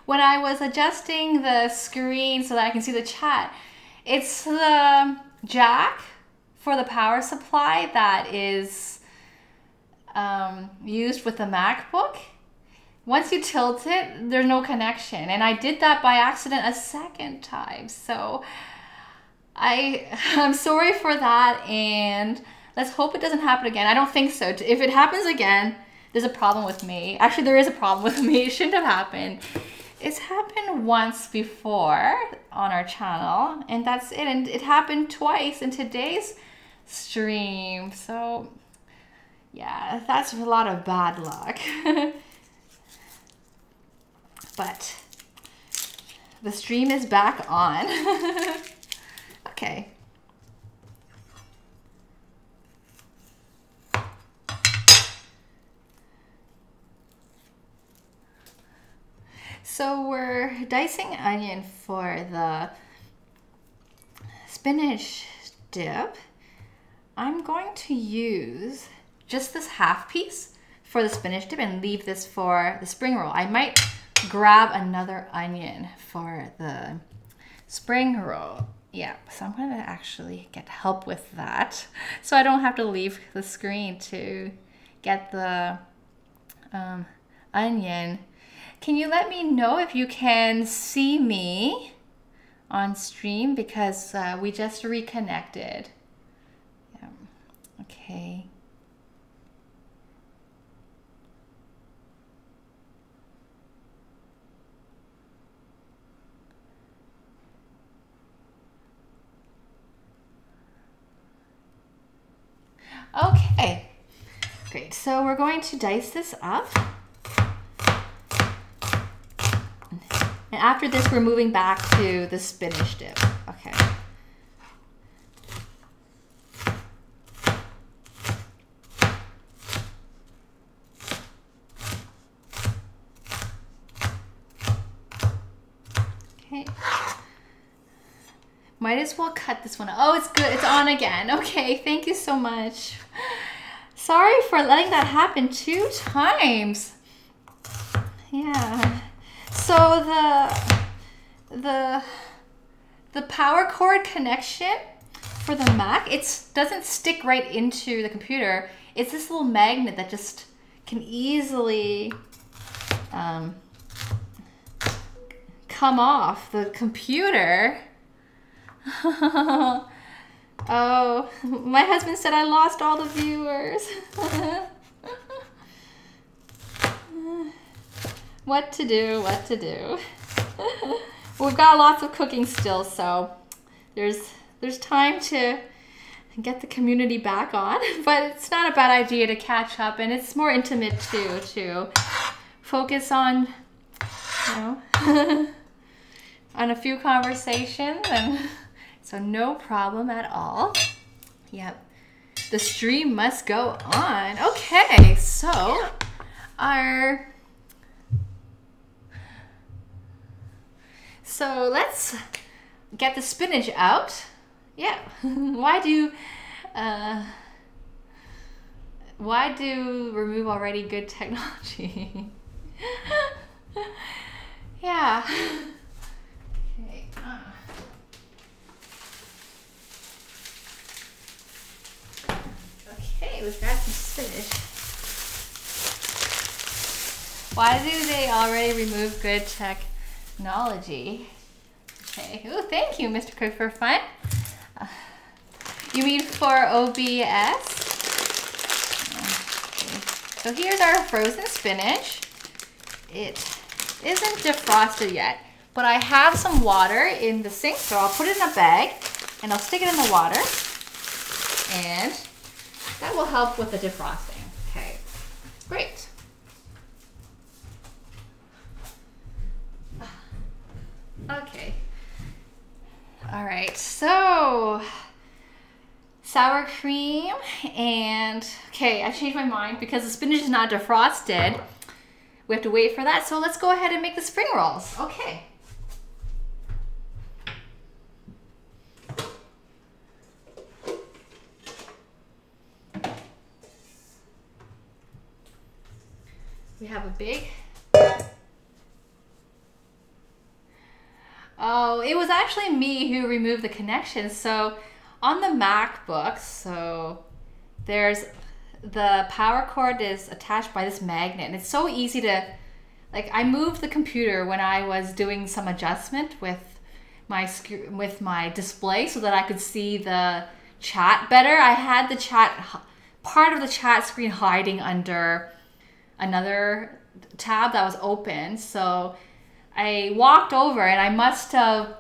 When I was adjusting the screen so that I can see the chat, it's the jack for the power supply that is used with the MacBook. Once you tilt it, there's no connection. And I did that by accident a second time. So I'm sorry for that, and let's hope it doesn't happen again. I don't think so. If it happens again, there's a problem with me. Actually, there is a problem with me. It shouldn't have happened. It's happened once before on our channel, and that's it. And it happened twice in today's stream. So yeah, that's a lot of bad luck. But the stream is back on. Okay. So we're dicing onion for the spinach dip. I'm going to use just this half piece for the spinach dip and leave this for the spring roll. I might grab another onion for the spring roll. Yeah, so I'm gonna actually get help with that so I don't have to leave the screen to get the onion. Can you let me know if you can see me on stream, because we just reconnected. Yeah. Okay. Okay, great. So we're going to dice this up. And after this, we're moving back to the spinach dip. Okay. Okay. Might as well cut this one. Oh, it's good. It's on again. Okay, thank you so much. Sorry for letting that happen 2 times. Yeah. So the power cord connection for the Mac, it doesn't stick right into the computer. It's this little magnet that just can easily come off the computer. Oh, my husband said I lost all the viewers. What to do, what to do. We've got lots of cooking still, so there's time to get the community back on, but it's not a bad idea to catch up, and it's more intimate too, to focus on, you know, on a few conversations, and so no problem at all. Yep, the stream must go on. Okay, so let's get the spinach out. Yeah, why do remove already good technology? Yeah. Okay. Okay, we've got some spinach. Why do they already remove good technology? Okay. Oh, thank you, Mr. Cook, for fun. You mean for OBS? Okay. So here's our frozen spinach. It isn't defrosted yet, but I have some water in the sink, so I'll put it in a bag and I'll stick it in the water, and that will help with the defrosting. Okay, great. Okay. All right, so sour cream and, okay, I changed my mind because the spinach is not defrosted. We have to wait for that, so let's go ahead and make the spring rolls. Okay. We have a big Oh, it was actually me who removed the connection. So on the MacBook, so there's the power cord is attached by this magnet, and it's so easy to, like, I moved the computer when I was doing some adjustment with my display so that I could see the chat better. I had the part of the chat screen hiding under another tab that was open, so I walked over and I must have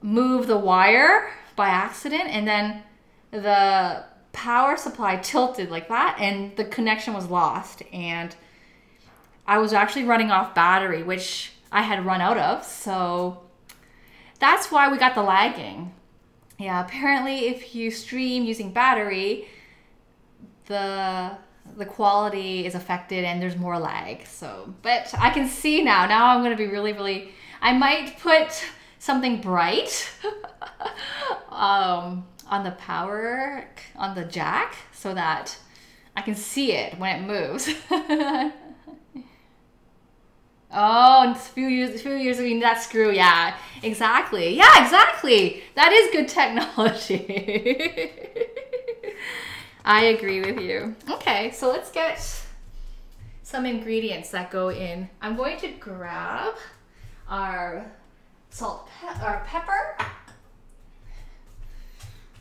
moved the wire by accident, and then the power supply tilted like that and the connection was lost, and I was actually running off battery, which I had run out of, so that's why we got the lagging. Yeah, apparently if you stream using battery, the quality is affected and there's more lag. So, but I can see now I'm going to be really, I might put something bright on the power, on the jack, so that I can see it when it moves. Oh, a few years ago, that screw, yeah, exactly. Yeah, exactly. That is good technology. I agree with you. Okay, so let's get some ingredients that go in. I'm going to grab our our pepper.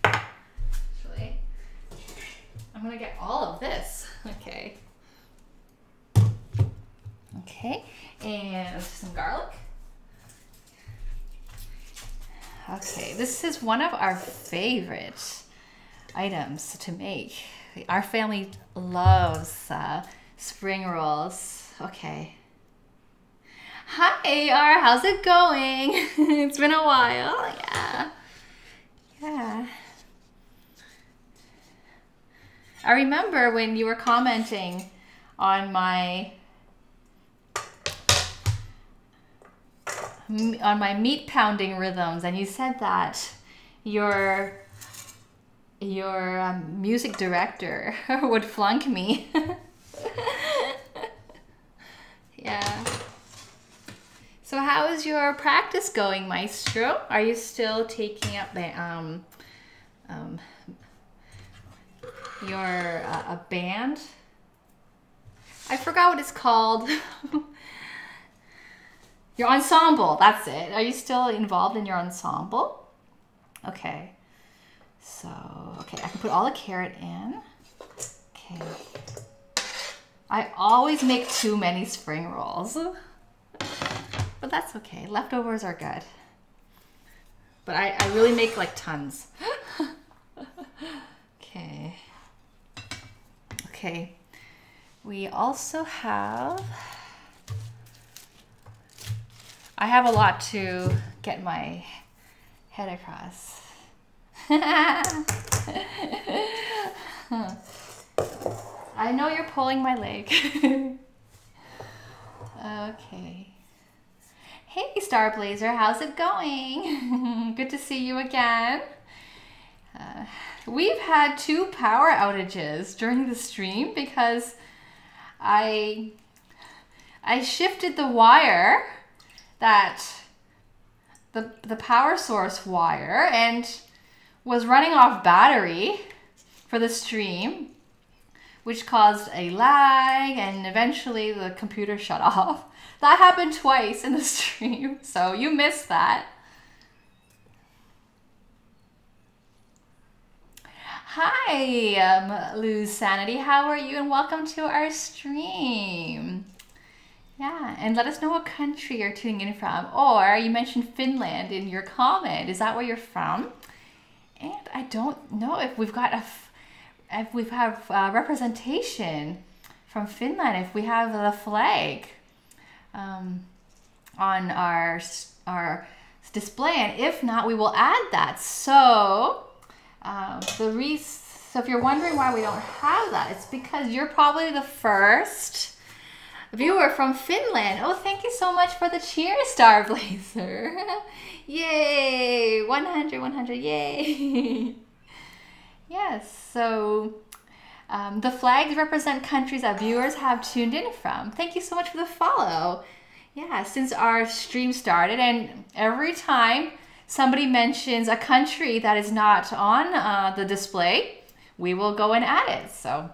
Actually, I'm gonna get all of this. Okay. Okay, and some garlic. Okay, this is one of our favorite items to make. Our family loves spring rolls. Okay. Hi, AR, how's it going? It's been a while. Yeah. Yeah. I remember when you were commenting on my meat pounding rhythms, and you said that your music director would flunk me. Yeah. So how is your practice going, Maestro? Are you still taking up the your a band? I forgot what it's called. Your ensemble, that's it. Are you still involved in your ensemble? Okay. So, okay, I can put all the carrot in. Okay. I always make too many spring rolls. But that's okay. Leftovers are good. But I really make like tons. Okay. Okay. We also have... I have a lot to get my head across. I know you're pulling my leg. Okay. Hey, Starblazer, how's it going? Good to see you again. We've had 2 power outages during the stream because I shifted the wire, that the power source wire, and was running off battery for the stream, which caused a lag, and eventually the computer shut off. That happened twice in the stream, so you missed that. Hi, Lose Sanity, how are you? And welcome to our stream. Yeah, and let us know what country you're tuning in from. Or you mentioned Finland in your comment. Is that where you're from? And I don't know if we've got if we have representation from Finland, if we have the flag on our display, and if not, we will add that. So so if you're wondering why we don't have that, it's because you're probably the first viewer from Finland. Oh, thank you so much for the cheer, Starblazer. Yay, 100, yay. Yes, so the flags represent countries that viewers have tuned in from. Thank you so much for the follow. Yeah, since our stream started, and every time somebody mentions a country that is not on the display, we will go and add it. So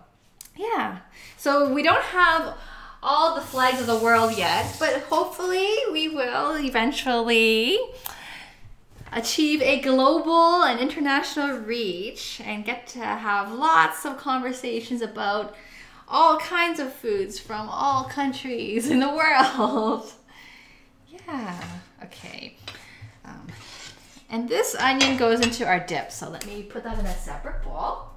yeah, so we don't have all the flags of the world yet, but hopefully we will eventually achieve a global and international reach and get to have lots of conversations about all kinds of foods from all countries in the world. Yeah, okay. And this onion goes into our dip, so let me put that in a separate bowl.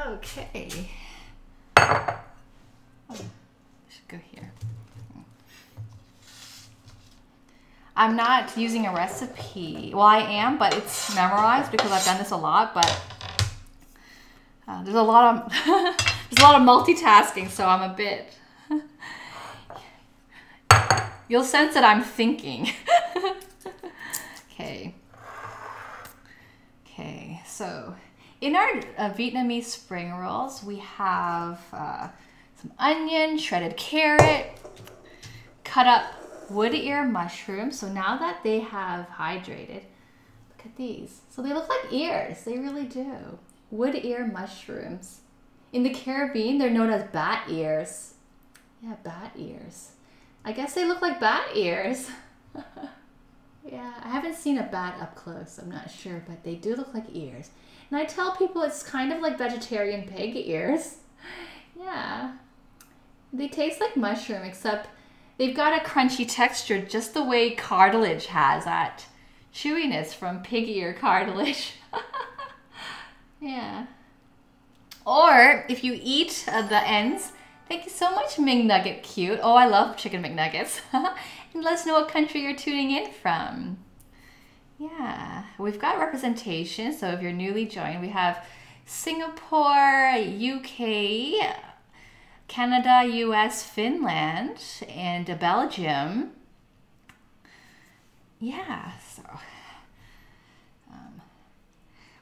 Okay. Oh, I should go here. I'm not using a recipe. Well, I am, but it's memorized because I've done this a lot, but there's a lot of there's a lot of multitasking, so I'm a bit you'll sense that I'm thinking. Okay. Okay, so in our Vietnamese spring rolls, we have some onion, shredded carrot, cut up wood ear mushrooms. So now that they have hydrated, look at these. So they look like ears. They really do. Wood ear mushrooms. In the Caribbean, they're known as bat ears. Yeah, bat ears. I guess they look like bat ears. Yeah, I haven't seen a bat up close. I'm not sure, but they do look like ears. And I tell people it's kind of like vegetarian pig ears. Yeah. They taste like mushroom, except they've got a crunchy texture just the way cartilage has that chewiness from pig ear cartilage. Yeah. Or if you eat the ends, thank you so much, McNugget Cute. Oh, I love chicken McNuggets. And let us know what country you're tuning in from. Yeah, we've got representation. So if you're newly joined, we have Singapore, UK, Canada, US, Finland, and Belgium. Yeah, so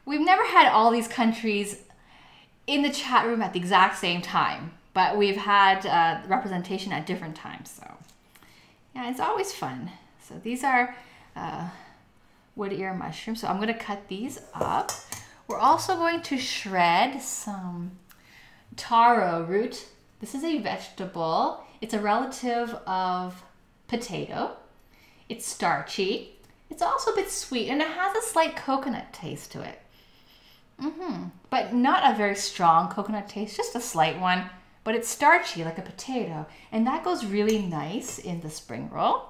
we've never had all these countries in the chat room at the exact same time, but we've had representation at different times. So yeah, it's always fun. So these are wood ear mushrooms. So I'm going to cut these up. We're also going to shred some taro root. This is a vegetable. It's a relative of potato. It's starchy. It's also a bit sweet, and it has a slight coconut taste to it. But not a very strong coconut taste, just a slight one. But it's starchy like a potato, and that goes really nice in the spring roll.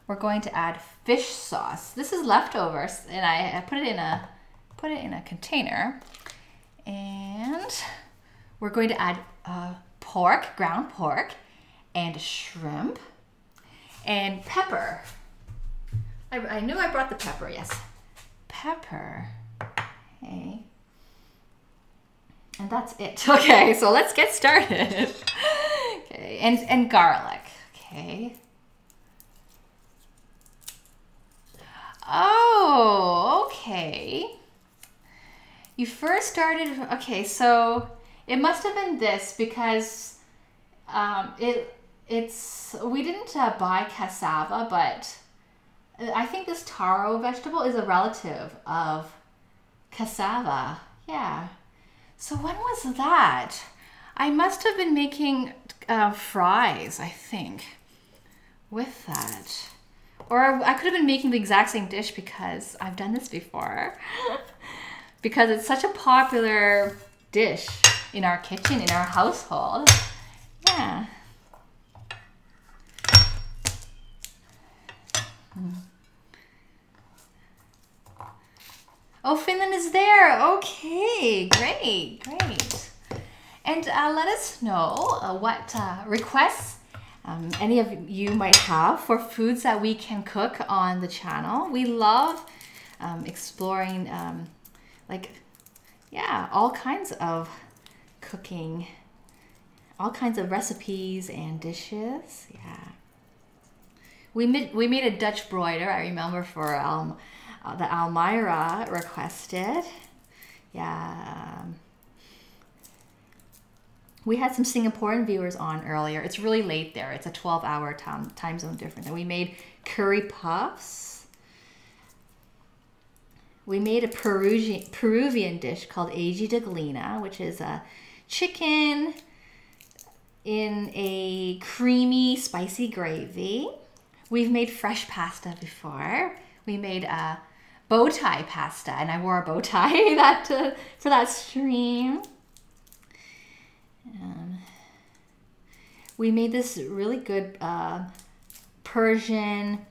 We're going to add fish sauce. This is leftovers, and I put it in a container. And we're going to add pork, ground pork, and shrimp, and pepper. I knew I brought the pepper, yes. Pepper, okay. And that's it. Okay, so let's get started. Okay, and garlic, okay. Oh, okay. You first started, okay, so it must have been this because we didn't buy cassava, but I think this taro vegetable is a relative of cassava. Yeah. So when was that? I must have been making fries, I think, with that. Or I could have been making the exact same dish because I've done this before. Because it's such a popular dish in our kitchen, in our household. Yeah. Oh, Finland is there. Okay, great, great. And let us know what requests any of you might have for foods that we can cook on the channel. We love exploring all kinds of cooking, all kinds of recipes and dishes. Yeah. We made a Dutch broiler, I remember, for the Almira requested. Yeah. We had some Singaporean viewers on earlier. It's really late there. It's a 12-hour time zone difference. And we made curry puffs. We made a Peruvian dish called ají de gallina, which is a chicken in a creamy, spicy gravy. We've made fresh pasta before. We made a bow tie pasta, and I wore a bow tie for that stream. We made this really good Persian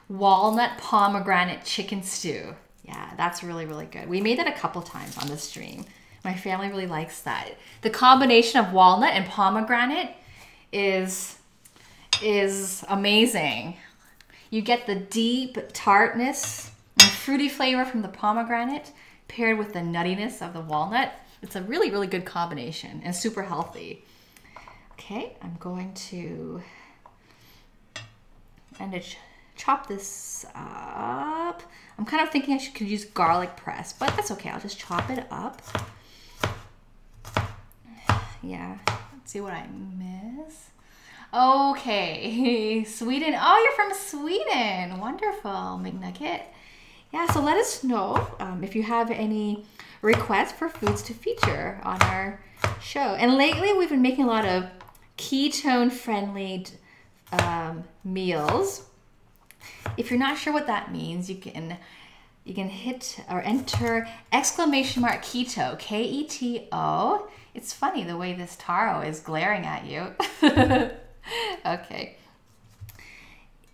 walnut pomegranate chicken stew. Yeah, that's really, really good. We made that a couple times on the stream. My family really likes that. The combination of walnut and pomegranate is amazing. You get the deep tartness and fruity flavor from the pomegranate paired with the nuttiness of the walnut. It's a really, really good combination and super healthy. Okay, I'm going to chop this up. I'm kind of thinking I could use garlic press, but that's okay. I'll just chop it up. Yeah, let's see what I miss. Okay, Sweden. Oh, you're from Sweden. Wonderful, McNugget. Yeah, so let us know if you have any requests for foods to feature on our show. And lately, we've been making a lot of ketone-friendly meals. If you're not sure what that means, you can hit or enter !keto, K-E-T-O. It's funny the way this taro is glaring at you. Okay.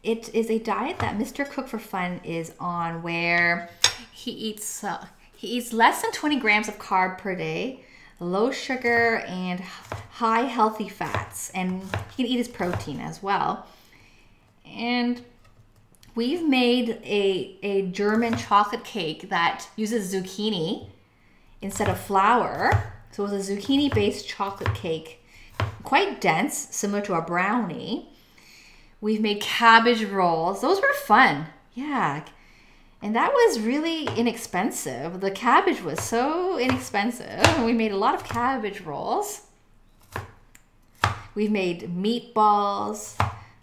It is a diet that Mr. Cook for Fun is on, where he eats less than 20 grams of carb per day, low sugar and high healthy fats, and he can eat his protein as well. And we've made a German chocolate cake that uses zucchini instead of flour. So it was a zucchini-based chocolate cake, quite dense, similar to a brownie. We've made cabbage rolls. Those were fun. Yeah. And that was really inexpensive. The cabbage was so inexpensive. We made a lot of cabbage rolls. We've made meatballs.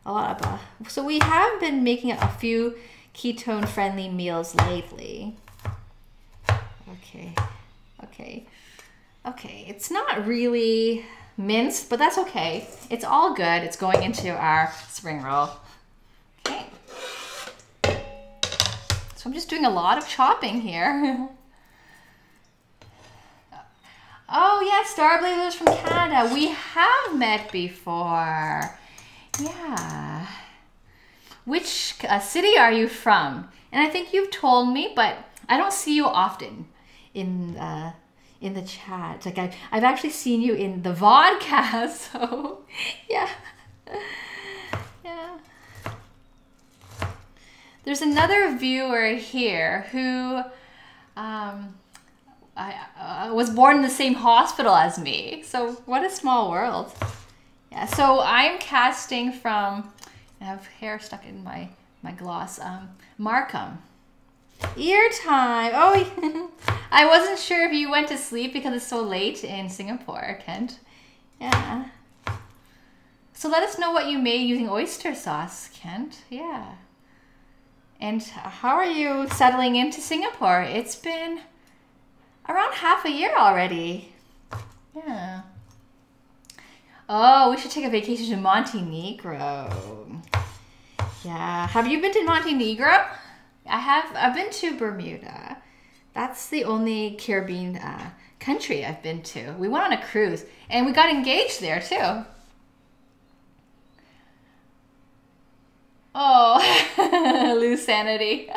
A lot of so we have been making a few ketone-friendly meals lately. Okay. It's not really minced, but that's okay. It's all good. It's going into our spring roll. Okay. So I'm just doing a lot of chopping here. Oh yeah, Starblazers from Canada. We have met before. Yeah. Which city are you from? And I think you've told me, but I don't see you often in the chat. Like I've actually seen you in the vodcast, so yeah. Yeah. There's another viewer here who was born in the same hospital as me. So what a small world. Yeah, so I'm casting from, I have hair stuck in my gloss, Markham. Ear time. Oh, I wasn't sure if you went to sleep because it's so late in Singapore, Kent. Yeah. So let us know what you made using oyster sauce, Kent. Yeah. And how are you settling into Singapore? It's been around half a year already. Yeah. Oh, we should take a vacation to Montenegro. Yeah. Have you been to Montenegro? I have. I've been to Bermuda. That's the only Caribbean country I've been to. We went on a cruise and we got engaged there too. Oh, lose sanity.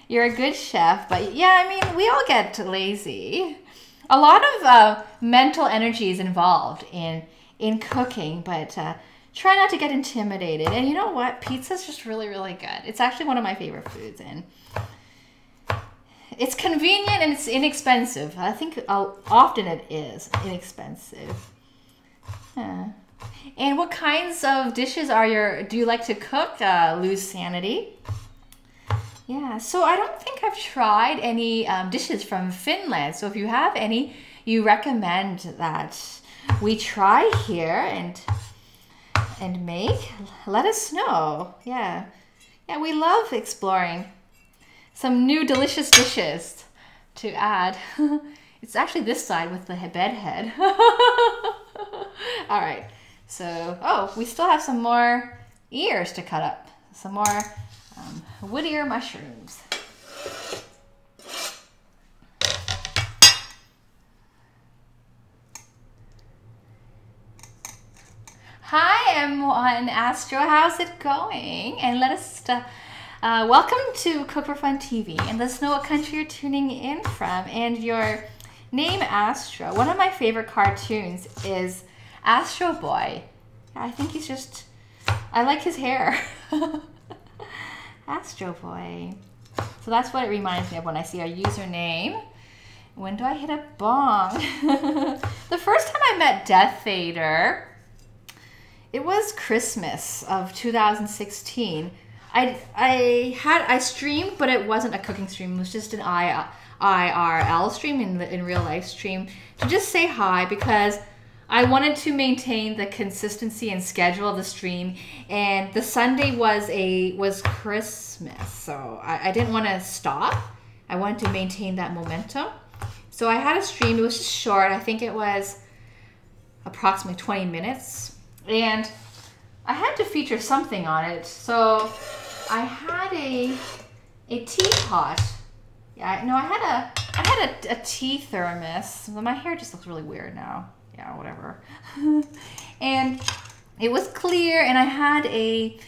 You're a good chef, but yeah, I mean, we all get lazy. A lot of mental energy is involved in cooking, but try not to get intimidated. And you know what? Pizza's just really, really good. It's actually one of my favorite foods, and it's convenient and it's inexpensive. I think often it is inexpensive. Yeah. And what kinds of dishes do you like to cook, Lose Sanity? Yeah, so I don't think I've tried any dishes from Finland. So if you have any you recommend that we try here and make, let us know. Yeah. Yeah, we love exploring some new delicious dishes to add. It's actually this side with the bed head. All right. So, oh, we still have some more ears to cut up. Some more wood ear mushrooms. Hi, M1 Astro. How's it going? And let us welcome to Cook for Fun TV, and let us know what country you're tuning in from and your name, Astro. One of my favorite cartoons is Astro Boy. I think he's just, I like his hair. Astro Boy. So that's what it reminds me of when I see our username. When do I hit a bong? The first time I met Death Vader, it was Christmas of 2016. I streamed, but it wasn't a cooking stream. It was just an IRL stream, in real life stream, to just say hi, because I wanted to maintain the consistency and schedule of the stream, and the Sunday was Christmas, so I didn't want to stop. I wanted to maintain that momentum. So I had a stream. It was just short. I think it was approximately 20 minutes. And I had to feature something on it. So I had a teapot. Yeah, no, I had a tea thermos. My hair just looks really weird now. Yeah, whatever. And it was clear, and I had a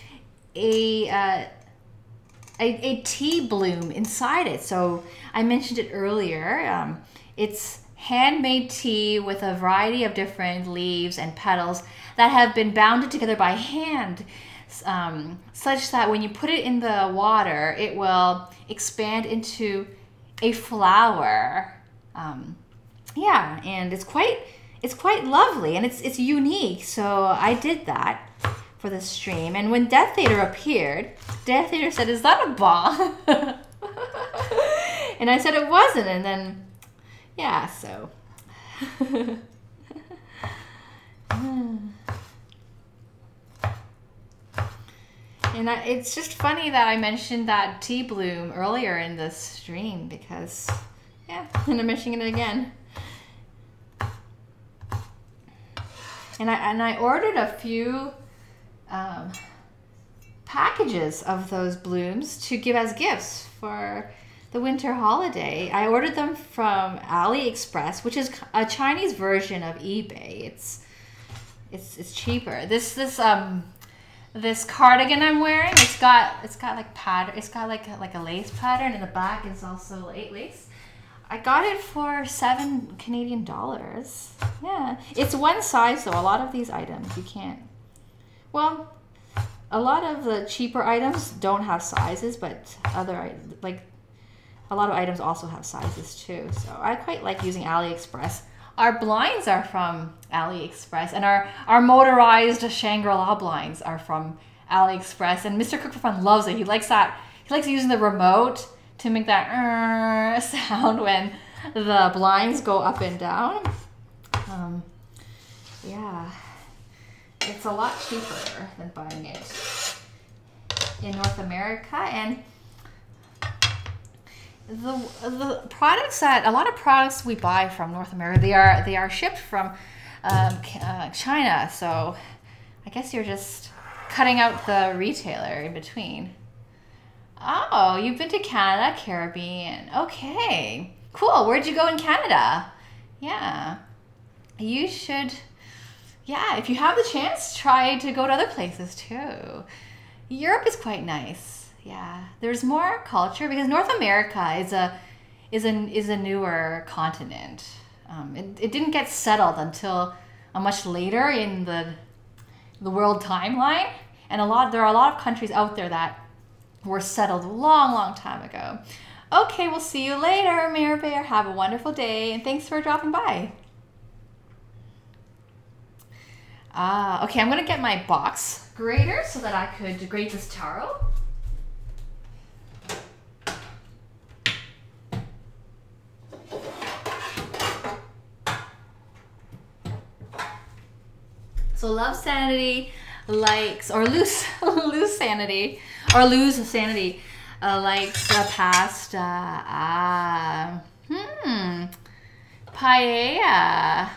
tea bloom inside it. So I mentioned it earlier. It's handmade tea with a variety of different leaves and petals that have been bounded together by hand, such that when you put it in the water, it will expand into a flower. Yeah, and it's quite lovely, and it's unique. So I did that for the stream. And when Death Vader appeared, Death Vader said, "Is that a bong?" And I said it wasn't, and then yeah, so. And it's just funny that I mentioned that tea bloom earlier in the stream, because, yeah, and I'm mentioning it again. And I ordered a few packages of those blooms to give as gifts for the winter holiday. I ordered them from AliExpress, which is a Chinese version of eBay. It's cheaper. This cardigan I'm wearing, it's got like pattern. It's got like a lace pattern, and the back is also lace. I got it for $7 Canadian. Yeah, it's one size though. A lot of these items you can't. Well, a lot of the cheaper items don't have sizes, but a lot of items also have sizes too. So I quite like using AliExpress. Our blinds are from AliExpress, and our motorized Shangri-La blinds are from AliExpress. And Mr. Cook for Fun loves it. He likes that. He likes using the remote to make that sound when the blinds go up and down. Yeah, it's a lot cheaper than buying it in North America. And the products that a lot of products we buy from North America, they are shipped from China. So I guess you're just cutting out the retailer in between. Oh, you've been to Canada, Caribbean. Okay, cool. Where'd you go in Canada? Yeah, you should. Yeah, if you have the chance, try to go to other places too. Europe is quite nice. Yeah, there's more culture, because North America is a newer continent. It didn't get settled until much later in the world timeline, and there are a lot of countries out there that were settled a long time ago. Okay, we'll see you later, Mayor Bear. Have a wonderful day, and thanks for dropping by. Okay, I'm gonna get my box grater so that I could grate this taro. So Love Sanity likes, or lose sanity, or lose sanity likes pasta. Paella.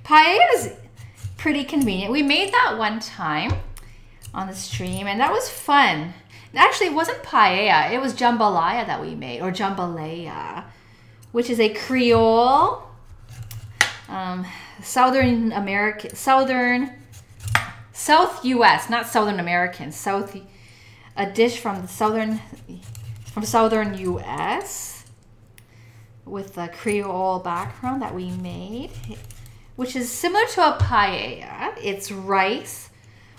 Paella is pretty convenient. We made that one time on the stream, and that was fun. Actually, it wasn't paella. It was jambalaya that we made, or jambalaya, which is a Creole, Southern American, South U.S., not Southern American, a dish from the Southern U.S. with a Creole background that we made, which is similar to a paella. It's rice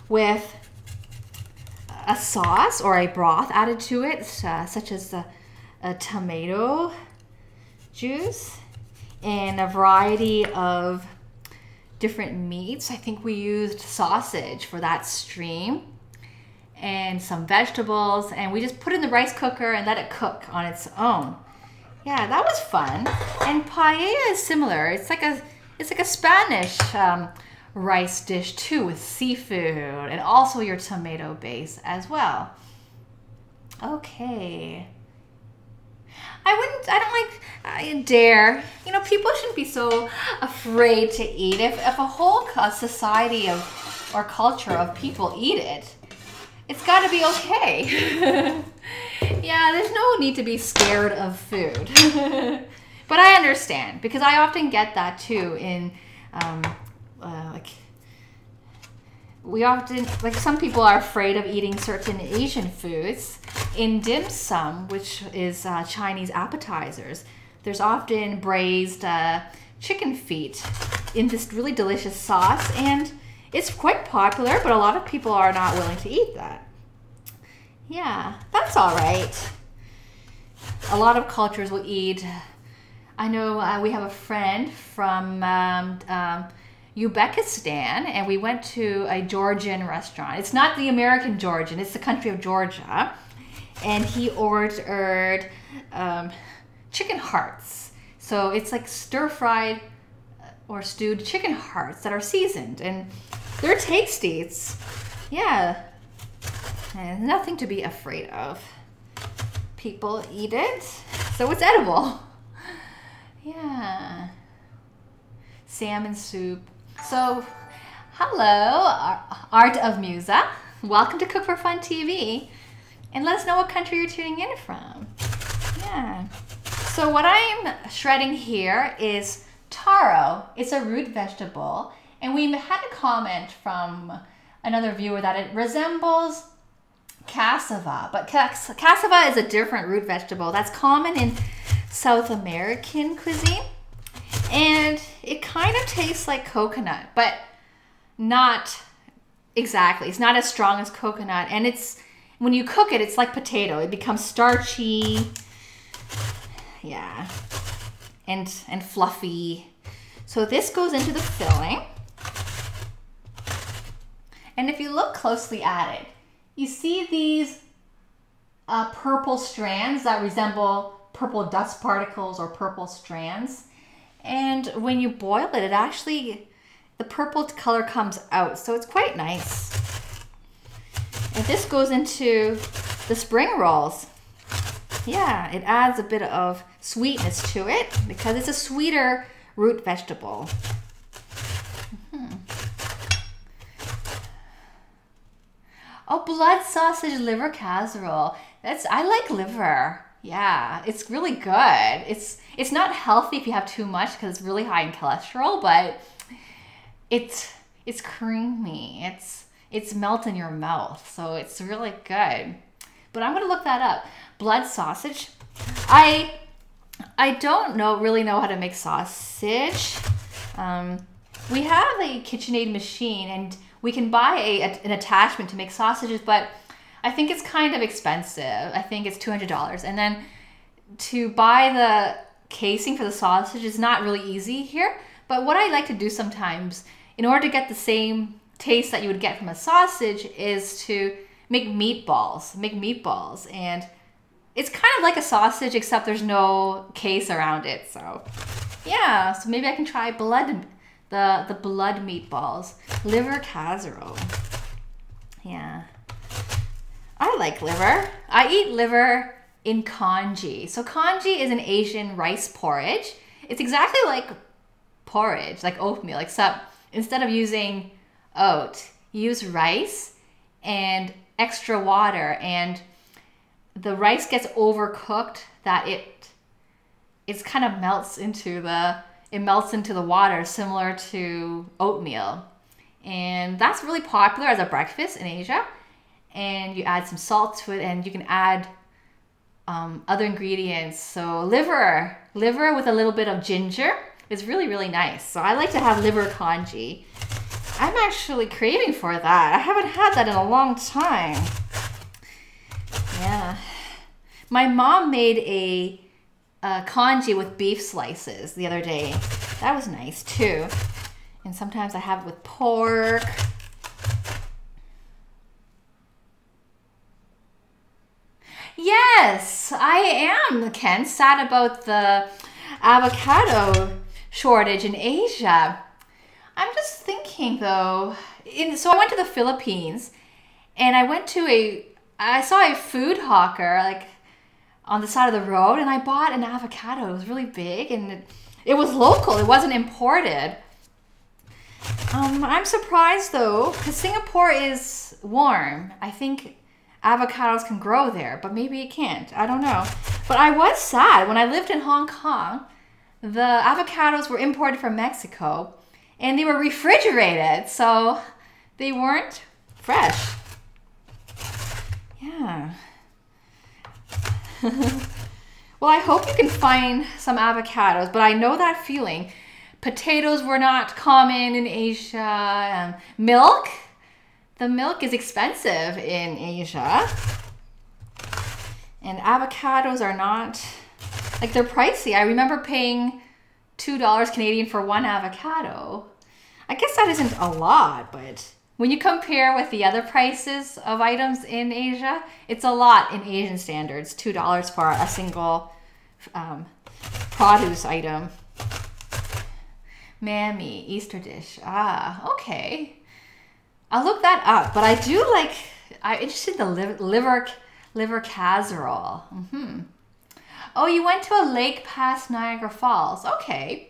with a sauce or a broth added to it, such as a tomato juice and a variety of different meats. I think we used sausage for that stream and some vegetables, and we just put it in the rice cooker and let it cook on its own. Yeah, that was fun. And paella is similar. It's like a Spanish rice dish too, with seafood and also your tomato base as well. Okay. I dare. You know, people shouldn't be so afraid to eat. If a whole society or culture of people eat it, it's got to be okay. Yeah, there's no need to be scared of food. But I understand, because I often get that too in some people are afraid of eating certain Asian foods. In dim sum, which is Chinese appetizers, there's often braised chicken feet in this really delicious sauce, and it's quite popular, but a lot of people are not willing to eat that. Yeah, that's all right. A lot of cultures will eat. I know we have a friend from Uzbekistan, and we went to a Georgian restaurant. It's not the American Georgian, it's the country of Georgia. And he ordered chicken hearts. So it's like stir-fried or stewed chicken hearts that are seasoned, and they're tasty. It's, yeah, and nothing to be afraid of. People eat it, so it's edible. Yeah. Salmon soup. So, hello, Art of Musa. Welcome to Cook for Fun TV. And let us know what country you're tuning in from. Yeah. So what I'm shredding here is taro. It's a root vegetable. And we had a comment from another viewer that it resembles cassava. But cassava is a different root vegetable that's common in South American cuisine. And it kind of tastes like coconut, but not exactly. It's not as strong as coconut. And it's, when you cook it, it's like potato. It becomes starchy, yeah, and fluffy. So this goes into the filling. And if you look closely at it, you see these purple strands that resemble purple dust particles or purple strands. And when you boil it, the purple color comes out. So it's quite nice. And this goes into the spring rolls. Yeah, it adds a bit of sweetness to it because it's a sweeter root vegetable. Oh, blood sausage liver casserole. I like liver. Yeah, it's really good. It's not healthy if you have too much because it's really high in cholesterol, but it's creamy. It's melt in your mouth, so it's really good. But I'm gonna look that up. Blood sausage. I don't really know how to make sausage. We have a KitchenAid machine, and we can buy an attachment to make sausages, but I think it's kind of expensive. I think it's $200. And then to buy the casing for the sausage is not really easy here. But what I like to do sometimes in order to get the same taste that you would get from a sausage is to make meatballs. And it's kind of like a sausage, except there's no case around it. So yeah, so maybe I can try the blood meatballs. Liver casserole. Yeah. I like liver. I eat liver in congee. So congee is an Asian rice porridge. It's exactly like porridge, like oatmeal, except instead of using oat, you use rice and extra water, and the rice gets overcooked that it kind of melts into the water, similar to oatmeal. And that's really popular as a breakfast in Asia. And you add some salt to it, and you can add other ingredients. So liver with a little bit of ginger is really, really nice. So I like to have liver congee. I'm actually craving for that. I haven't had that in a long time. Yeah. My mom made a congee with beef slices the other day. That was nice too. And sometimes I have it with pork. Yes, I am, Ken, sad about the avocado shortage in Asia. I'm just thinking though, so I went to the Philippines and I saw a food hawker like on the side of the road, and I bought an avocado. It was really big, and it was local. It wasn't imported. I'm surprised though, because Singapore is warm. I think avocados can grow there, but maybe it can't. I don't know. But I was sad. When I lived in Hong Kong, the avocados were imported from Mexico, and they were refrigerated, so they weren't fresh. Yeah. Well, I hope you can find some avocados, but I know that feeling. Potatoes were not common in Asia. Milk. The milk is expensive in Asia. And avocados are not, like, they're pricey. I remember paying $2 Canadian for one avocado. I guess that isn't a lot, but when you compare with the other prices of items in Asia, it's a lot in Asian standards. $2 for a single produce item. Mammy, Easter dish. Ah, okay. I'll look that up, but I'm interested in the liver casserole. Oh, you went to a lake past Niagara Falls. Okay.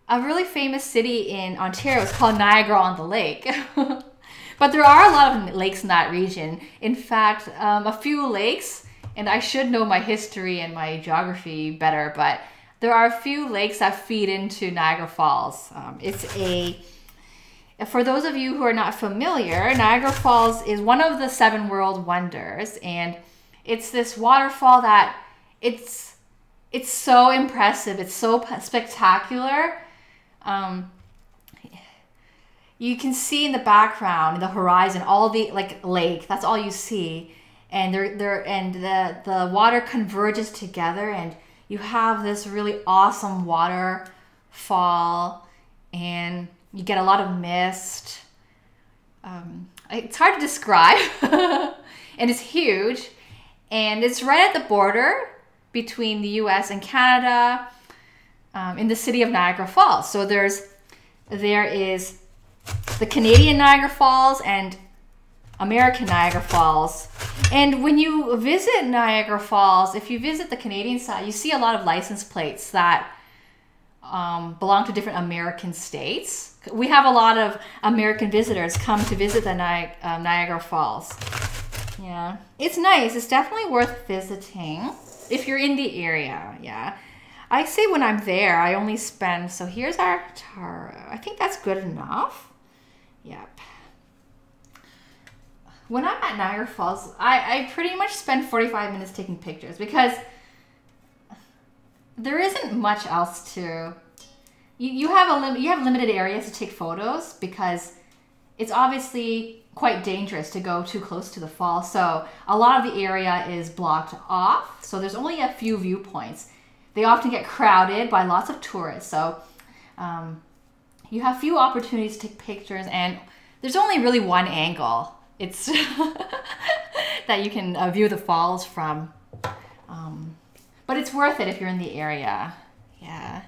A really famous city in Ontario is called Niagara-on-the-Lake. But there are a lot of lakes in that region. In fact, a few lakes, and I should know my history and my geography better, but there are a few lakes that feed into Niagara Falls. For those of you who are not familiar, Niagara Falls is one of the 7 world wonders, and it's this waterfall that it's so impressive. It's so spectacular. You can see in the background, in the horizon, all the lake. That's all you see, and the water converges together, and you have this really awesome waterfall, and you get a lot of mist. It's hard to describe, and it's huge, and it's right at the border between the U.S. and Canada, in the city of Niagara Falls. So there is the Canadian Niagara Falls and American Niagara Falls. And when you visit Niagara Falls, if you visit the Canadian side, you see a lot of license plates that belong to different American states. We have a lot of American visitors come to visit the Niagara Falls. Yeah, it's nice. It's definitely worth visiting if you're in the area. Yeah, I say when I'm there, I only spend, so here's our taro. I think that's good enough. Yep. When I'm at Niagara Falls, I pretty much spend 45 minutes taking pictures because there isn't much else to, you have limited areas to take photos because it's obviously quite dangerous to go too close to the fall. So a lot of the area is blocked off. So there's only a few viewpoints. They often get crowded by lots of tourists. So you have few opportunities to take pictures, and there's only really one angle. It's that you can view the falls from. But it's worth it if you're in the area. Yeah.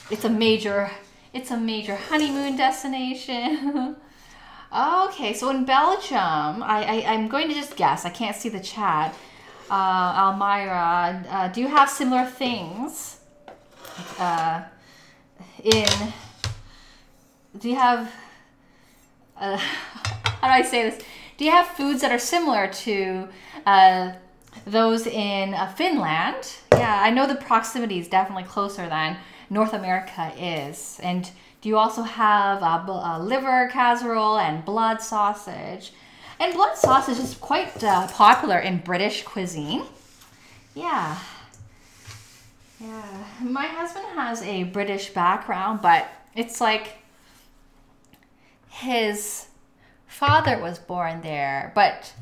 It's a major honeymoon destination. Okay, so in Belgium, I'm going to just guess. I can't see the chat. Almira, do you have similar things? Do you have, how do I say this? Do you have foods that are similar to those in Finland? Yeah, I know the proximity is definitely closer than North America is. And do you also have liver casserole and blood sausage? And blood sausage is quite popular in British cuisine. Yeah. Yeah. My husband has a British background, but it's like his father was born there, but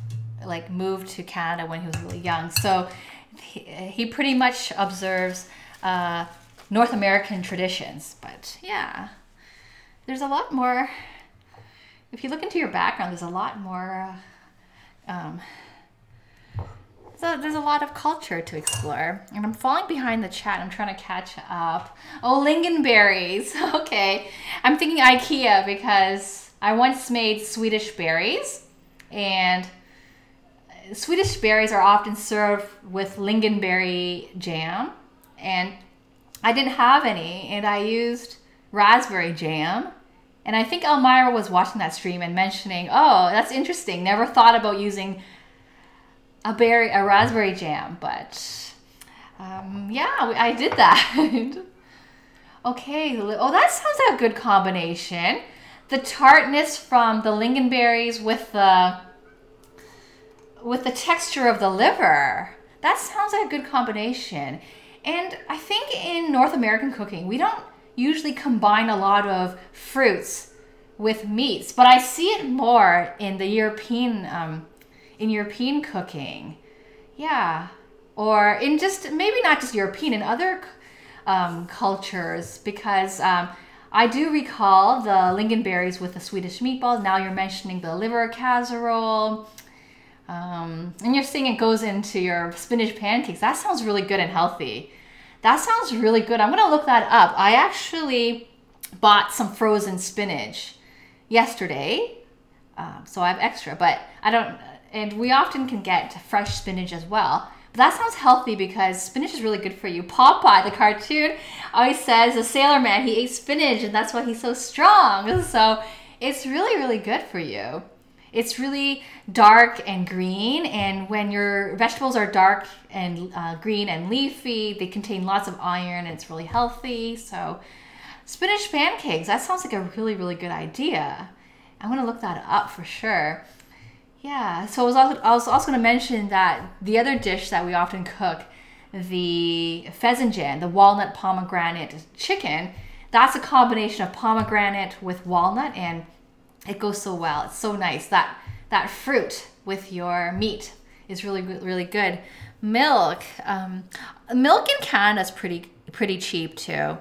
like moved to Canada when he was really young. So he pretty much observes North American traditions. But yeah, there's a lot more. If you look into your background, there's a lot more. So there's a lot of culture to explore. And I'm falling behind the chat. I'm trying to catch up. Oh, lingonberries. Okay. I'm thinking IKEA because I once made Swedish berries. And Swedish berries are often served with lingonberry jam. And I didn't have any. And I used raspberry jam. And I think Elmira was watching that stream and mentioning, oh, that's interesting. Never thought about using a raspberry jam, but yeah, I did that. Okay, oh, that sounds like a good combination. The tartness from the lingonberries with the texture of the liver. That sounds like a good combination. And I think in North American cooking, we don't usually combine a lot of fruits with meats, but I see it more in the European cooking. Yeah. Or in just, maybe not just European, in other cultures, because I do recall the lingonberries with the Swedish meatballs. Now you're mentioning the liver casserole. And you're saying it goes into your spinach pancakes. That sounds really good and healthy. That sounds really good. I'm going to look that up. I actually bought some frozen spinach yesterday. So I have extra, but I don't, and we often can get fresh spinach as well. But that sounds healthy because spinach is really good for you. Popeye, the cartoon, always says a sailor man, he ate spinach and that's why he's so strong. So it's really, really good for you. It's really dark and green, and when your vegetables are dark and green and leafy, they contain lots of iron and it's really healthy. So spinach pancakes, that sounds like a really, really good idea. I'm going to look that up for sure. Yeah, so I was also going to mention that the other dish that we often cook, the pheasantjen, the walnut pomegranate chicken, that's a combination of pomegranate with walnut, and it goes so well. It's so nice. That fruit with your meat is really, really good. Milk. Milk in Canada is pretty cheap too.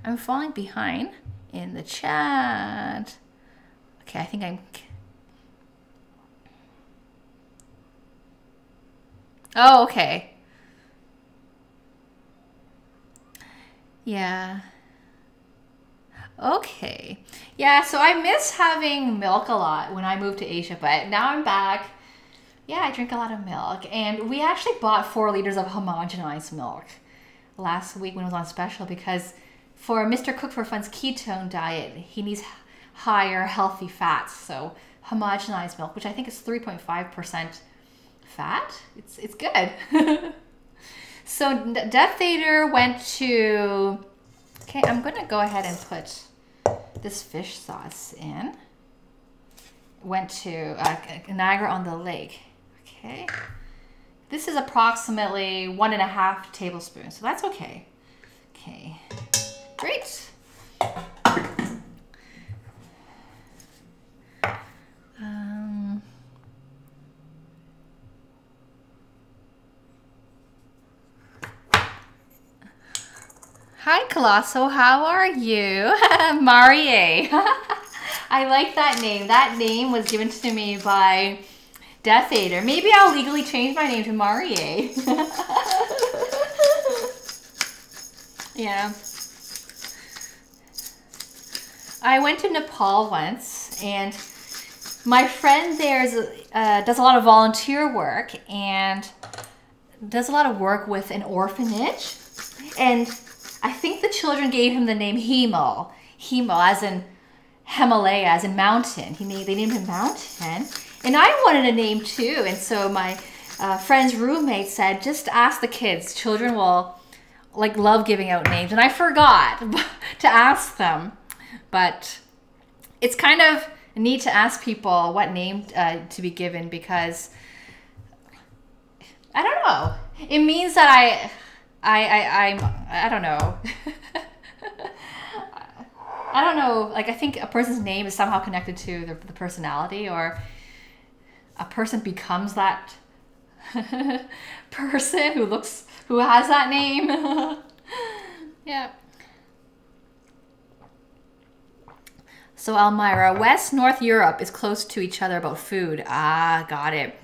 I'm falling behind in the chat. Okay, I think I'm... Oh, okay. Yeah. Okay. Yeah, so I miss having milk a lot when I moved to Asia, but now I'm back. Yeah, I drink a lot of milk. And we actually bought 4 liters of homogenized milk last week when it was on special because for Mr. Cook for Fun's ketone diet, he needs higher healthy fats. So homogenized milk, which I think is 3.5% fat. It's good. So Death Vader went to... Okay, I'm going to go ahead and put this fish sauce in. Went to Niagara on the Lake. Okay. This is approximately 1.5 tablespoons, so that's okay. Okay, great. Hi, Colosso. How are you? Marie. I like that name. That name was given to me by Death Eater. Maybe I'll legally change my name to Marie. Yeah. I went to Nepal once, and my friend there does a lot of volunteer work and does a lot of work with an orphanage. And I think the children gave him the name Himal. Himal as in Himalaya, as in mountain. They named him Mountain. And I wanted a name too. And so my friend's roommate said, just ask the kids. Children will love giving out names. And I forgot to ask them. But it's kind of neat to ask people what name to be given, because I don't know. It means that I don't know. I don't know. I think a person's name is somehow connected to the personality, or a person becomes that person who has that name. Yeah. So Elmira, West North Europe is close to each other about food. Ah, got it.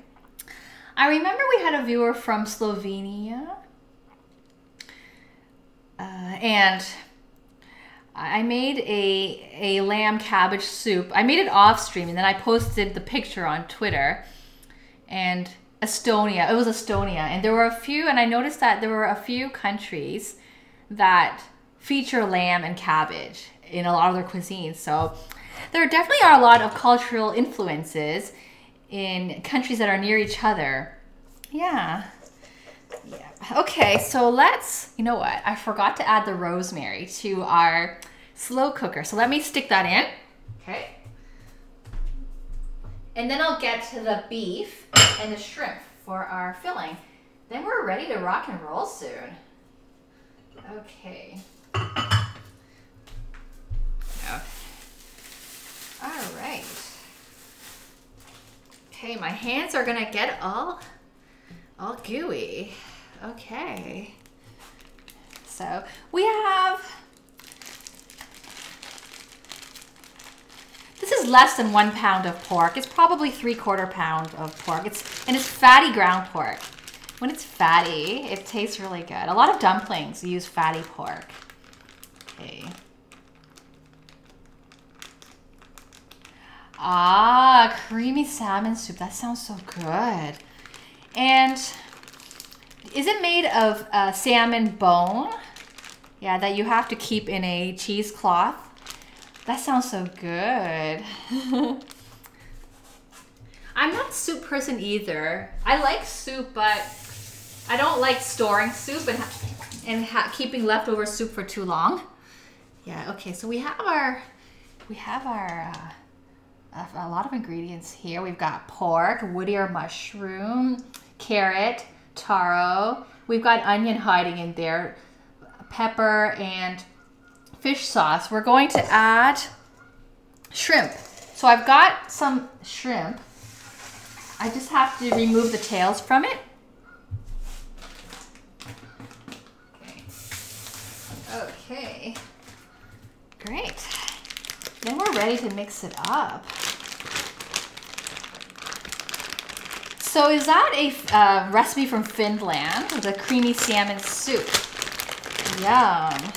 I remember we had a viewer from Slovenia. And I made a lamb cabbage soup. I made it off stream, and then I posted the picture on Twitter. And Estonia, it was Estonia. And there were a few, and I noticed that there were a few countries that feature lamb and cabbage in a lot of their cuisines. So there definitely are a lot of cultural influences in countries that are near each other. Yeah. Okay, so you know what? I forgot to add the rosemary to our slow cooker. So let me stick that in. Okay. And then I'll get to the beef and the shrimp for our filling. Then we're ready to rock and roll soon. Okay. All right. Okay, my hands are gonna get all gooey. Okay. So we have, this is less than 1 pound of pork. It's probably 3/4 pound of pork. It's fatty ground pork. When it's fatty, it tastes really good. A lot of dumplings use fatty pork. Okay. Ah, creamy salmon soup. That sounds so good. And is it made of salmon bone? Yeah, that you have to keep in a cheesecloth. That sounds so good. I'm not a soup person either. I like soup, but I don't like storing soup and keeping leftover soup for too long. Yeah, okay, so we have our a lot of ingredients here. We've got pork, woody or mushroom, carrot, taro. We've got onion hiding in there, pepper, and fish sauce. We're going to add shrimp. So I've got some shrimp. I just have to remove the tails from it. Okay. Great. Then we're ready to mix it up. So is that a recipe from Finland, the creamy salmon soup? Yum.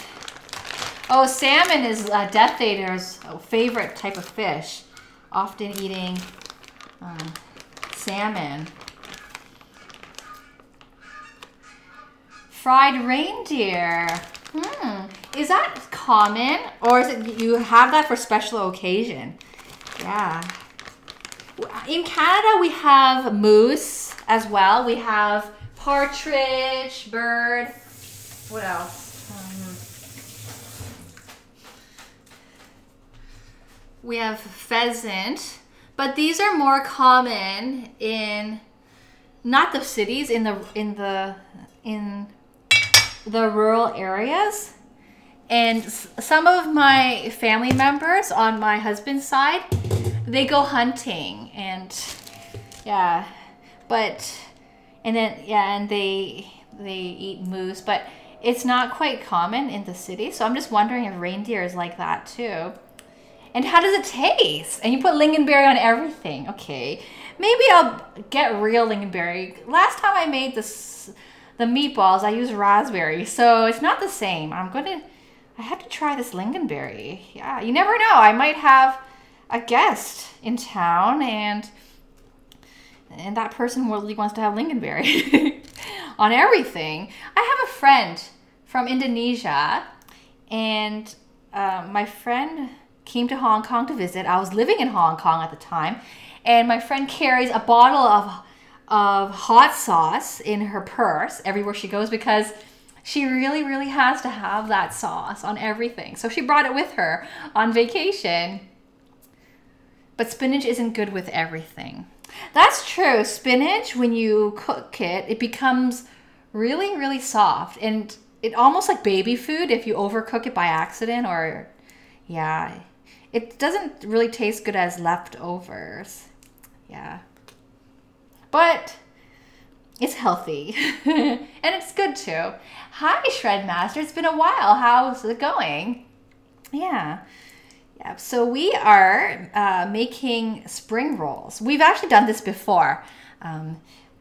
Oh, salmon is Death Eater's favorite type of fish, often eating salmon. Fried reindeer. Is that common, or is it you have that for special occasion? Yeah. In Canada, we have moose as well. We have partridge, bird. What else? We have pheasant, but these are more common in not the cities, in the rural areas. And some of my family members on my husband's side, they go hunting, and and they eat moose, but it's not quite common in the city. So I'm just wondering if reindeer is like that too. And how does it taste? And you put lingonberry on everything. Okay, maybe I'll get real lingonberry. Last time I made the meatballs, I used raspberry, so it's not the same. I have to try this lingonberry. Yeah, you never know. I might have a guest in town, and that person really wants to have lingonberry on everything. I have a friend from Indonesia, and my friend came to Hong Kong to visit. I was living in Hong Kong at the time, and my friend carries a bottle of hot sauce in her purse everywhere she goes because she really, really has to have that sauce on everything. So she brought it with her on vacation. But spinach isn't good with everything. That's true. Spinach, when you cook it, it becomes really, really soft. And it almost like baby food if you overcook it by accident or, yeah. It doesn't really taste good as leftovers. Yeah. But it's healthy. And it's good too. Hi, Shred Master. It's been a while. How's it going? Yeah. Yeah, so we are making spring rolls. We've actually done this before.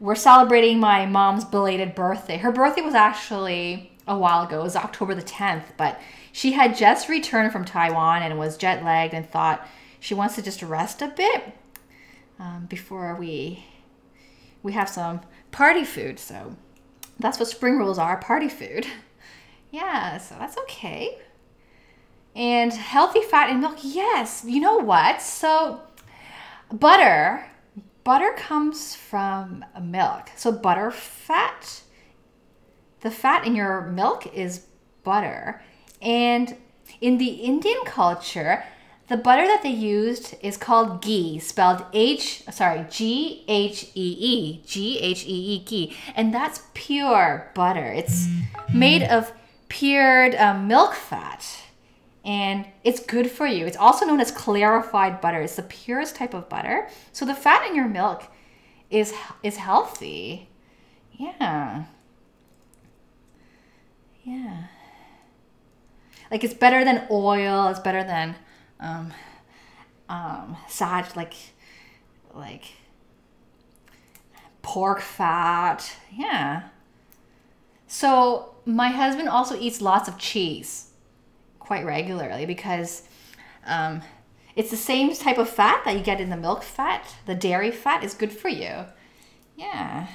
We're celebrating my mom's belated birthday. Her birthday was actually a while ago. It was October the 10th, but she had just returned from Taiwan and was jet lagged and thought she wants to just rest a bit before we have some party food. So that's what spring rolls are, party food. Yeah, so that's okay. And healthy fat in milk, yes. You know what? So butter comes from milk. So butter fat, the fat in your milk is butter. And in the Indian culture, the butter that they used is called ghee, spelled G-H-E-E, G-H-E-E, ghee. And that's pure butter. It's made of cured milk fat. And it's good for you. It's also known as clarified butter. It's the purest type of butter. So the fat in your milk is healthy. Yeah. Yeah. Like it's better than oil. It's better than like pork fat. Yeah. So my husband also eats lots of cheese quite regularly because it's the same type of fat that you get in the milk fat. The dairy fat is good for you. Yeah.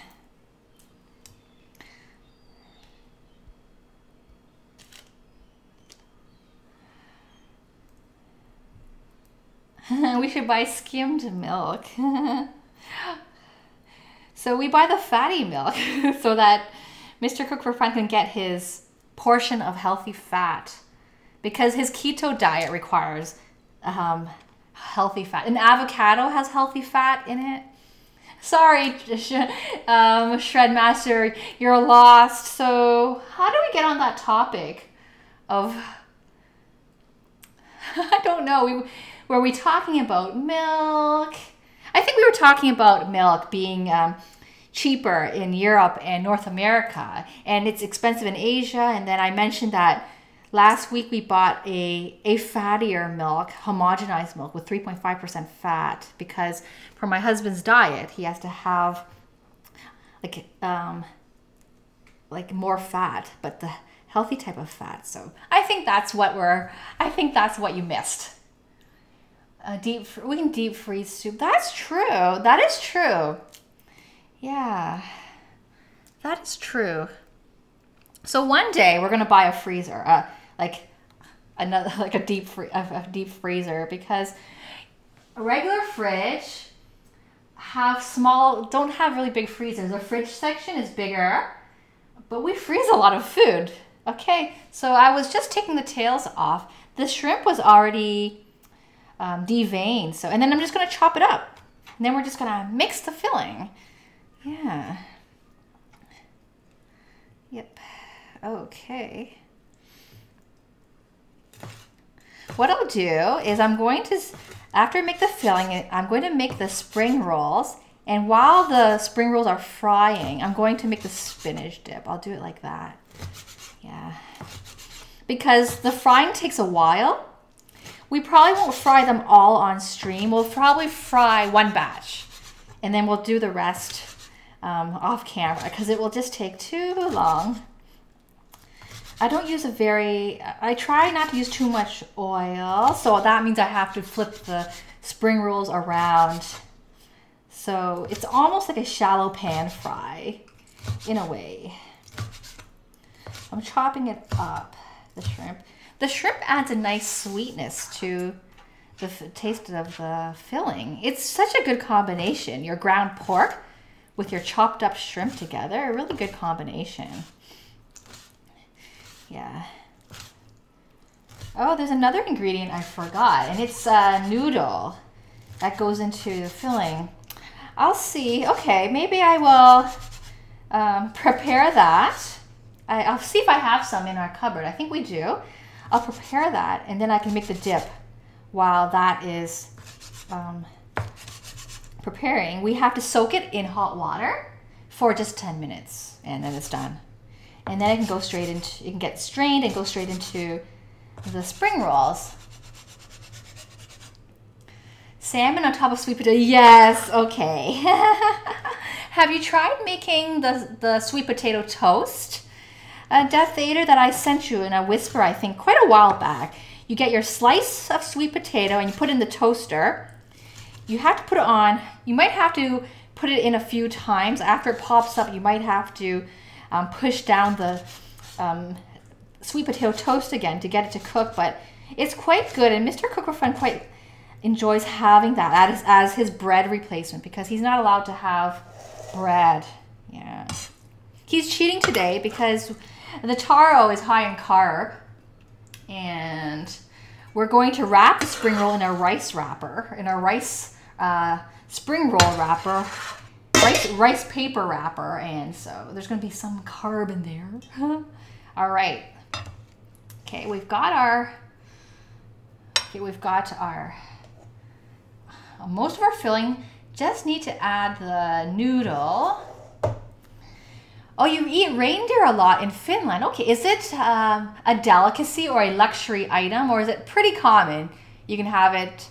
We should buy skimmed milk. So we buy the fatty milk so that Mr. Cook for Fun can get his portion of healthy fat, because his keto diet requires healthy fat. An avocado has healthy fat in it. Sorry, Shred Master, you're lost. So how do we get on that topic of, I don't know, were we talking about milk? I think we were talking about milk being cheaper in Europe and North America, and it's expensive in Asia. And then I mentioned that last week we bought a fattier milk, homogenized milk with 3.5% fat, because for my husband's diet, he has to have like more fat, but the healthy type of fat. So I think that's what you missed. We can deep freeze soup. That's true. That is true. Yeah, that is true. So one day we're gonna buy a freezer, a deep freezer, because a regular fridge don't have really big freezers. The fridge section is bigger, but we freeze a lot of food. Okay, so I was just taking the tails off. The shrimp was already deveined, and then I'm just gonna chop it up. And then we're just gonna mix the filling. Yeah. Yep. Okay. What I'll do is after I make the filling, I'm going to make the spring rolls. And while the spring rolls are frying, I'm going to make the spinach dip. I'll do it like that. Yeah. Because the frying takes a while. We probably won't fry them all on stream. We'll probably fry one batch. And then we'll do the rest off camera because it will just take too long. I don't use I try not to use too much oil. So that means I have to flip the spring rolls around. So it's almost like a shallow pan fry in a way. I'm chopping it up, the shrimp. The shrimp adds a nice sweetness to the taste of the filling. It's such a good combination. Your ground pork with your chopped up shrimp together, a really good combination. Yeah. Oh, there's another ingredient I forgot, and it's a noodle that goes into the filling. I'll see. Okay, maybe I will prepare that. I'll see if I have some in our cupboard. I think we do. I'll prepare that, and then I can make the dip while that is preparing. We have to soak it in hot water for just 10 minutes, and then it's done. And then it can go straight into, it can get strained and go straight into the spring rolls. Salmon on top of sweet potato. Yes, okay. Have you tried making the sweet potato toast? Death Eater, that I sent you in a whisper, I think, quite a while back. You get your slice of sweet potato and you put it in the toaster. You have to put it on. You might have to put it in a few times. After it pops up, you might have to push down the sweet potato toast again to get it to cook, but it's quite good, and Mr. Cooker-Friend quite enjoys having that as his bread replacement because he's not allowed to have bread. Yeah. He's cheating today because the taro is high in carb, and we're going to wrap the spring roll in a rice wrapper, in a rice spring roll wrapper, rice paper wrapper, and so there's going to be some carb in there. All right. Okay, we've got our most of our filling. Just need to add the noodle. Oh, you eat reindeer a lot in Finland. Okay, is it a delicacy or a luxury item, or is it pretty common? You can have it,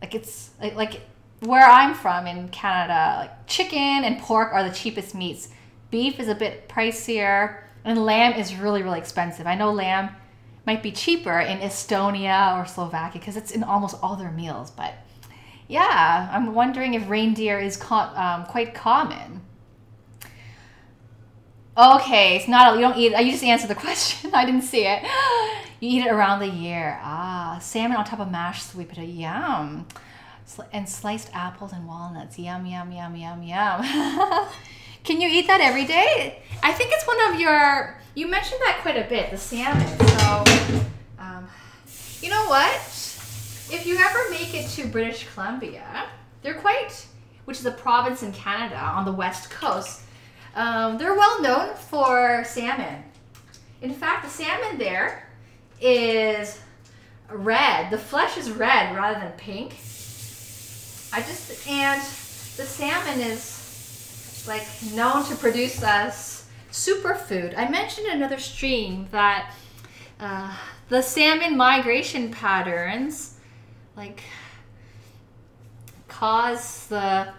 like it's like where I'm from in Canada, like chicken and pork are the cheapest meats. Beef is a bit pricier, and lamb is really, really expensive. I know lamb might be cheaper in Estonia or Slovakia because it's in almost all their meals. But yeah, I'm wondering if reindeer is quite common. Okay, it's not, you don't eat it. You just answered the question. I didn't see it. You eat it around the year. Ah, salmon on top of mashed sweet potato. Yum. And sliced apples and walnuts. Yum, yum, yum, yum, yum. Can you eat that every day? I think it's one of your, you mentioned that quite a bit, the salmon. So, you know what? If you ever make it to British Columbia, which is a province in Canada on the west coast, they're well known for salmon. In fact, the salmon there is red. The flesh is red rather than pink. And the salmon is like known to produce us superfood. I mentioned in another stream that the salmon migration patterns like cause the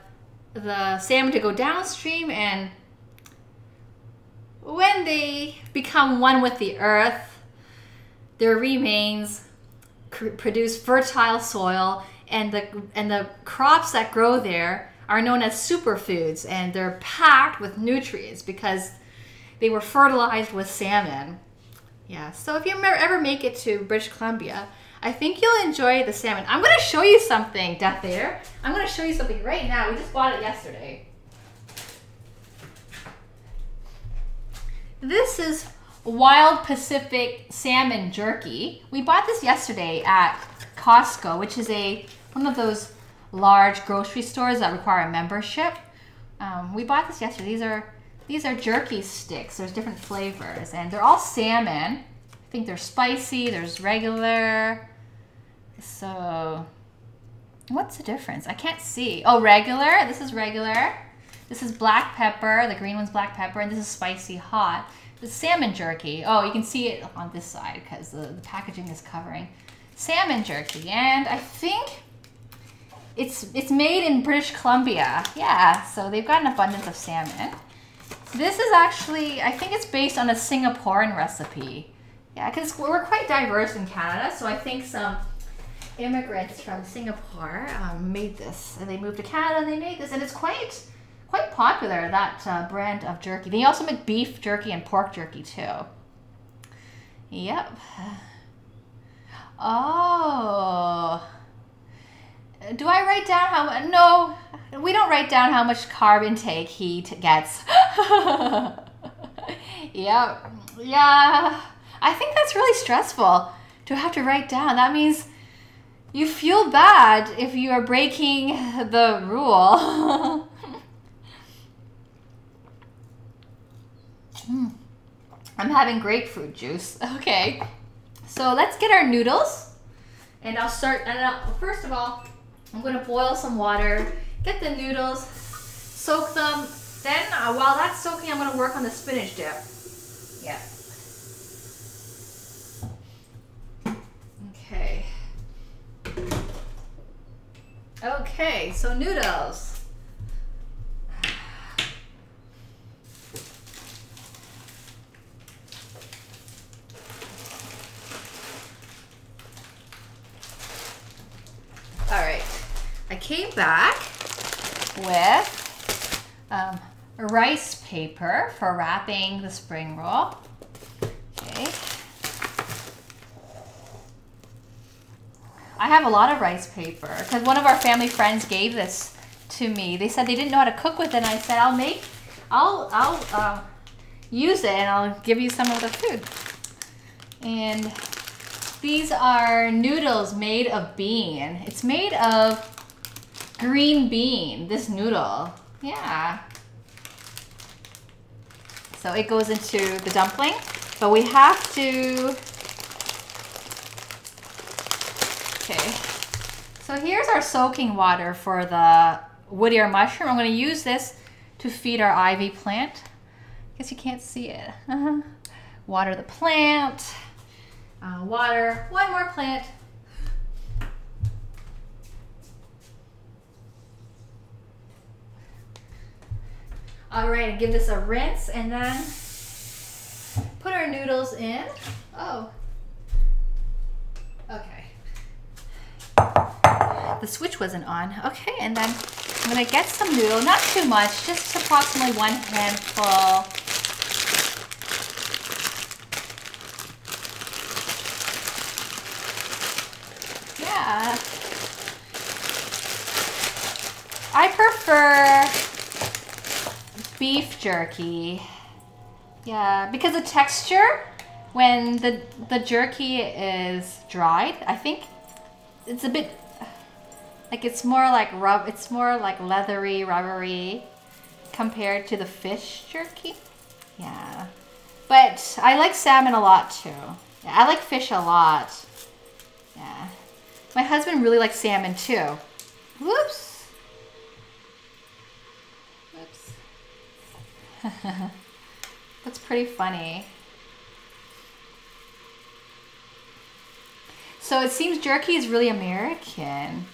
salmon to go downstream, and when they become one with the earth, their remains produce fertile soil, and the crops that grow there are known as superfoods, and they're packed with nutrients because they were fertilized with salmon. Yeah, so if you ever make it to British Columbia, I think you'll enjoy the salmon. I'm going to show you something, Death Eater. I'm going to show you something right now. We just bought it yesterday. This is Wild Pacific Salmon Jerky. We bought this yesterday at Costco, which is one of those large grocery stores that require a membership. We bought this yesterday. These are jerky sticks. There's different flavors, and they're all salmon. I think they're spicy. There's regular. So, what's the difference? I can't see. Oh, regular. This is regular. This is black pepper. The green one's black pepper, and this is spicy hot. the salmon jerky. Oh, you can see it on this side because the packaging is covering. Salmon jerky, and I think it's made in British Columbia. Yeah, so they've got an abundance of salmon. This is actually, I think it's based on a Singaporean recipe. Yeah, because we're quite diverse in Canada, so I think some immigrants from Singapore made this, and they moved to Canada and they made this, and it's quite popular, that brand of jerky. They also make beef jerky and pork jerky too. Yep. Oh. Do I write down how much? No, we don't write down how much carb intake he gets. Yep. Yeah. I think that's really stressful to have to write down. That means you feel bad if you are breaking the rule. I'm having grapefruit juice. Okay. So let's get our noodles. And I'll start, first of all, I'm going to boil some water, get the noodles, soak them. Then while that's soaking, I'm going to work on the spinach dip. Yeah. Okay. Okay, so noodles. All right, I came back with rice paper for wrapping the spring roll. Okay. I have a lot of rice paper because one of our family friends gave this to me. They said they didn't know how to cook with it, and I said I'll use it and I'll give you some of the food. And these are noodles made of bean. It's made of green bean, this noodle. Yeah. So it goes into the dumpling, but we have to, okay. So here's our soaking water for the wood ear mushroom. I'm gonna use this to feed our ivy plant. Guess you can't see it. Water the plant. Water one more plant. All right, give this a rinse and then put our noodles in. Oh, okay. The switch wasn't on. Okay, and then I'm gonna get some noodle, not too much, just approximately 1 handful. Yeah. I prefer beef jerky. Yeah, because the texture when the jerky is dried, I think it's a bit like it's more like leathery, rubbery compared to the fish jerky. Yeah. But I like salmon a lot too. Yeah, I like fish a lot. Yeah. My husband really likes salmon too. Whoops. Whoops. That's pretty funny. So it seems jerky is really American.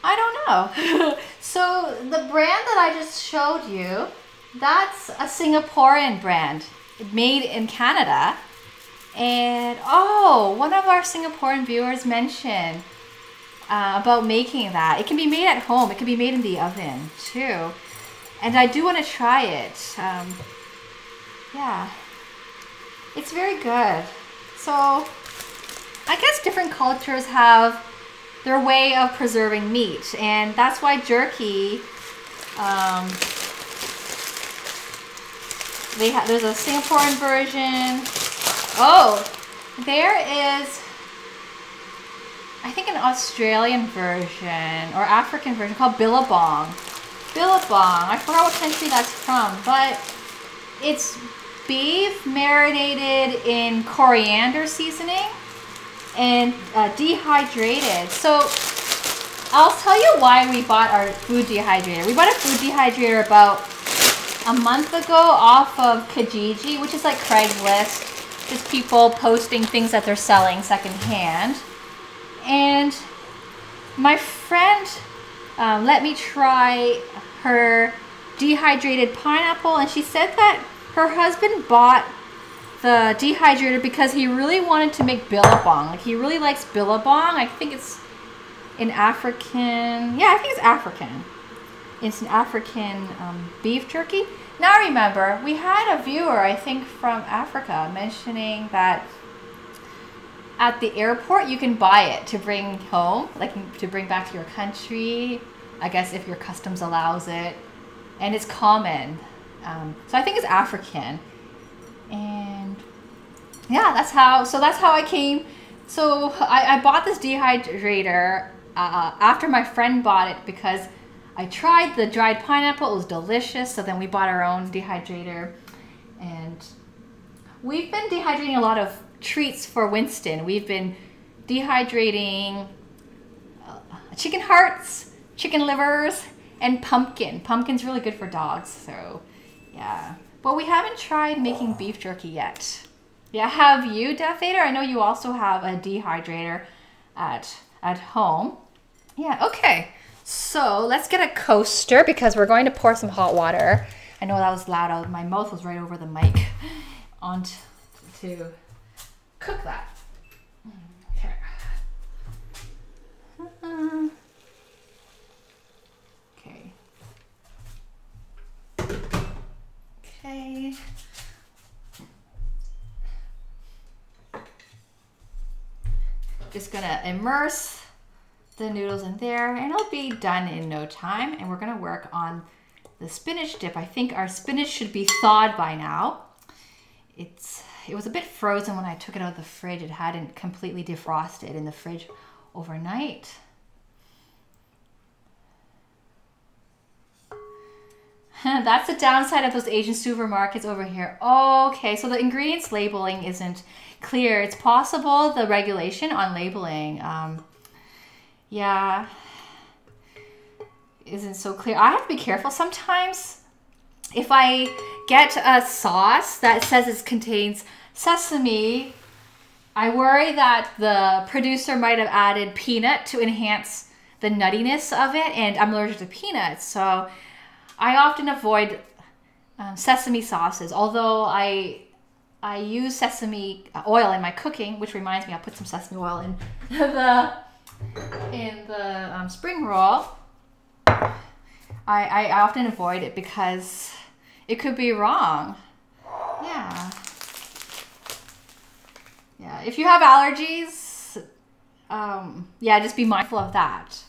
I don't know. So the brand that I just showed you, that's a Singaporean brand made in Canada. And oh, one of our Singaporean viewers mentioned about making that. It can be made at home. It can be made in the oven too. And I do want to try it. Yeah, it's very good. So I guess different cultures have their way of preserving meat, and that's why jerky, there's a Singaporean version. Oh, there is, I think, an Australian version or African version called Billabong. Billabong, I forgot what country that's from, but it's beef marinated in coriander seasoning and dehydrated. So I'll tell you why we bought our food dehydrator. We bought a food dehydrator about a month ago off of Kijiji, which is like Craigslist. Just people posting things that they're selling secondhand. And my friend let me try her dehydrated pineapple, and she said that her husband bought the dehydrator because he really wanted to make billabong. Like, he really likes billabong. I think it's an African, yeah, I think it's African. It's an African beef jerky. Now remember, we had a viewer, I think from Africa, mentioning that at the airport you can buy it to bring home, like to bring back to your country, I guess if your customs allows it. And it's common. So I think it's African. And yeah, that's how I came. So I bought this dehydrator after my friend bought it because I tried the dried pineapple. It was delicious. So then we bought our own dehydrator. And we've been dehydrating a lot of treats for Winston. We've been dehydrating chicken hearts, chicken livers, and pumpkin. Pumpkin's really good for dogs, so yeah. But we haven't tried making beef jerky yet. Yeah, have you, Death Vader? I know you also have a dehydrator at home. Yeah, okay. So let's get a coaster because we're going to pour some hot water. I know that was loud. My mouth was right over the mic on to cook that. Okay. Okay. Just gonna immerse the noodles in there and it'll be done in no time. And we're gonna work on the spinach dip. I think our spinach should be thawed by now. It was a bit frozen when I took it out of the fridge. It hadn't completely defrosted in the fridge overnight. That's the downside of those Asian supermarkets over here. Okay, so the ingredients labeling isn't clear. It's possible the regulation on labeling, yeah, isn't so clear. I have to be careful sometimes. If I get a sauce that says it contains sesame, I worry that the producer might have added peanut to enhance the nuttiness of it, and I'm allergic to peanuts, so I often avoid sesame sauces, although I use sesame oil in my cooking, which reminds me I'll put some sesame oil in the spring roll. I often avoid it because it could be wrong. Yeah. Yeah, if you have allergies, yeah, just be mindful of that.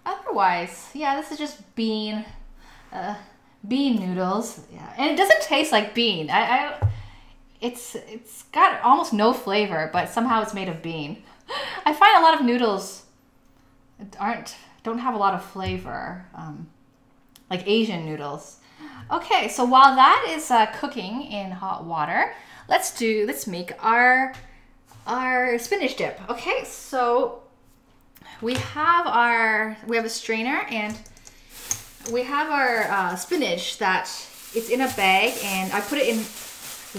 Otherwise, yeah, this is just bean noodles. Yeah, and it doesn't taste like bean. It's got almost no flavor, but somehow it's made of bean. I find a lot of noodles don't have a lot of flavor, like Asian noodles. Okay, so while that is cooking in hot water, let's make our spinach dip. Okay, so we have a strainer and we have our spinach that it's in a bag, and I put it in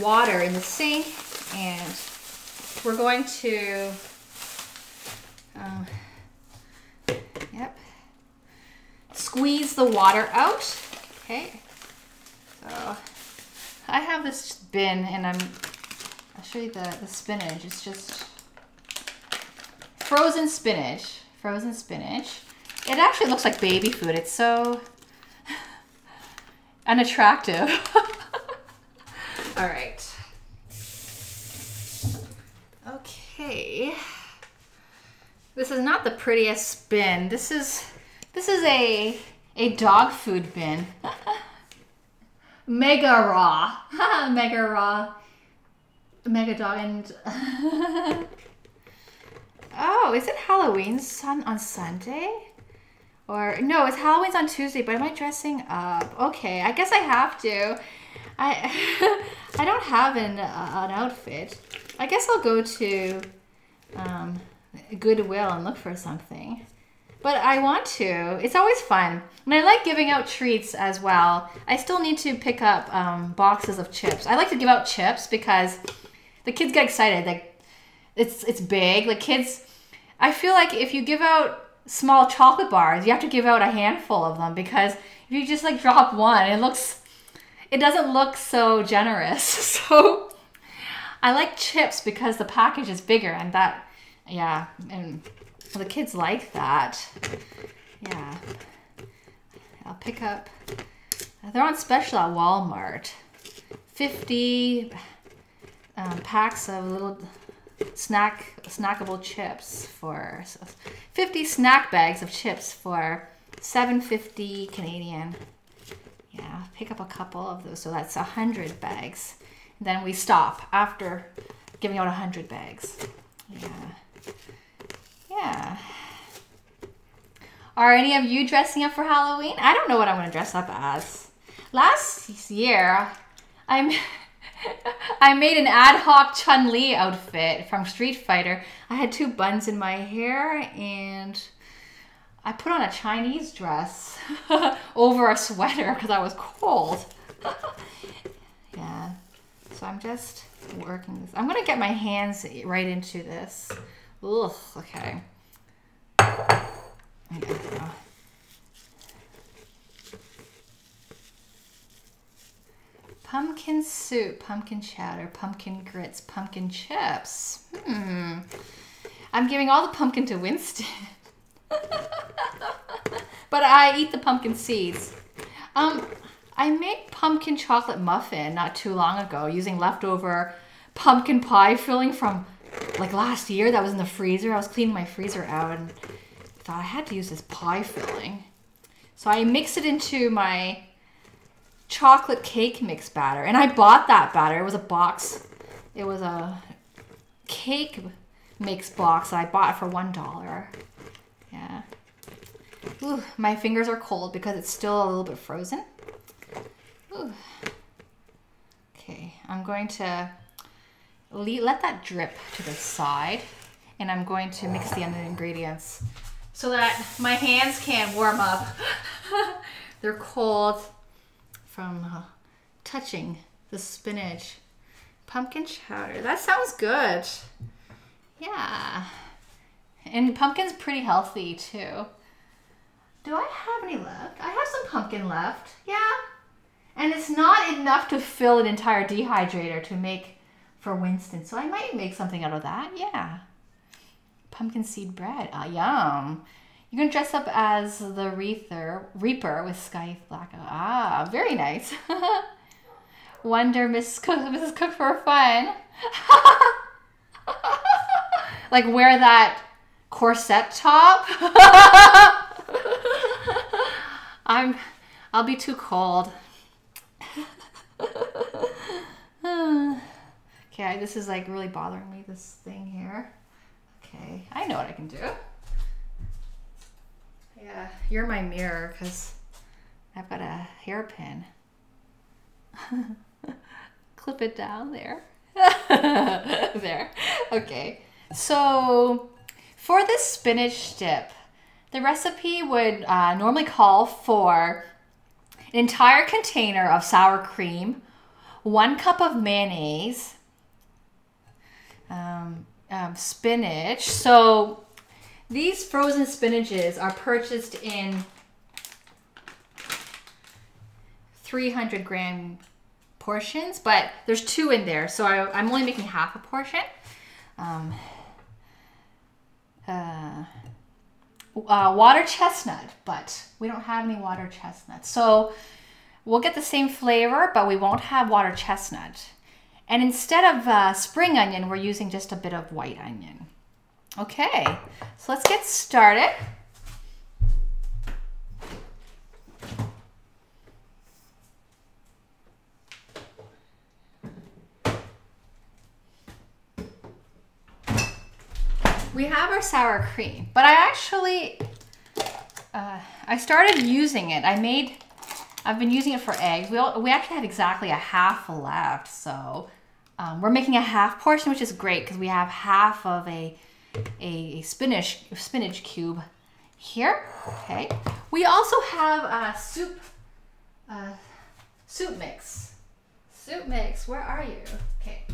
water in the sink, and we're going to squeeze the water out. Okay, so I have this bin, and I'll show you the spinach. It's just frozen spinach. It actually looks like baby food. It's so unattractive. All right. Okay. This is not the prettiest bin. This is a dog food bin. Mega raw. Mega raw. Mega dog and oh, is it Halloween's on Sunday? Or no, it's Halloween's on Tuesday, but am I dressing up? Okay, I guess I have to. I don't have an outfit. I guess I'll go to Goodwill and look for something. But I want to. It's always fun. And I like giving out treats as well. I still need to pick up boxes of chips. I like to give out chips because the kids get excited. Like it's big. Like kids, I feel like if you give out small chocolate bars, you have to give out a handful of them because if you just like drop one, it doesn't look so generous. So I like chips because the package is bigger and that, yeah, and the kids like that. Yeah. I'll pick up, they're on special at Walmart. 50 packs of little snackable chips for 50 snack bags of chips for $7.50 Canadian. Yeah, pick up a couple of those. So that's 100 bags. And then we stop after giving out 100 bags. Yeah. Yeah. Are any of you dressing up for Halloween? I don't know what I'm going to dress up as. Last year, I made an ad hoc Chun-Li outfit from Street Fighter. I had 2 buns in my hair and I put on a Chinese dress over a sweater because I was cold. Yeah. So I'm just working this. I'm going to get my hands right into this. Ugh, okay. Pumpkin soup, pumpkin chowder, pumpkin grits, pumpkin chips. I'm giving all the pumpkin to Winston. But I eat the pumpkin seeds. I made pumpkin chocolate muffin not too long ago using leftover pumpkin pie filling from like last year that was in the freezer. I was cleaning my freezer out and thought I had to use this pie filling. So I mixed it into my chocolate cake mix batter. And I bought that batter. It was a box. It was a cake mix box that I bought for $1. Yeah. Ooh, my fingers are cold because it's still a little bit frozen. Ooh. Okay, I'm going to let that drip to the side. And I'm going to mix the other ingredients so that my hands can warm up. They're cold from touching the spinach. Pumpkin chowder, that sounds good. Yeah. And pumpkin's pretty healthy too. Do I have any left? I have some pumpkin left, yeah. And it's not enough to fill an entire dehydrator to make for Winston. So I might make something out of that, yeah. Pumpkin seed bread, yum. You're gonna dress up as the Reaper with Sky Black. Ah, very nice. Wonder Mrs. Cook for fun. Like wear that corset top. I'll be too cold. Okay, this is like really bothering me, this thing here. Okay, I know what I can do. Yeah, you're my mirror because I've got a hairpin. Clip it down there. There. Okay. So for this spinach dip, the recipe would normally call for an entire container of sour cream, 1 cup of mayonnaise, spinach. So these frozen spinaches are purchased in 300 gram portions, but there's 2 in there, so I'm only making half a portion. Water chestnut, but we don't have any water chestnut. So we'll get the same flavor, but we won't have water chestnut. And instead of spring onion, we're using just a bit of white onion. Okay, so let's get started. We have our sour cream, but I actually, I started using it. I've been using it for eggs. We actually have exactly a half left, so we're making a half portion, which is great because we have half of a spinach cube here. Okay. We also have soup mix. Soup mix, where are you? Okay.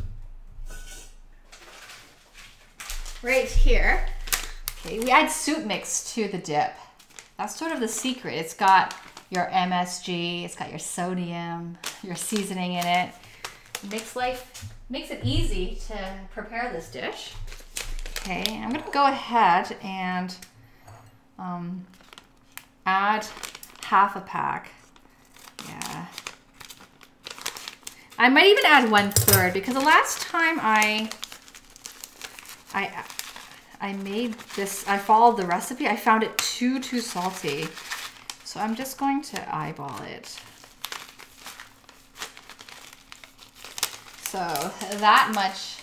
Right here. Okay, we add soup mix to the dip. That's sort of the secret. It's got your MSG, it's got your sodium, your seasoning in it. Makes it easy to prepare this dish. Okay, I'm gonna go ahead and add half a pack. Yeah. I might even add 1/3 because the last time I made this, I followed the recipe, I found it too salty. So I'm just going to eyeball it. So that much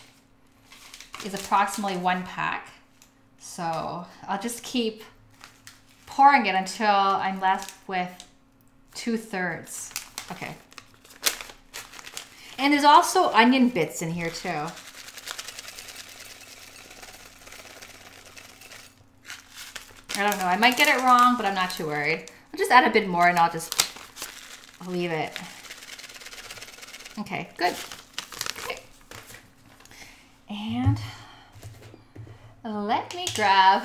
is approximately 1 pack. So I'll just keep pouring it until I'm left with 2/3. Okay. And there's also onion bits in here too. I don't know, I might get it wrong, but I'm not too worried. I'll just add a bit more and I'll leave it. Okay, good. Okay. And let me grab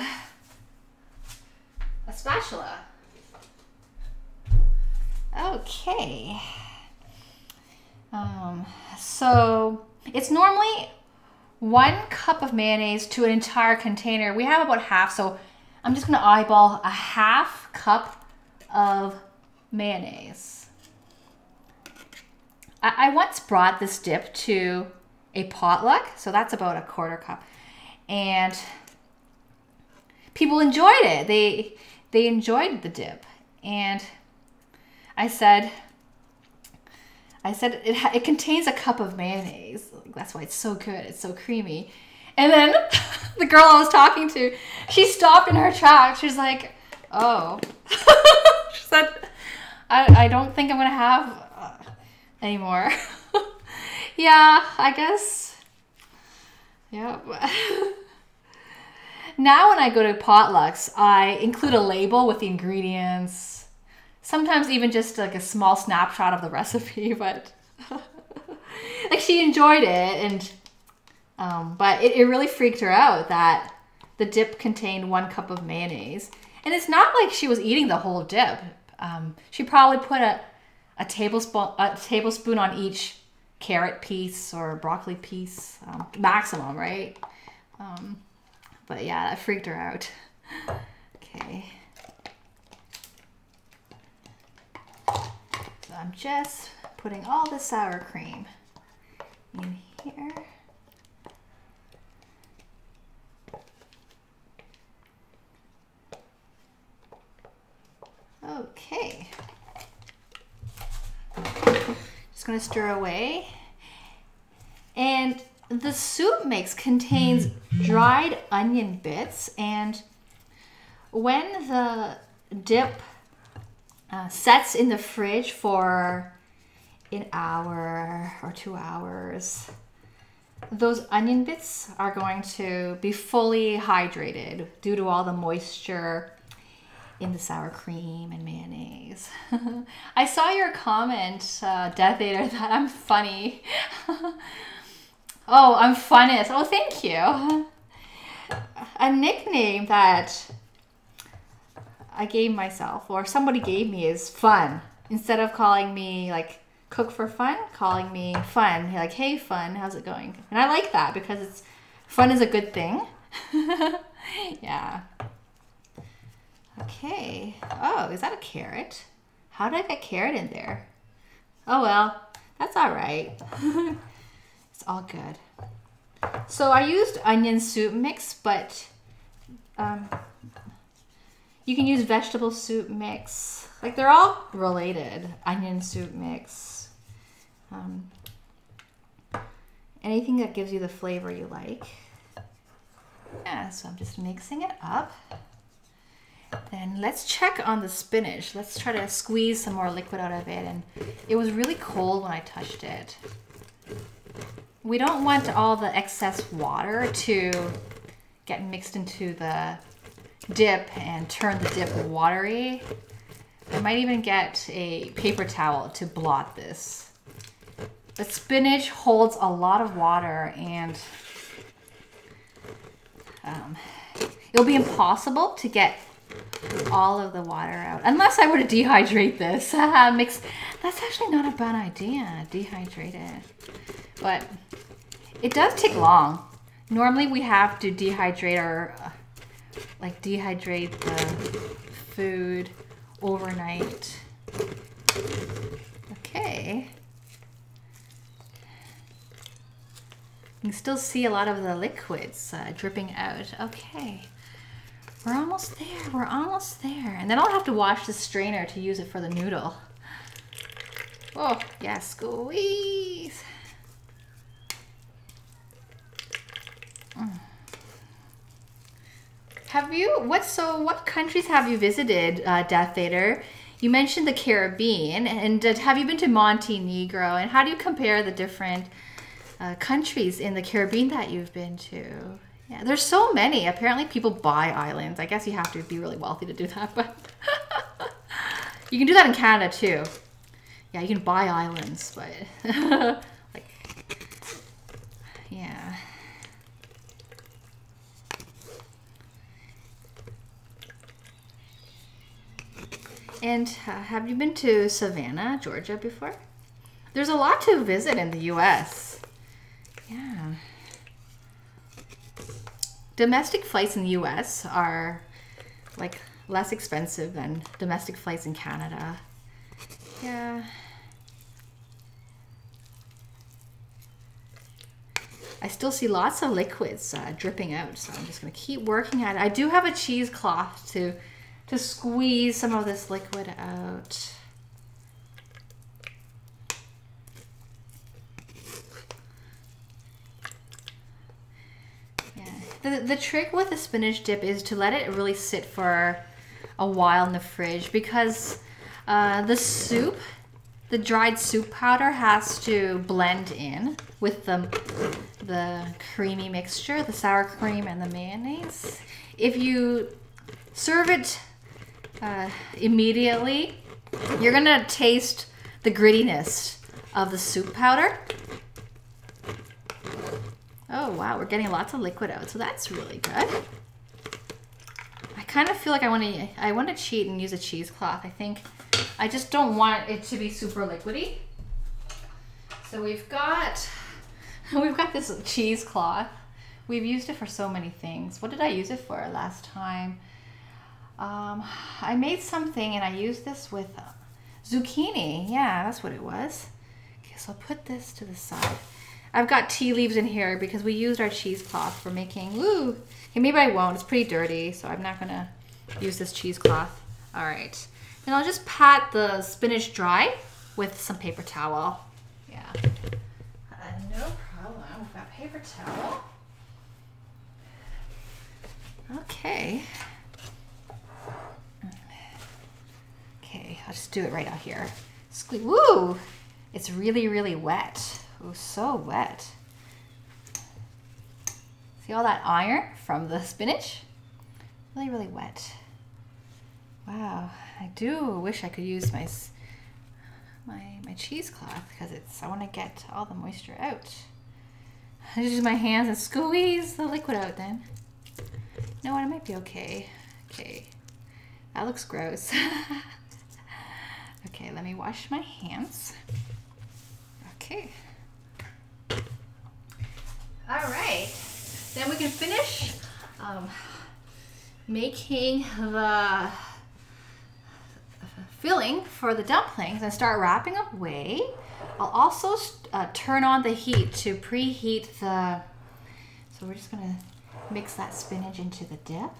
a spatula. Okay. So it's normally 1 cup of mayonnaise to an entire container. We have about half, so I'm just gonna eyeball a half cup of mayonnaise. I once brought this dip to a potluck, so that's about a 1/4 cup. And people enjoyed it. They enjoyed the dip. And I said it contains a cup of mayonnaise. That's why it's so good. It's so creamy. And then the girl I was talking to, she stopped in her tracks. She was like, oh. She said, I don't think I'm going to have any more. Yeah, I guess. Yeah. Now when I go to potlucks, I include a label with the ingredients. Sometimes even just like a small snapshot of the recipe, but like she enjoyed it, and but it really freaked her out that the dip contained 1 cup of mayonnaise. And it's not like she was eating the whole dip. She probably put a tablespoon on each carrot piece or broccoli piece, maximum, right? But yeah, that freaked her out. Okay. So I'm just putting all the sour cream in here. Okay. Just gonna stir away. And the soup mix contains dried onion bits, and when the dip sets in the fridge for an hour or 2 hours, those onion bits are going to be fully hydrated due to all the moisture in the sour cream and mayonnaise. I saw your comment, Death Eater, that I'm funny. Oh, I'm funnest. Oh, thank you. A nickname that I gave myself, or somebody gave me, is Fun. Instead of calling me like Cook for Fun, calling me Fun. You're like, hey Fun, how's it going? And I like that because fun is a good thing. Yeah. Okay. Oh, is that a carrot? How did I get carrot in there? Oh well, that's all right. It's all good. So I used onion soup mix, but you can use vegetable soup mix. Like, they're all related. Onion soup mix. Anything that gives you the flavor you like. Yeah, so I'm just mixing it up. Then let's check on the spinach. Let's try to squeeze some more liquid out of it. And it was really cold when I touched it. We don't want all the excess water to get mixed into the dip and turn the dip watery. I might even get a paper towel to blot this. The spinach holds a lot of water, and it'll be impossible to get all of the water out unless I were to dehydrate this. That's actually not a bad idea, dehydrate it. But it does take long. Normally we have to dehydrate our dehydrate the food overnight. Okay. You can still see a lot of the liquids dripping out. Okay. We're almost there. We're almost there. And then I'll have to wash the strainer to use it for the noodle. Oh, yeah, squeeze. What countries have you visited, Death Vader? You mentioned the Caribbean, and have you been to Montenegro? And how do you compare the different countries in the Caribbean that you've been to? Yeah, there's so many. Apparently people buy islands. I guess you have to be really wealthy to do that, but you can do that in Canada too. Yeah, you can buy islands, but like, yeah. And have you been to Savannah, Georgia before? There's a lot to visit in the US. Yeah. Domestic flights in the US are like less expensive than domestic flights in Canada. Yeah. I still see lots of liquids dripping out, so I'm just gonna keep working at it. I do have a cheesecloth to squeeze some of this liquid out. Yeah. The trick with the spinach dip is to let it really sit for a while in the fridge, because the soup, the dried soup powder, has to blend in with the creamy mixture, the sour cream and the mayonnaise. If you serve it immediately, you're gonna taste the grittiness of the soup powder. Oh wow, we're getting lots of liquid out, so that's really good. I kind of feel like I want to cheat and use a cheesecloth. I think I just don't want it to be super liquidy. So we've got this cheesecloth. We've used it for so many things. What did I use it for last time? I made something and I used this with zucchini. Yeah, that's what it was. Okay, so I'll put this to the side. I've got tea leaves in here because we used our cheesecloth for making, woo. Okay, maybe I won't, it's pretty dirty, so I'm not gonna use this cheesecloth. All right, then I'll just pat the spinach dry with some paper towel. Yeah, no problem, we've got paper towel. Okay. Okay, I'll just do it right out here. Squeeze. Woo! It's really, really wet. Oh, so wet. See all that iron from the spinach? Really, really wet. Wow, I do wish I could use my cheesecloth, because I want to get all the moisture out. I just use my hands and squeeze the liquid out then. You know what, it might be okay. Okay, that looks gross. Okay, let me wash my hands. Okay. All right, then we can finish making the filling for the dumplings and start wrapping away. I'll also turn on the heat to preheat the, so we're just gonna mix that spinach into the dip.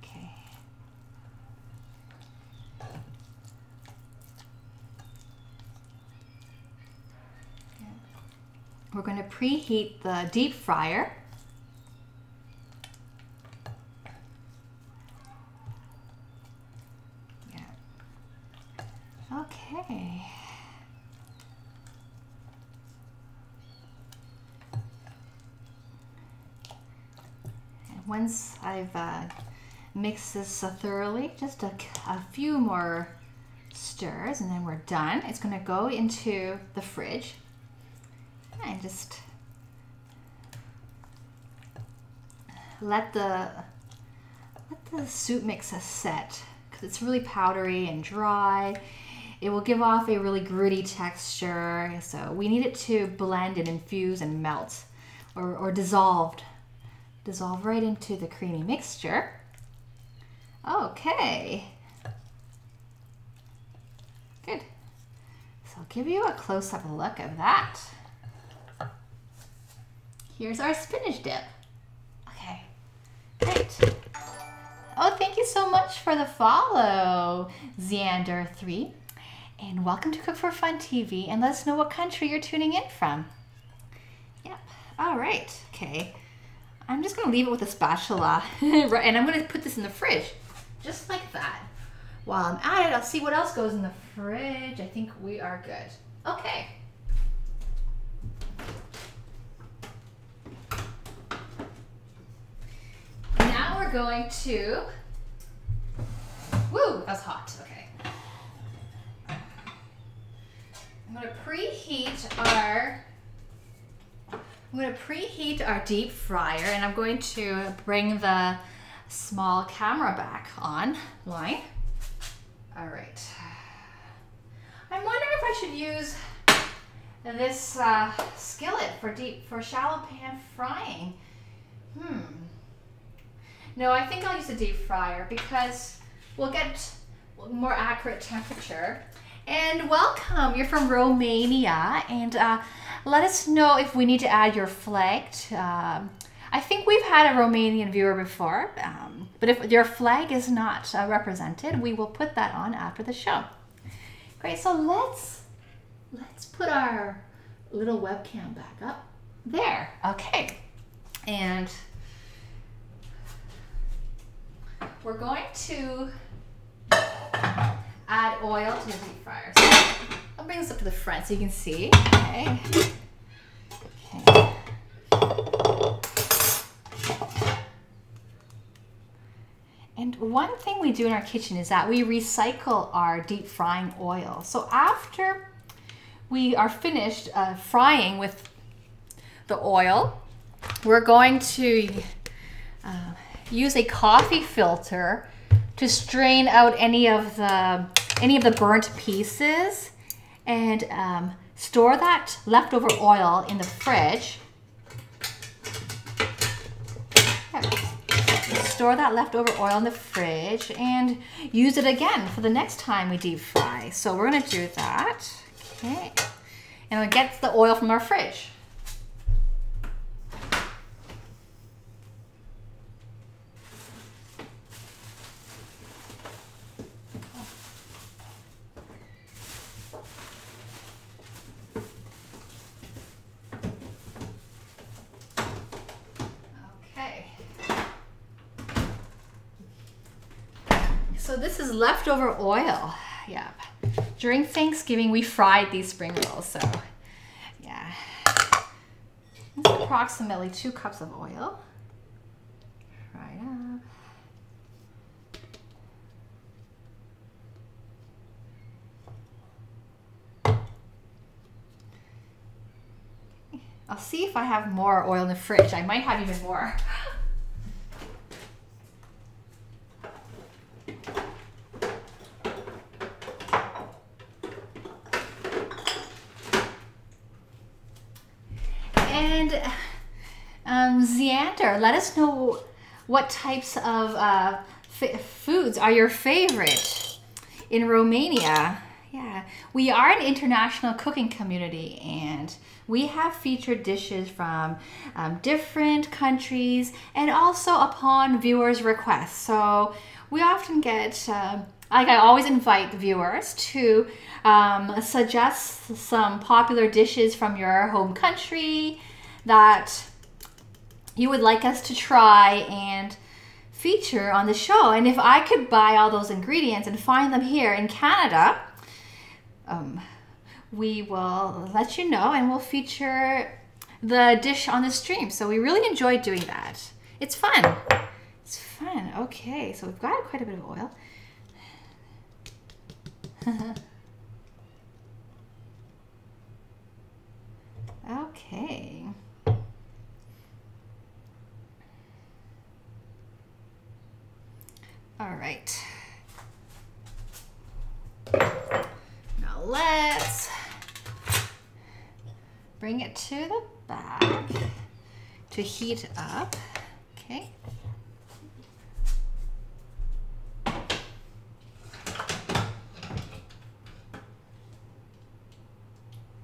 Okay. We're going to preheat the deep fryer. Yeah. Okay. once I've mixed this thoroughly, just a few more stirs and then we're done. It's going to go into the fridge and just let the soup mix set because it's really powdery and dry. It will give off a really gritty texture, so we need it to blend and infuse and melt or dissolve right into the creamy mixture. Okay, good. So I'll give you a close-up look of that. Here's our spinach dip. Okay, great. Oh, thank you so much for the follow, Xander3. And welcome to Cook for Fun TV, and let us know what country you're tuning in from. Yep, all right, okay. I'm just gonna leave it with a spatula, and I'm gonna put this in the fridge, just like that. While I'm at it, I'll see what else goes in the fridge. I think we are good. Okay. Now we're going to, woo, that's hot, okay. I'm gonna preheat our deep fryer, and I'm going to bring the small camera back online. All right. I'm wondering if I should use this skillet for shallow pan frying. No, I think I'll use a deep fryer because we'll get more accurate temperature. And welcome, you're from Romania, and let us know if we need to add your flag. I think we've had a Romanian viewer before, but if your flag is not represented, we will put that on after the show. Great, so let's put our little webcam back up there. Okay, and we're going to add oil to the deep fryer. So I'll bring this up to the front so you can see. Okay. Okay. And one thing we do in our kitchen is that we recycle our deep frying oil. So after we are finished frying with the oil, we're going to use a coffee filter to strain out any of the burnt pieces and store that leftover oil in the fridge. Store that leftover oil in the fridge and use it again for the next time we deep fry. So we're gonna do that, okay? And we'll get the oil from our fridge. So this is leftover oil. Yeah. During Thanksgiving, we fried these spring rolls. So yeah. This is approximately 2 cups of oil. Right up. I'll see if I have more oil in the fridge. I might have even more. And Xander, let us know what types of foods are your favorite in Romania. Yeah, we are an international cooking community, and we have featured dishes from different countries and also upon viewers' requests. So we often get, like I always invite viewers to suggest some popular dishes from your home country that you would like us to try and feature on the show. And if I could buy all those ingredients and find them here in Canada, we will let you know and we'll feature the dish on the stream. So we really enjoy doing that. It's fun. It's fun. Okay, so we've got quite a bit of oil. Okay. All right. Now let's bring it to the back to heat up. Okay.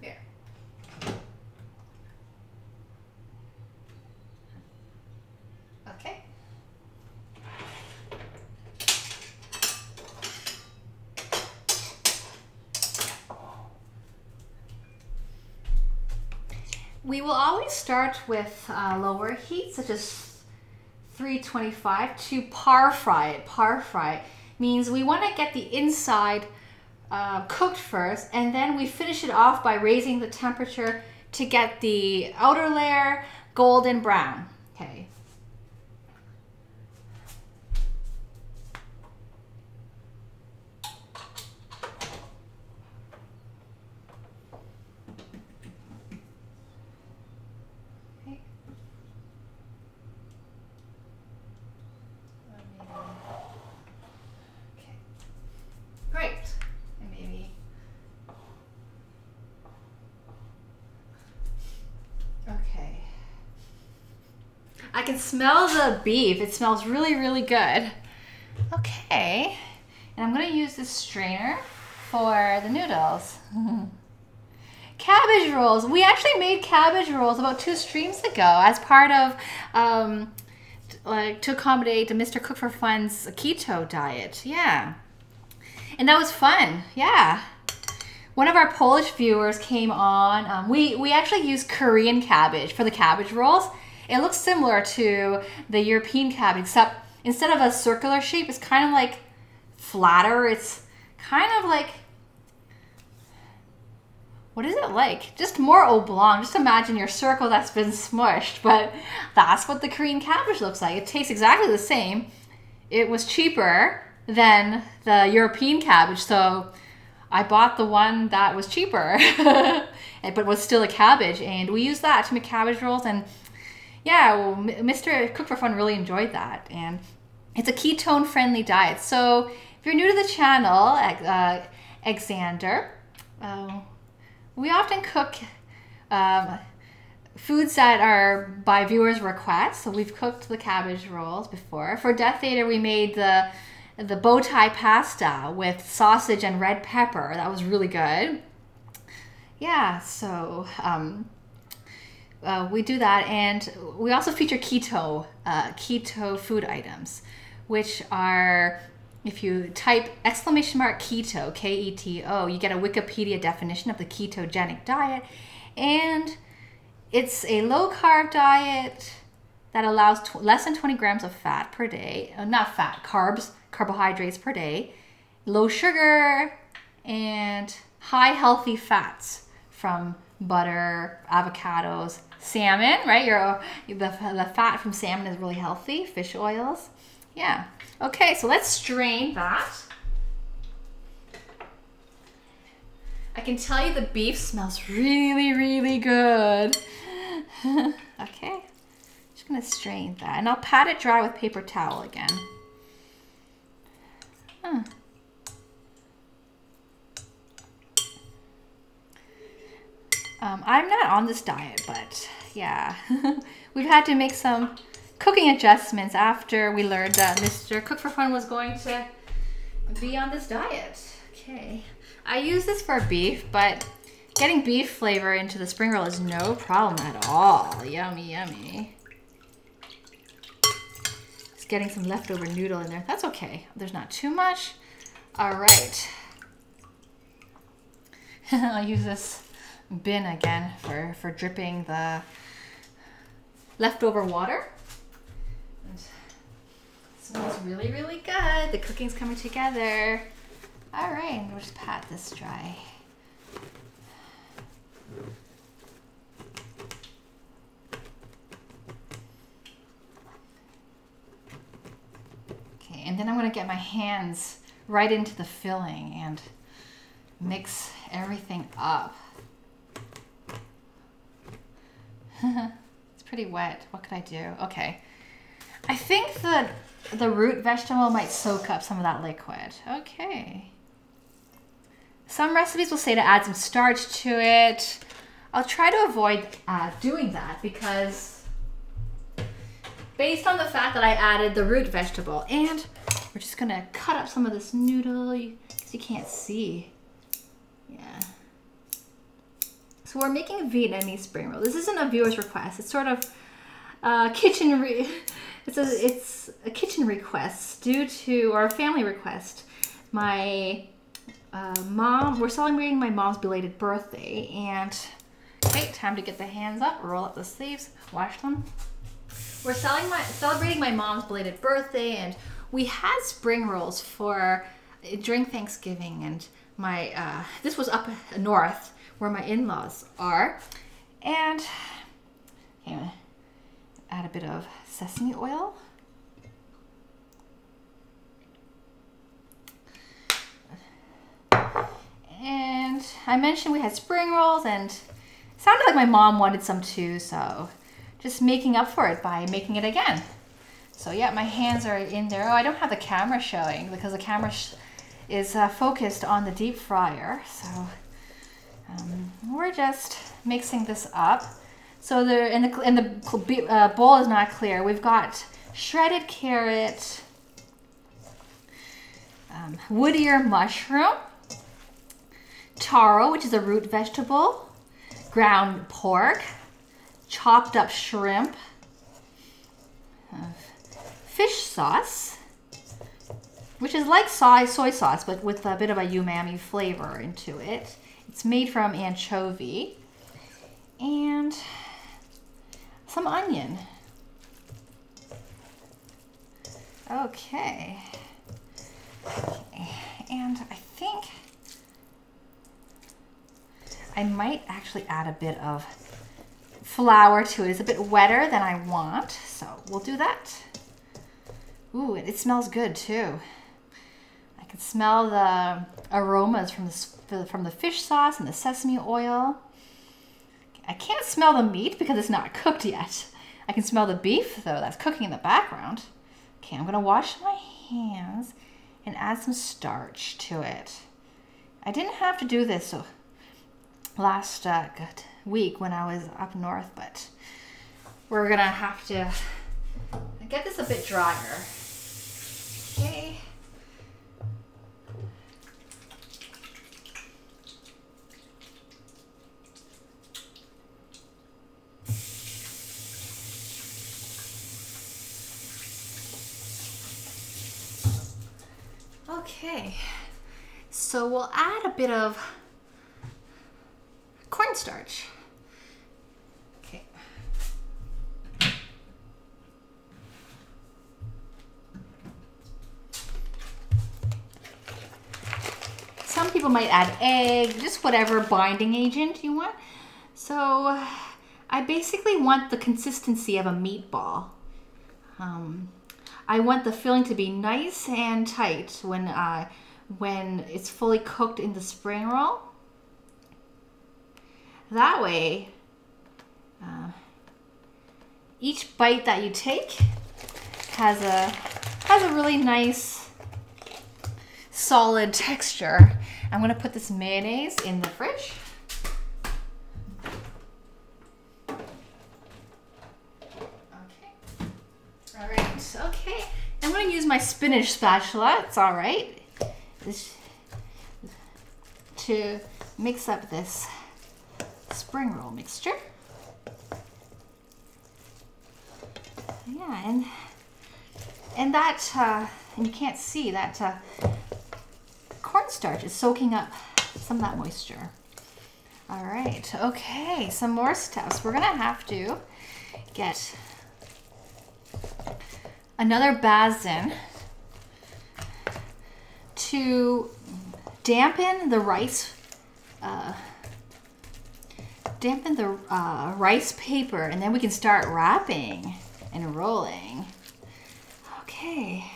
There. Okay. We will always start with lower heat, such as 325, to par fry it. Par fry means we want to get the inside cooked first, and then we finish it off by raising the temperature to get the outer layer golden brown. Okay. Great. And maybe. Okay. I can smell the beef. It smells really, really good. Okay. And I'm going to use this strainer for the noodles. Cabbage rolls. We actually made cabbage rolls about 2 streams ago as part of like to accommodate Mr. Cook for Fun's keto diet. Yeah. And that was fun. Yeah. One of our Polish viewers came on. We actually use Korean cabbage for the cabbage rolls. It looks similar to the European cabbage, except instead of a circular shape, it's kind of like flatter. It's kind of like, what is it like? Just more oblong. Just imagine your circle that's been smushed, but that's what the Korean cabbage looks like. It tastes exactly the same. It was cheaper than the European cabbage, so I bought the one that was cheaper, but was still a cabbage, and we used that to make cabbage rolls, and yeah, well, Mr. Cook for Fun really enjoyed that, and it's a ketone-friendly diet. So if you're new to the channel, Alexander, we often cook foods that are by viewers' request. So we've cooked the cabbage rolls before. For Death Eater, we made the bow tie pasta with sausage and red pepper. That was really good. Yeah, so we do that, and we also feature keto food items, which are, if you type !keto, K-E-T-O, you get a Wikipedia definition of the ketogenic diet, and it's a low-carb diet that allows less than 20 grams of fat per day, not fat, carbohydrates per day, low sugar, and high healthy fats from butter, avocados, salmon, right? The fat from salmon is really healthy, fish oils. Yeah. Okay, so let's strain that. I can tell you the beef smells really, really good. Okay, just gonna strain that, and I'll pat it dry with paper towel again. I'm not on this diet, but yeah, we've had to make some cooking adjustments after we learned that Mr. Cook for Fun was going to be on this diet. Okay, I use this for beef, but getting beef flavor into the spring roll is no problem at all. Yummy, yummy. Just getting some leftover noodle in there. That's okay. There's not too much. All right. I'll use this bin again for dripping the leftover water. It smells really, really good. The cooking's coming together. All right, and we'll just pat this dry. then I'm gonna get my hands right into the filling and mix everything up. It's pretty wet. What could I do? Okay. I think the root vegetable might soak up some of that liquid. Okay. Some recipes will say to add some starch to it. I'll try to avoid doing that because based on the fact that I added the root vegetable, and we're just gonna cut up some of this noodle because you can't see. Yeah. So we're making a Vietnamese spring roll. This isn't a viewer's request. It's sort of it's a kitchen request due to, or a family request. My we're celebrating my mom's belated birthday, and okay, time to get the hands up, roll up the sleeves, wash them. We're celebrating my mom's belated birthday, and we had spring rolls during Thanksgiving, and my this was up north where my in-laws are, and okay, add a bit of sesame oil. And I mentioned we had spring rolls, and it sounded like my mom wanted some too, so just making up for it by making it again. So yeah, my hands are in there. Oh, I don't have the camera showing because the camera is focused on the deep fryer. So we're just mixing this up. So the bowl is not clear. We've got shredded carrot, wood ear mushroom, taro, which is a root vegetable, ground pork, chopped up shrimp, fish sauce, which is like soy sauce, but with a bit of a umami flavor into it. It's made from anchovy, and some onion. Okay. And I think I might actually add a bit of flour to it. It's a bit wetter than I want, so we'll do that. Ooh, it smells good too. I can smell the aromas from the fish sauce and the sesame oil. I can't smell the meat because it's not cooked yet. I can smell the beef though, that's cooking in the background. Okay, I'm gonna wash my hands and add some starch to it. I didn't have to do this last week when I was up north, but we're gonna have to get this a bit drier. Okay. Okay, so we'll add a bit of cornstarch. Okay. Some people might add egg, just whatever binding agent you want. So I basically want the consistency of a meatball. I want the filling to be nice and tight when it's fully cooked in the spring roll. That way, each bite that you take has a really nice, solid texture. I'm gonna put this mayonnaise in the fridge. Okay, I'm going to use my spinach spatula, it's all right, to mix up this spring roll mixture. Yeah, and that, and you can't see that cornstarch is soaking up some of that moisture. All right, okay, some more steps. We're going to have to get another basin to dampen the rice rice paper, and then we can start wrapping and rolling. Okay.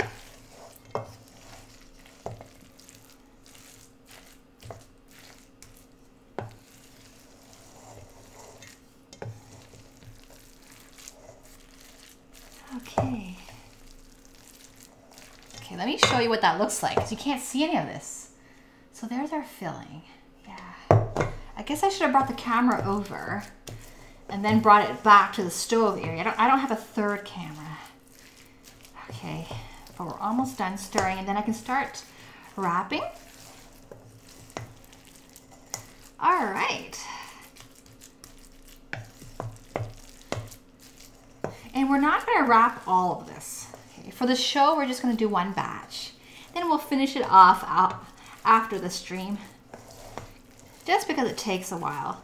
Okay. Okay, let me show you what that looks like because you can't see any of this. So there's our filling. Yeah. I guess I should have brought the camera over and then brought it back to the stove area. I don't have a third camera. Okay, but we're almost done stirring and then I can start wrapping. All right. And we're not gonna wrap all of this. Okay, for the show, we're just gonna do one batch. Then we'll finish it off after the stream, just because it takes a while.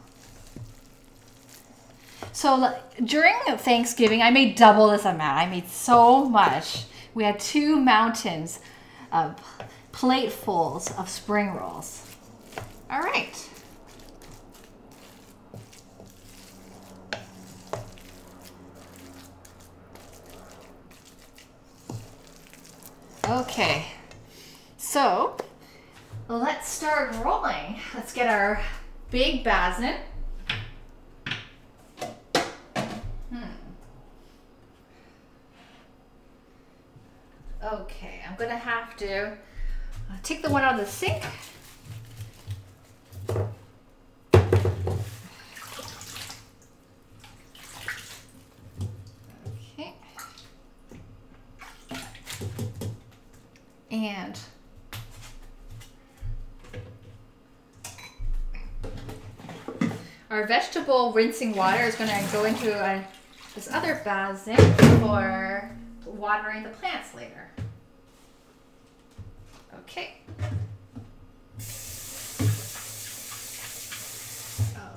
So during Thanksgiving, I made double this amount. I made so much. We had 2 mountains of platefuls of spring rolls. All right. Okay, so let's start rolling. Let's get our big basin. Okay, I'm gonna have to take the one out of the sink. Okay. And our vegetable rinsing water is going to go into this other basin for watering the plants later. Okay.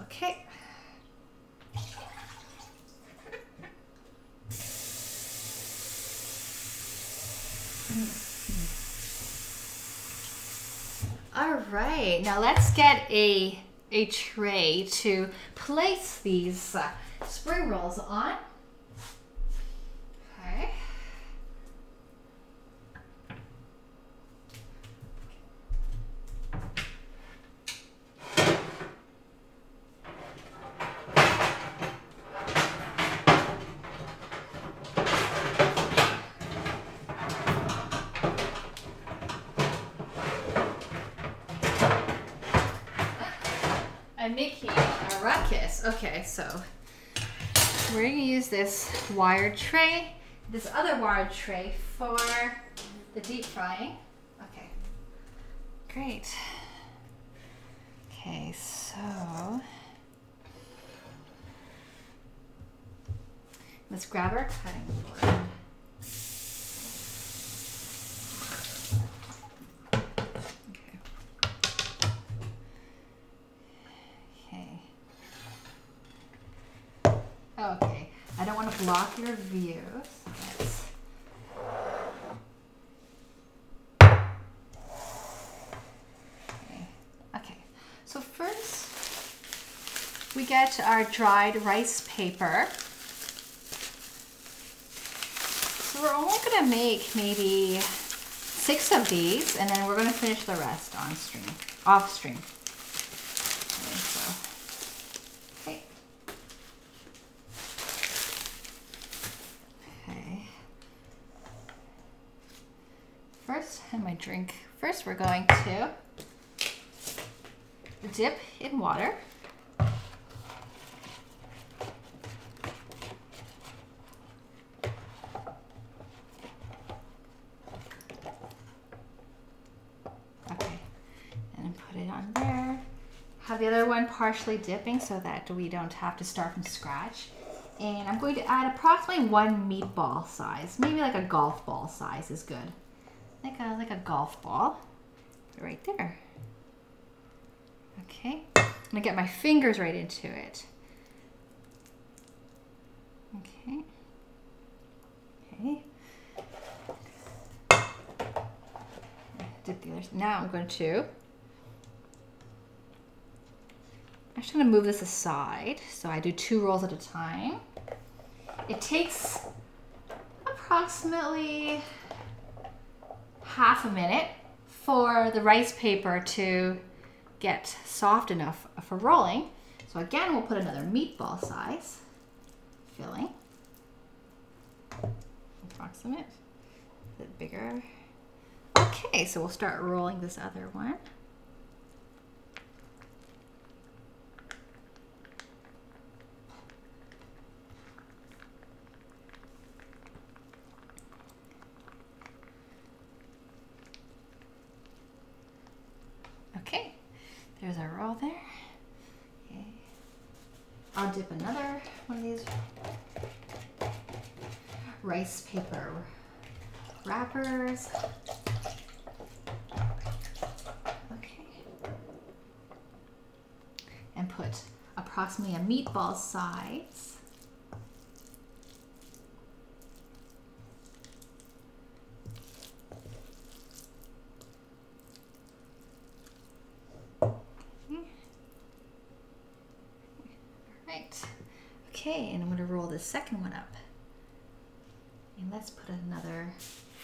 Okay. All right, now let's get a tray to place these spring rolls on. Okay. I'm making a ruckus. Okay, so we're gonna use this wired tray, this other wired tray for the deep frying. Okay, great. Okay, so let's grab our cutting board. Okay, I don't want to block your view. Okay, so first we get our dried rice paper. So we're only going to make maybe 6 of these, and then we're going to finish the rest on stream, off stream. Okay, so. First, and my drink. First, we're going to dip in water. Okay, and put it on there. Have the other one partially dipping so that we don't have to start from scratch. And I'm going to add approximately 1 meatball size, maybe like a golf ball size is good. Like a golf ball, right there. Okay, I'm gonna get my fingers right into it. Okay. Okay. Dip the others. Now I'm going to. I'm just gonna move this aside, so I do 2 rolls at a time. It takes approximately half a minute for the rice paper to get soft enough for rolling. So again, we'll put another meatball size filling. approximate, a bit bigger. Okay, so we'll start rolling this other one. Okay, there's our roll there. Okay. I'll dip another one of these rice paper wrappers. Okay. And put approximately a meatball size. Okay, and I'm going to roll the second one up. And let's put another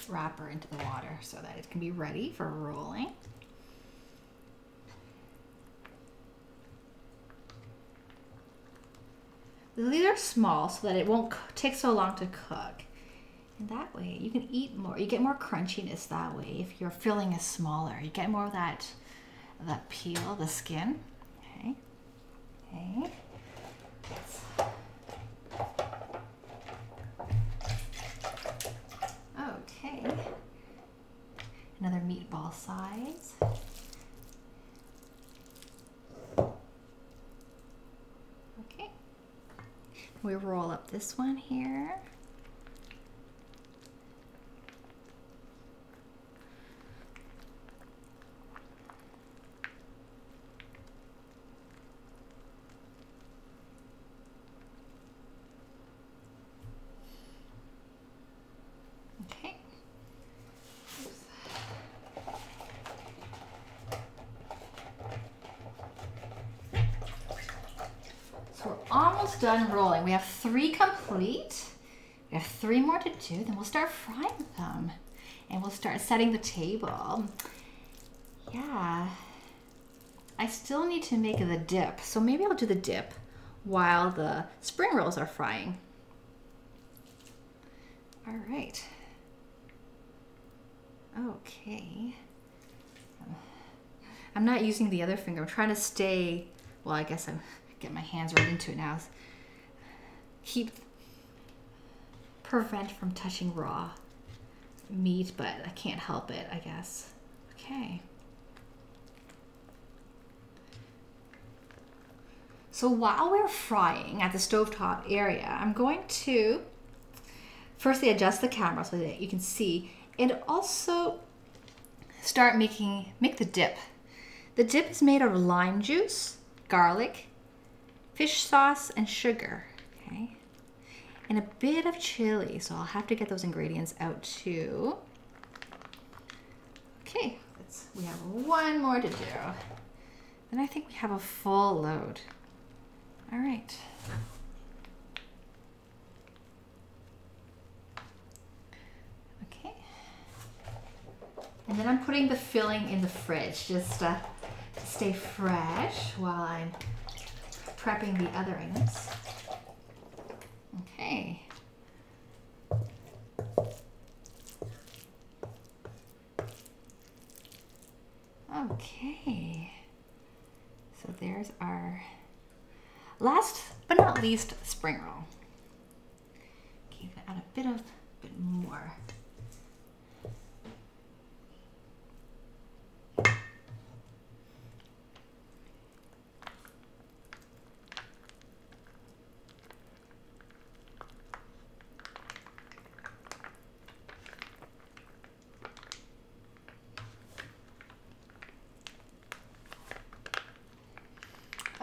wrapper into the water so that it can be ready for rolling. These are small so that it won't take so long to cook. And that way you can eat more. You get more crunchiness that way if your filling is smaller. You get more of that peel, the skin. Okay. Okay. Okay. Another meatball size. Okay. We roll up this one here. Okay. So we're almost done rolling. We have 3 complete. We have 3 more to do, then we'll start frying them. And we'll start setting the table. Yeah. I still need to make the dip, so maybe I'll do the dip while the spring rolls are frying. All right. Okay. I'm not using the other finger. I'm trying to stay, well, I guess I'm get my hands right into it now. Prevent from touching raw meat, but I can't help it, I guess. Okay. So while we're frying at the stovetop area, I'm going to firstly adjust the camera so that you can see, and also start make the dip. The dip is made of lime juice, garlic, fish sauce, and sugar, okay? And a bit of chili, so I'll have to get those ingredients out too. Okay, we have 1 more to do. Then I think we have a full load. All right. Okay. And then I'm putting the filling in the fridge just to stay fresh while I'm prepping the other items. Okay. Okay. So there's our last but not least spring roll. Okay, I'm gonna add a bit more.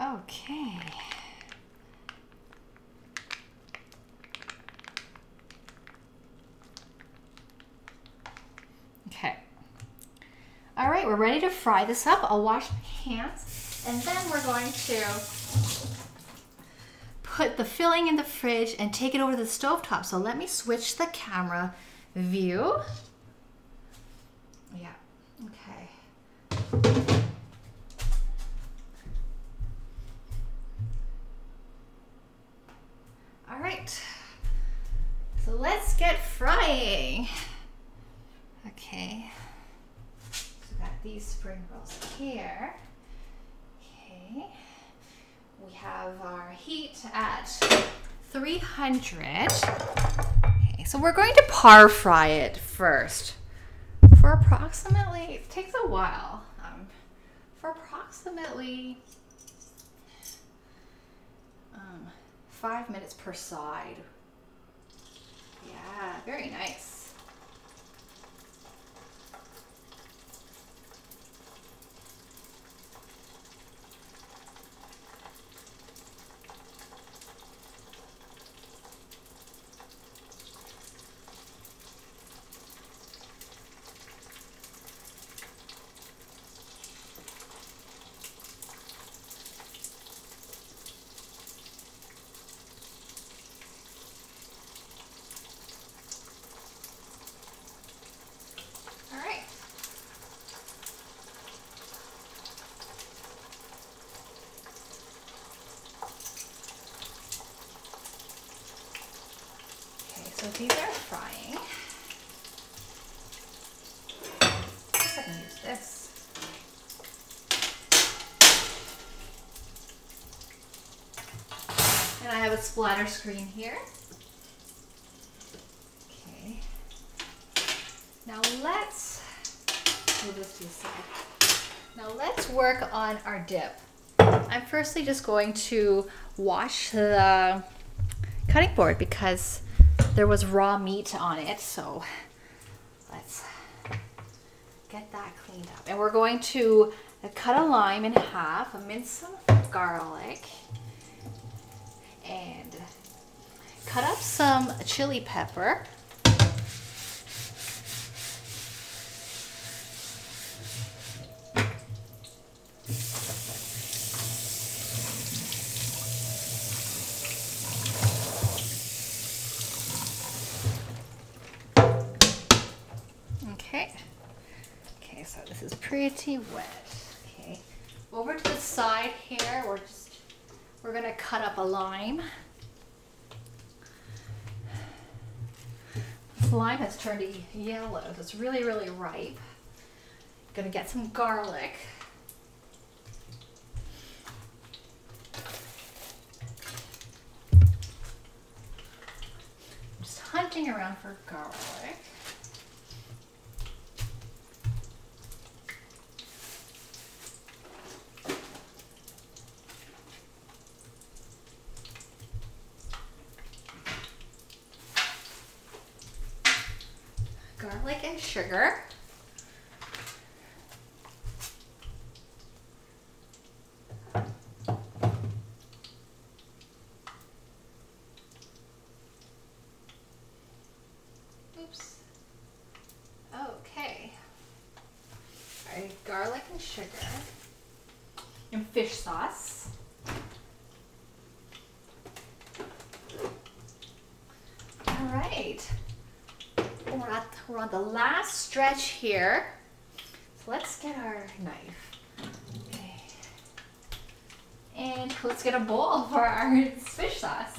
Okay. Okay. All right, we're ready to fry this up. I'll wash my hands, and then we're going to put the filling in the fridge and take it over to the stovetop. So let me switch the camera view. Yeah, okay. All right, so let's get frying. Okay. So we got these spring rolls here. Okay. We have our heat at 300. Okay, so we're going to par fry it first for approximately, it takes a while, for approximately 5 minutes per side. Yeah, very nice. So these are frying. I guess I can use this. And I have a splatter screen here. Okay. Now let's move this to the side. Now let's work on our dip. I'm firstly just going to wash the cutting board because there was raw meat on it, so let's get that cleaned up. And we're going to cut a lime in half, mince some garlic, and cut up some chili pepper. Okay, so this is pretty wet. Okay, over to the side here, we're gonna cut up a lime. This lime has turned yellow, so it's really, really ripe. Gonna get some garlic. Just hunting around for garlic. Garlic and sugar. Oops. Okay. All right, garlic and sugar. And fish sauce. All right. We're on the last stretch here. So let's get our knife. Okay. And let's get a bowl for our fish sauce.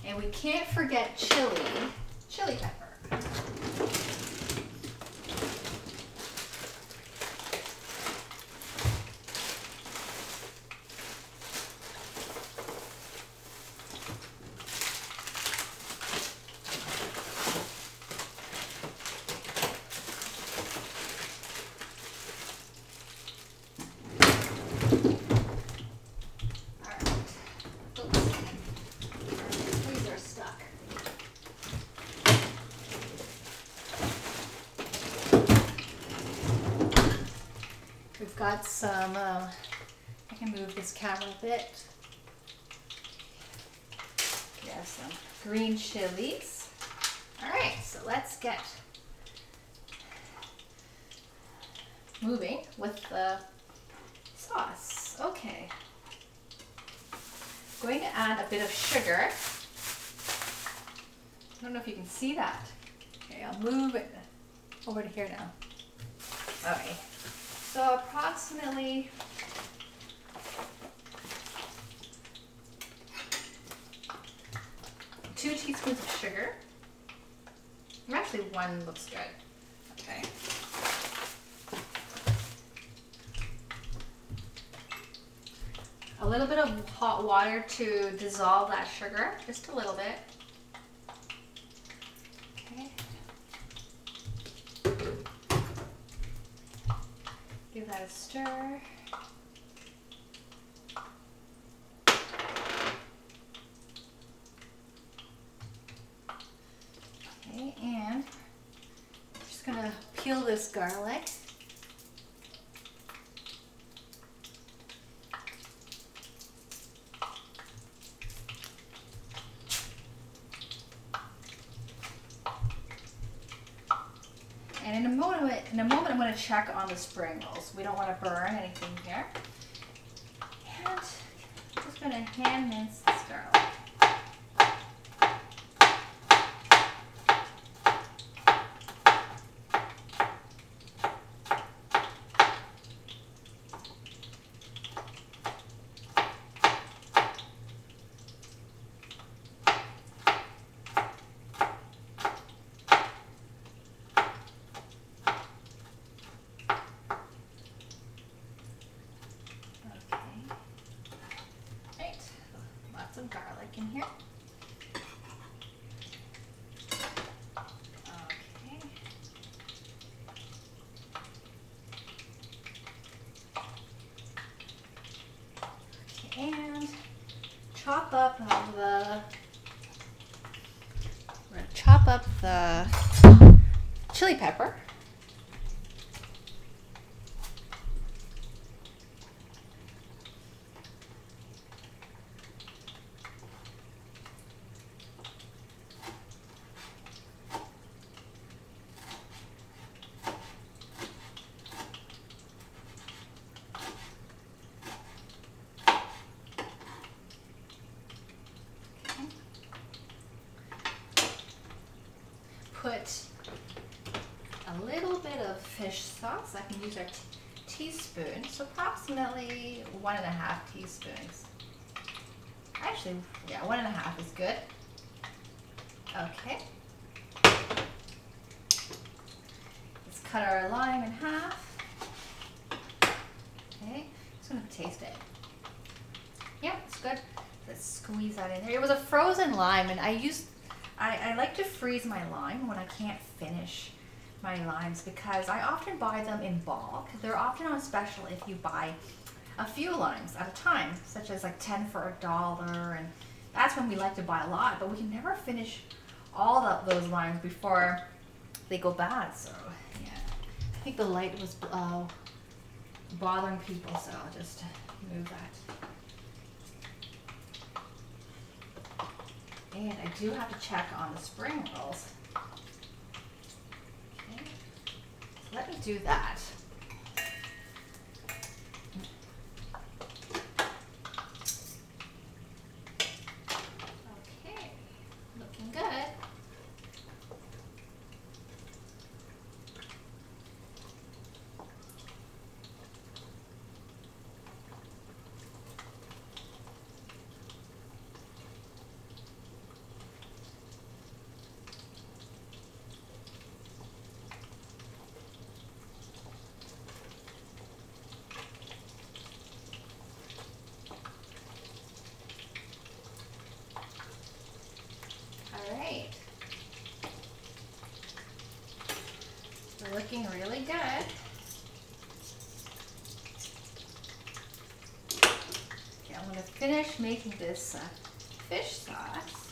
And we can't forget chili pepper. We've got some, I can move this camera a bit. We have some green chilies. All right, so let's get moving with the sauce. Okay. I'm going to add a bit of sugar. I don't know if you can see that. Okay, I'll move it over to here now. All right. So approximately 2 teaspoons of sugar. Actually, 1 looks good. Okay. A little bit of hot water to dissolve that sugar, just a little bit. Okay. Give that a stir. Okay, and I'm just gonna peel this garlic. And in a moment I'm going to check on the spring rolls. We don't want to burn anything here. And I'm just going to hand mince this garlic. Some garlic in here. Okay. And chop up we're gonna chop up the chili pepper. Put a little bit of fish sauce. I can use our teaspoon, so approximately 1.5 teaspoons. Actually, yeah, 1.5 is good. Okay. Let's cut our lime in half. Okay, just gonna taste it. Yeah, it's good. Let's squeeze that in there. It was a frozen lime, and I like to freeze my lime when I can't finish my limes because I often buy them in bulk. They're often on special if you buy a few limes at a time, such as like 10 for $1, and that's when we like to buy a lot, but we can never finish all those limes before they go bad. So yeah, I think the light was bothering people, so I'll just move that. And I do have to check on the spring rolls. Okay, so let me do that. Okay, looking good. Alright, they're looking really good. Okay, I'm going to finish making this fish sauce.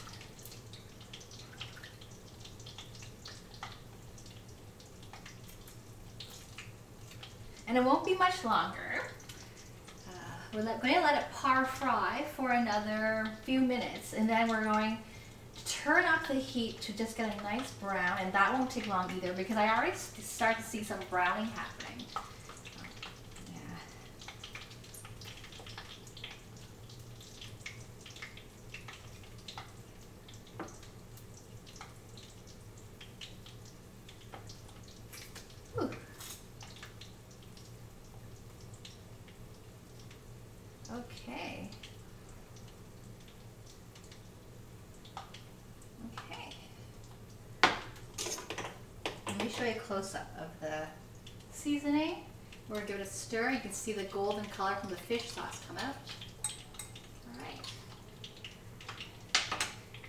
And it won't be much longer. We're going to let it par fry for another few minutes, and then we're going to turn up the heat to just get a nice brown, and that won't take long either because I already start to see some browning happening. Ooh. Okay. show you a close-up of the seasoning. We're gonna give it a stir. You can see the golden color from the fish sauce come out. All right.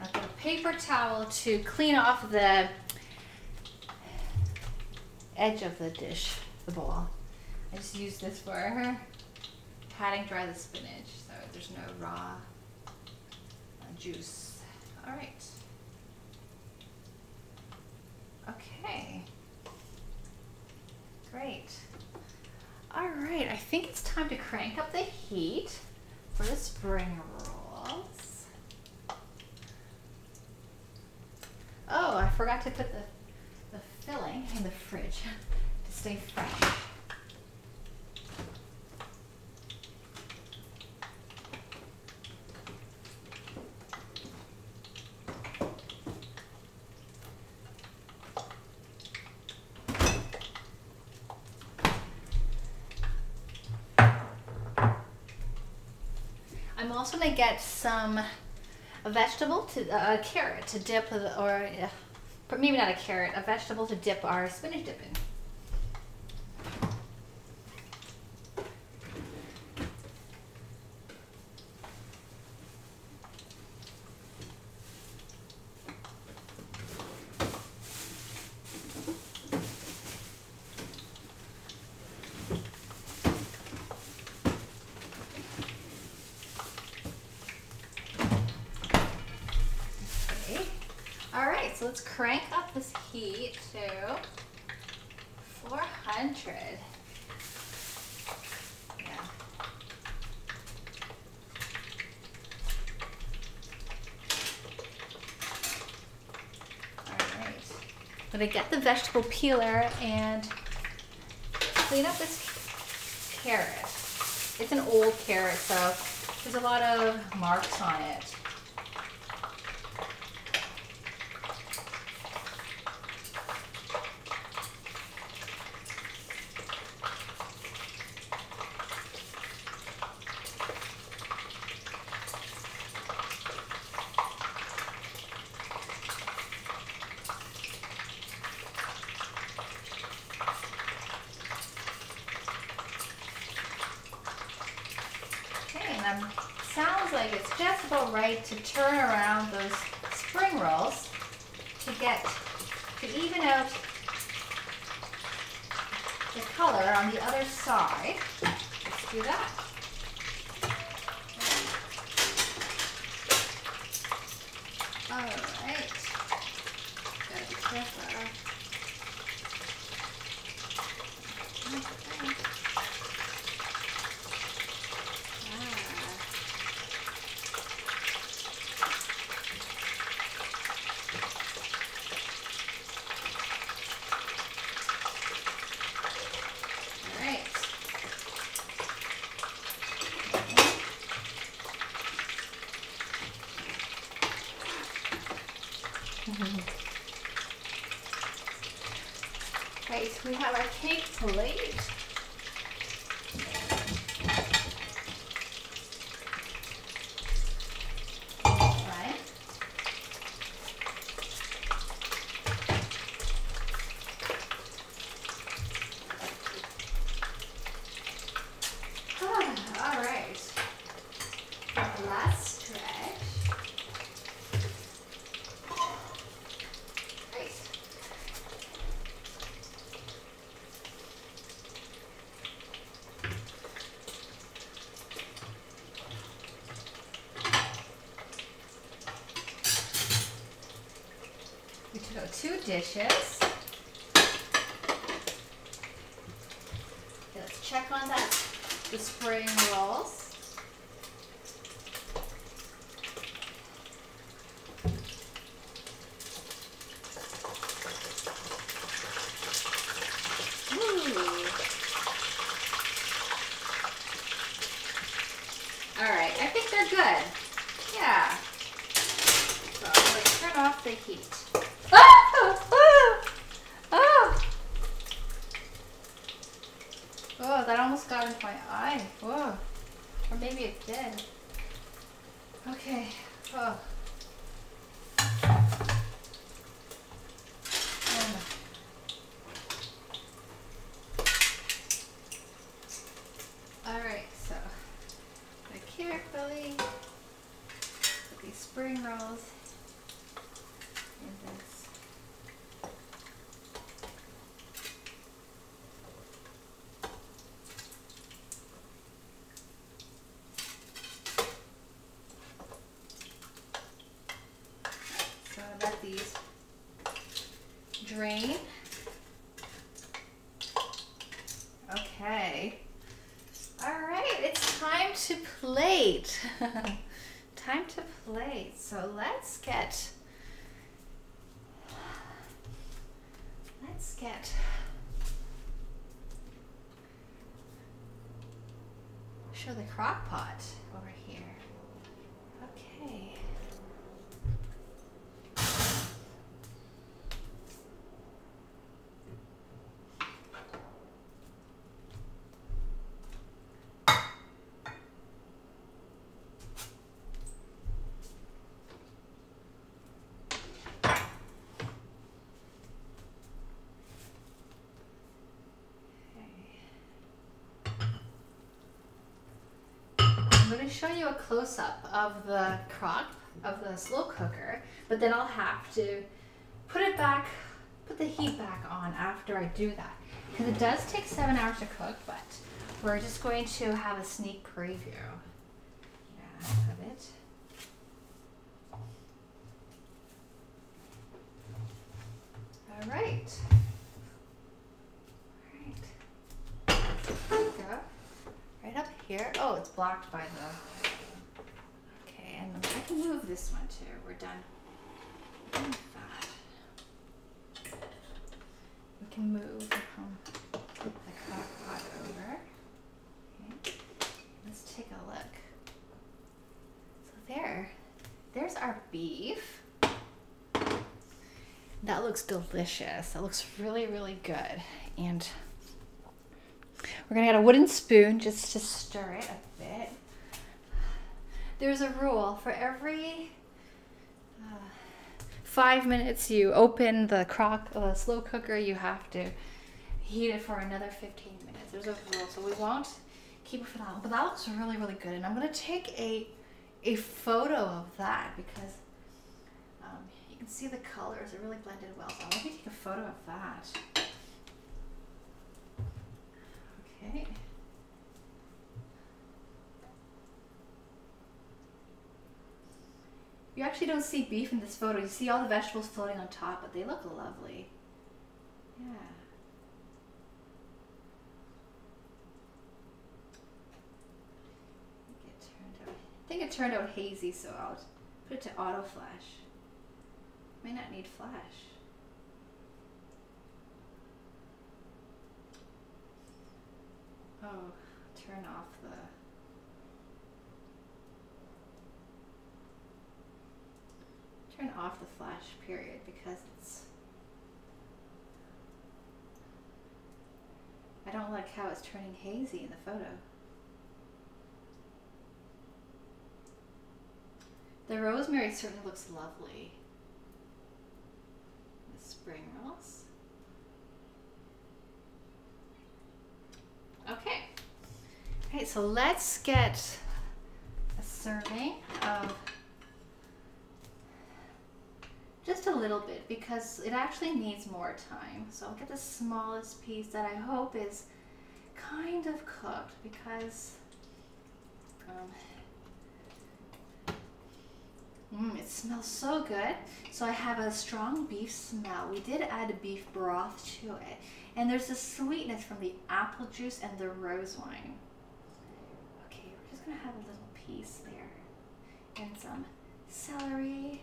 I've got a paper towel to clean off the edge of the dish, the bowl. I just use this for patting dry the spinach so there's no raw juice. All right. Okay. Great. All right, I think it's time to crank up the heat for the spring rolls. Oh, I forgot to put the filling in the fridge to stay fresh. I'm also going to get a carrot to dip, or maybe not a carrot, a vegetable to dip our spinach dip in. So let's crank up this heat to 400. Yeah. All right. I'm gonna get the vegetable peeler and clean up this carrot. It's an old carrot, so there's a lot of marks on it. Sounds like it's just about right to turn around those spring rolls to even out the color on the other side. Let's do that. All right. Gotta be careful. Okay. Right, we have our cake plate. Right. All right. Last stretch. We took out 2 dishes. Okay, let's check on the spring rolls. All right, I think they're good. Yeah. So I'm going to turn off the heat. Oh, that almost got into my eye. Whoa. Or maybe it did. Okay. Oh. Okay. All right, it's time to plate. Time to plate. So let's get show the crock pot over here. Okay. I'm going to show you a close-up of the slow cooker, but then I'll have to put the heat back on after I do that. Because it does take 7 hours to cook, but we're just going to have a sneak preview. Yeah, of it. All right. There we go. Right up here. Oh, it's blocked by the... Okay, and I can move this one too. We're done. With that. We can move the crock pot over. Okay. Let's take a look. So there's our beef. That looks delicious. That looks really, really good. And we're gonna get a wooden spoon just to stir it a bit. There's a rule for every 5 minutes you open the slow cooker, you have to heat it for another 15 minutes. There's a rule, so we won't keep it for that long. But that looks really, really good. And I'm gonna take a photo of that because you can see the colors, it really blended well. So let me take a photo of that. Okay. You actually don't see beef in this photo. You see all the vegetables floating on top, but they look lovely. Yeah. I think it turned out hazy, so I'll put it to auto flash. May not need flash. Oh, turn off the flash period because I don't like how it's turning hazy in the photo. The rosemary certainly looks lovely. The spring rolls. Okay. Okay, so let's get a serving of just a little bit because it actually needs more time. So I'll get the smallest piece that I hope is kind of cooked because it smells so good. So I have a strong beef smell. We did add beef broth to it. And there's a sweetness from the apple juice and the rose wine. Okay, we're just gonna have a little piece there. And some celery.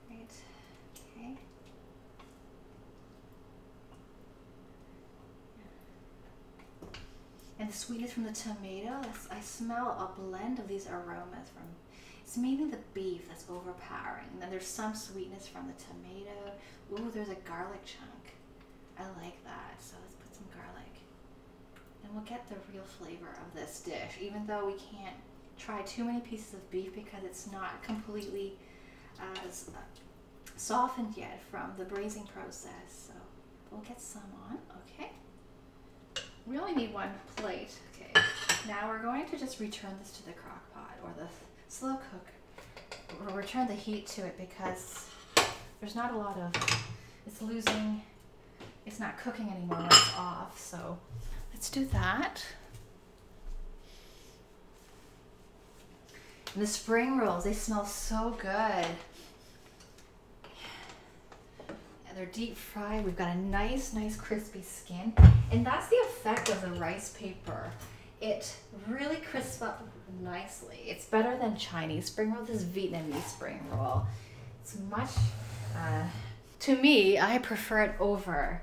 Right, okay. And the sweetness from the tomato, I smell a blend of these aromas from, it's mainly the beef that's overpowering. And then there's some sweetness from the tomato. Ooh, there's a garlic chunk. I like that, so let's put some garlic. And we'll get the real flavor of this dish, even though we can't try too many pieces of beef because it's not completely softened yet from the braising process. So we'll get some on, okay? We only need one plate. Okay, now we're going to just return this to the crock pot or the slow cook. We'll return the heat to it because there's not a lot of, it's not cooking anymore when it's off. So let's do that. And the spring rolls, they smell so good. they're deep fried. We've got a nice crispy skin. And that's the effect of the rice paper. It really crisps up nicely. It's better than Chinese spring roll. This is Vietnamese spring roll. It's much, to me, I prefer it over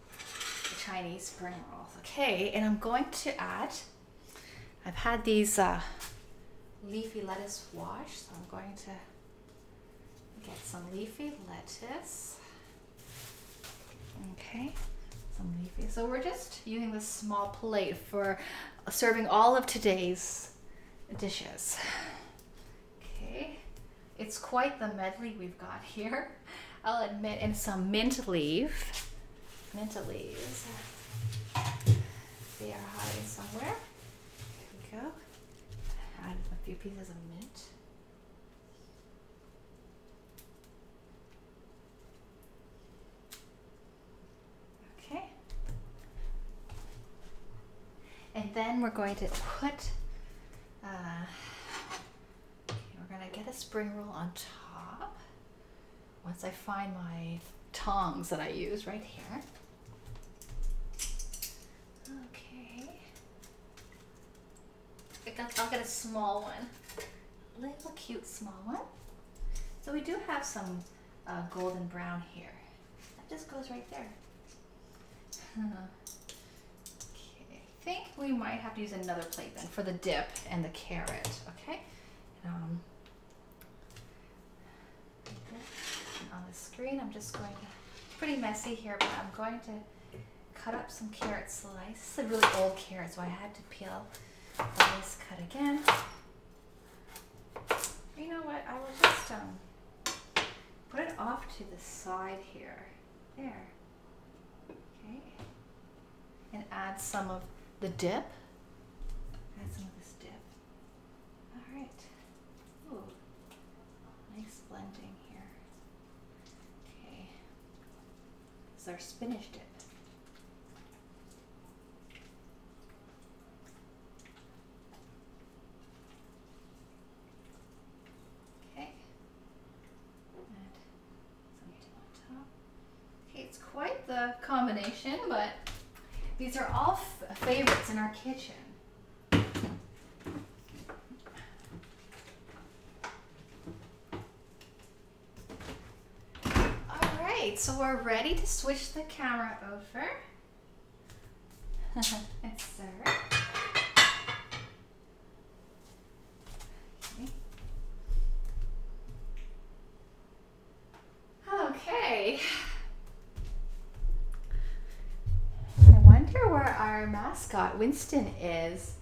the Chinese spring rolls. Okay, and I'm going to add, I've had these leafy lettuce washed, so I'm going to get some leafy lettuce. Okay, some leafy. So we're just using this small plate for serving all of today's dishes. Okay, it's quite the medley we've got here, I'll admit, and some mint leaves. They are hiding somewhere. Here we go. Add a few pieces of mint. Okay. And then we're going to put, we're going to get a spring roll on top. Once I find my tongs that I use right here. Okay. I'll get a small one. A little cute small one. So we do have some golden brown here. That just goes right there. Okay, I think we might have to use another plate then for the dip and the carrot, okay? On the screen, I'm just going to, pretty messy here, but I'm going to cut up some carrot slices. This is a really old carrot, so I had to peel this cut again. You know what, I will just put it off to the side here. There. Okay. And add some of the dip. Add some of this dip. All right. Ooh, nice blending here. Okay. This is our spinach dip. Okay. Add some dip on top. Okay, it's quite the combination, but these are all favorites in our kitchen. All right, so we're ready to switch the camera over and serve. Okay. I wonder where our mascot, Winston, is.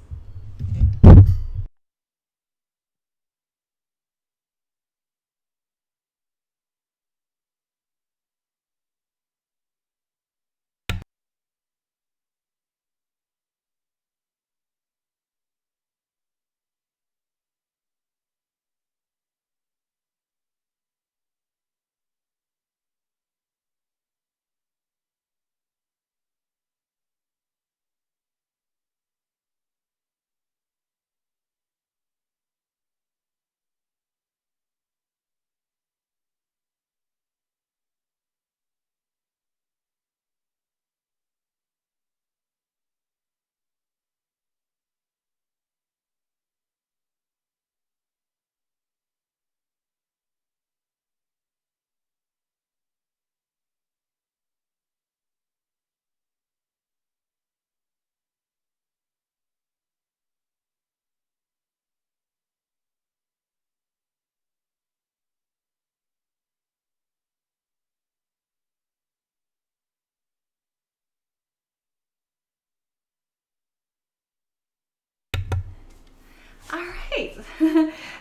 All right,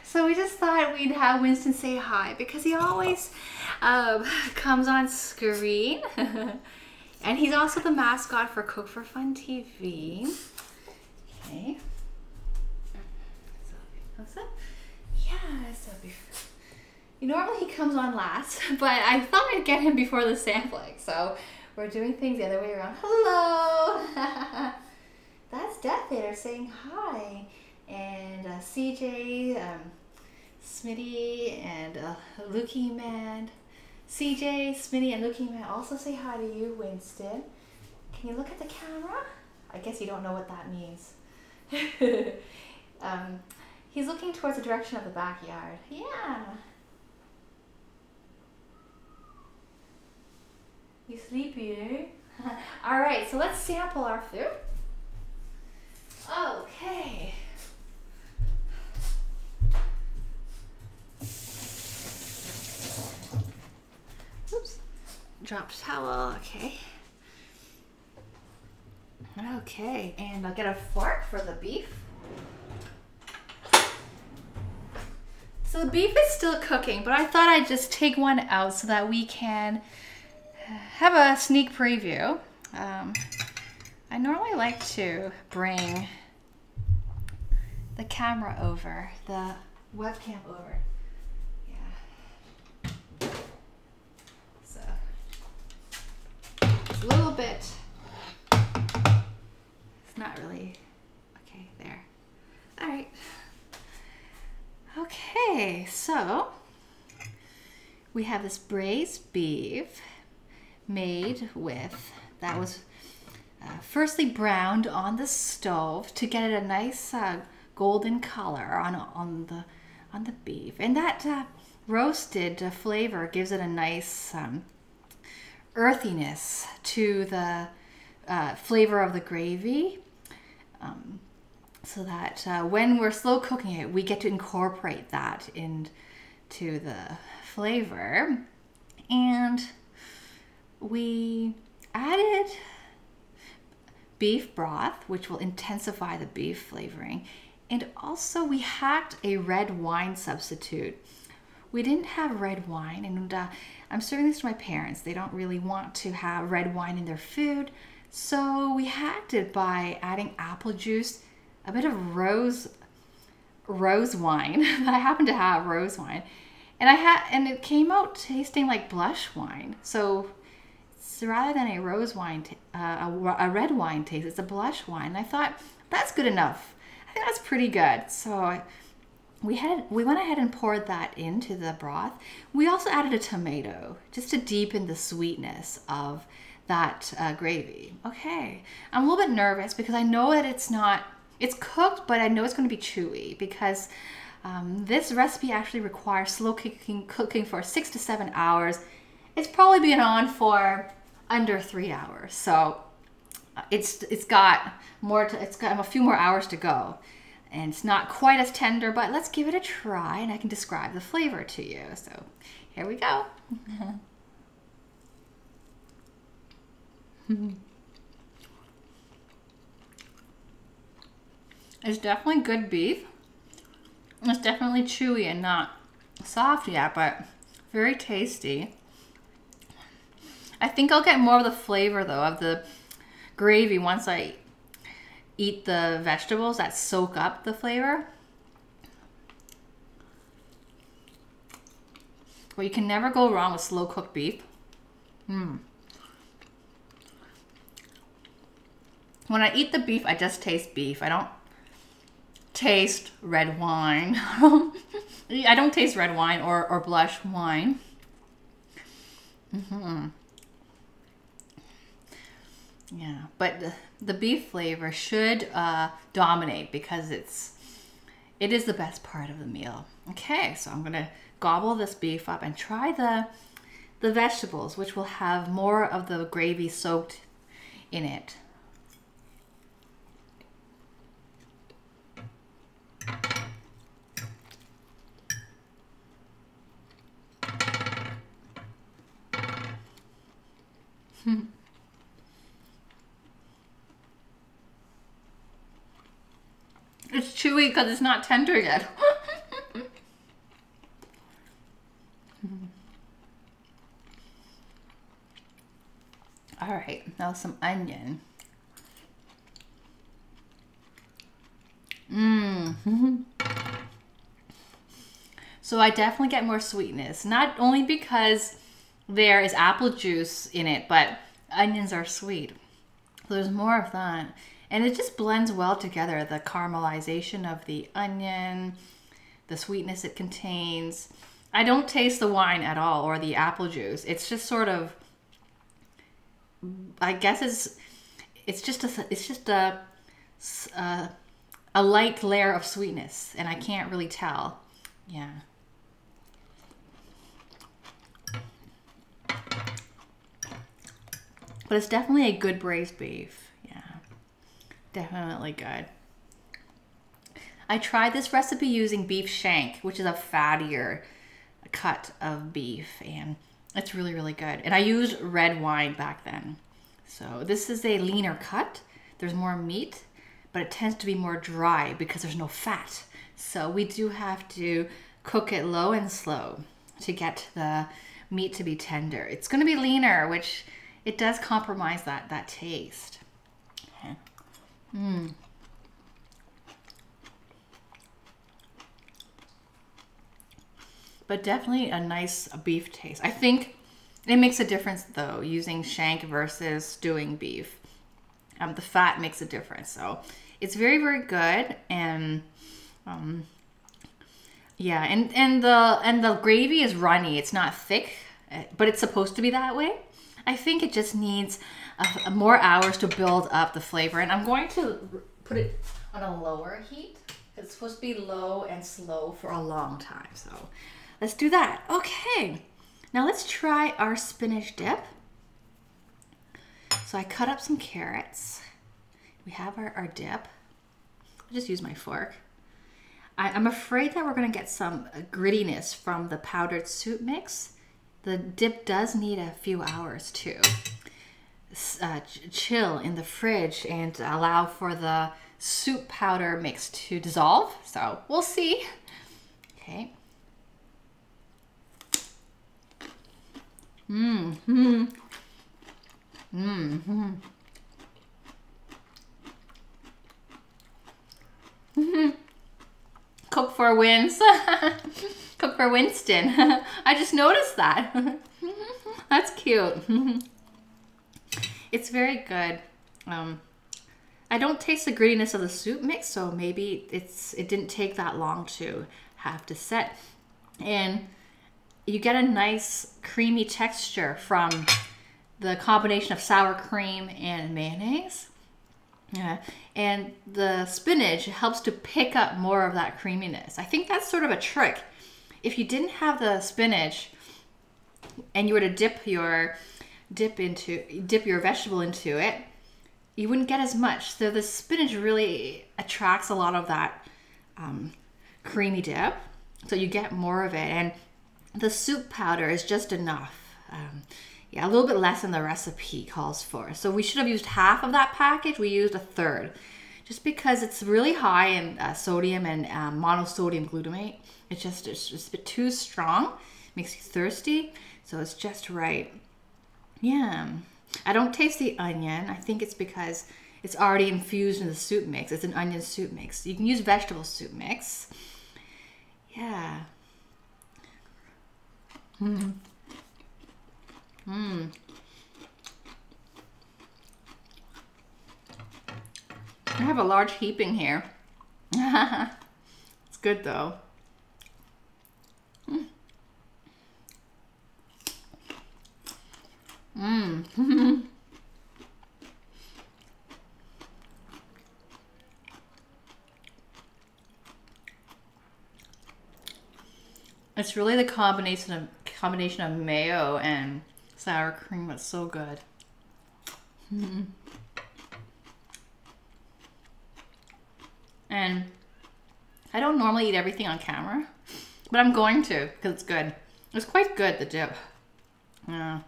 so we just thought we'd have Winston say hi because he always comes on screen. And he's also the mascot for Cook for Fun TV. Okay. So, yeah, so normally he comes on last, but I thought I'd get him before the sampling. So we're doing things the other way around. Hello. That's Death Eater saying hi. And CJ Smitty and Looking Man. CJ, Smitty, and Looking Man also say hi to you, Winston. Can you look at the camera? I guess you don't know what that means. He's looking towards the direction of the backyard. Yeah. You sleepy, eh? All right, so let's sample our food. Okay. Oops. Dropped towel. Okay. Okay, and I'll get a fork for the beef. So the beef is still cooking, but I thought I'd just take one out so that we can have a sneak preview. I normally like to bring the camera over, the webcam over. Yeah. So it's a little bit, it's not really, okay, there. All right. Okay, so we have this braised beef made with, that was firstly browned on the stove to get it a nice golden color on the beef, and that roasted flavor gives it a nice earthiness to the flavor of the gravy. So that when we're slow cooking it, we get to incorporate that into the flavor. And we added beef broth, which will intensify the beef flavoring. And also we hacked a red wine substitute. We didn't have red wine, and I'm serving this to my parents. They don't really want to have red wine in their food. So we hacked it by adding apple juice, a bit of rose wine. I happen to have rose wine, and it came out tasting like blush wine. So it's rather than a rose wine, a red wine taste, it's a blush wine. And I thought that's good enough. I think that's pretty good. So we went ahead and poured that into the broth. We also added a tomato just to deepen the sweetness of that gravy. Okay, I'm a little bit nervous because I know that it's cooked, but I know it's going to be chewy because this recipe actually requires slow cooking for 6 to 7 hours. It's probably been on for under 3 hours, so it's got a few more hours to go, and it's not quite as tender. But let's give it a try, and I can describe the flavor to you. So here we go. It's definitely good beef. It's definitely chewy and not soft yet, but very tasty. I think I'll get more of the flavor though of the gravy once I eat the vegetables that soak up the flavor. Well, you can never go wrong with slow cooked beef. When I eat the beef, I just taste beef. I don't taste red wine. I don't taste red wine or blush wine. Yeah, but the beef flavor should dominate because it is the best part of the meal. Okay, so I'm gonna gobble this beef up and try the vegetables, which will have more of the gravy soaked in it. It's chewy because it's not tender yet. All right, now some onion. So I definitely get more sweetness, not only because there is apple juice in it, but onions are sweet. So there's more of that. And it just blends well together, the caramelization of the onion, the sweetness it contains. I don't taste the wine at all or the apple juice. It's just sort of, I guess it's just a light layer of sweetness, and I can't really tell. Yeah. But it's definitely a good braised beef. Yeah, definitely good. I tried this recipe using beef shank, which is a fattier cut of beef, and it's really, really good. And I used red wine back then. So this is a leaner cut. There's more meat, but it tends to be more dry because there's no fat. So we do have to cook it low and slow to get the meat to be tender. It's going to be leaner, which it does compromise that taste. Okay. But definitely a nice beef taste. I think it makes a difference though, using shank versus stewing beef. The fat makes a difference. So it's very, very good. And yeah, and the gravy is runny. It's not thick, but it's supposed to be that way. I think it just needs more hours to build up the flavor. And I'm going to put it on a lower heat. It's supposed to be low and slow for a long time. So let's do that. Okay, now let's try our spinach dip. So I cut up some carrots. We have our dip. I'll just use my fork. I'm afraid that we're gonna get some grittiness from the powdered soup mix. The dip does need a few hours to chill in the fridge and allow for the soup powder mix to dissolve. So we'll see. Okay. Cook for wins. Cook for Winston. I just noticed that. That's cute. It's very good. I don't taste the grittiness of the soup mix, so maybe it didn't take that long to have to set. And you get a nice creamy texture from the combination of sour cream and mayonnaise. Yeah, and the spinach helps to pick up more of that creaminess. I think that's sort of a trick. If you didn't have the spinach and you were to dip your vegetable into it, you wouldn't get as much. So the spinach really attracts a lot of that creamy dip, so you get more of it. And the soup powder is just enough. Yeah, a little bit less than the recipe calls for. So we should have used half of that package. We used a third, just because it's really high in sodium and monosodium glutamate. It's just a bit too strong. Makes you thirsty. So it's just right. Yeah. I don't taste the onion. I think it's because it's already infused in the soup mix. It's an onion soup mix. You can use vegetable soup mix. Yeah. I have a large heaping here. It's good though. It's really the combination of mayo and sour cream that's so good. And I don't normally eat everything on camera, but I'm going to because it's good. It's quite good, the dip. Yeah.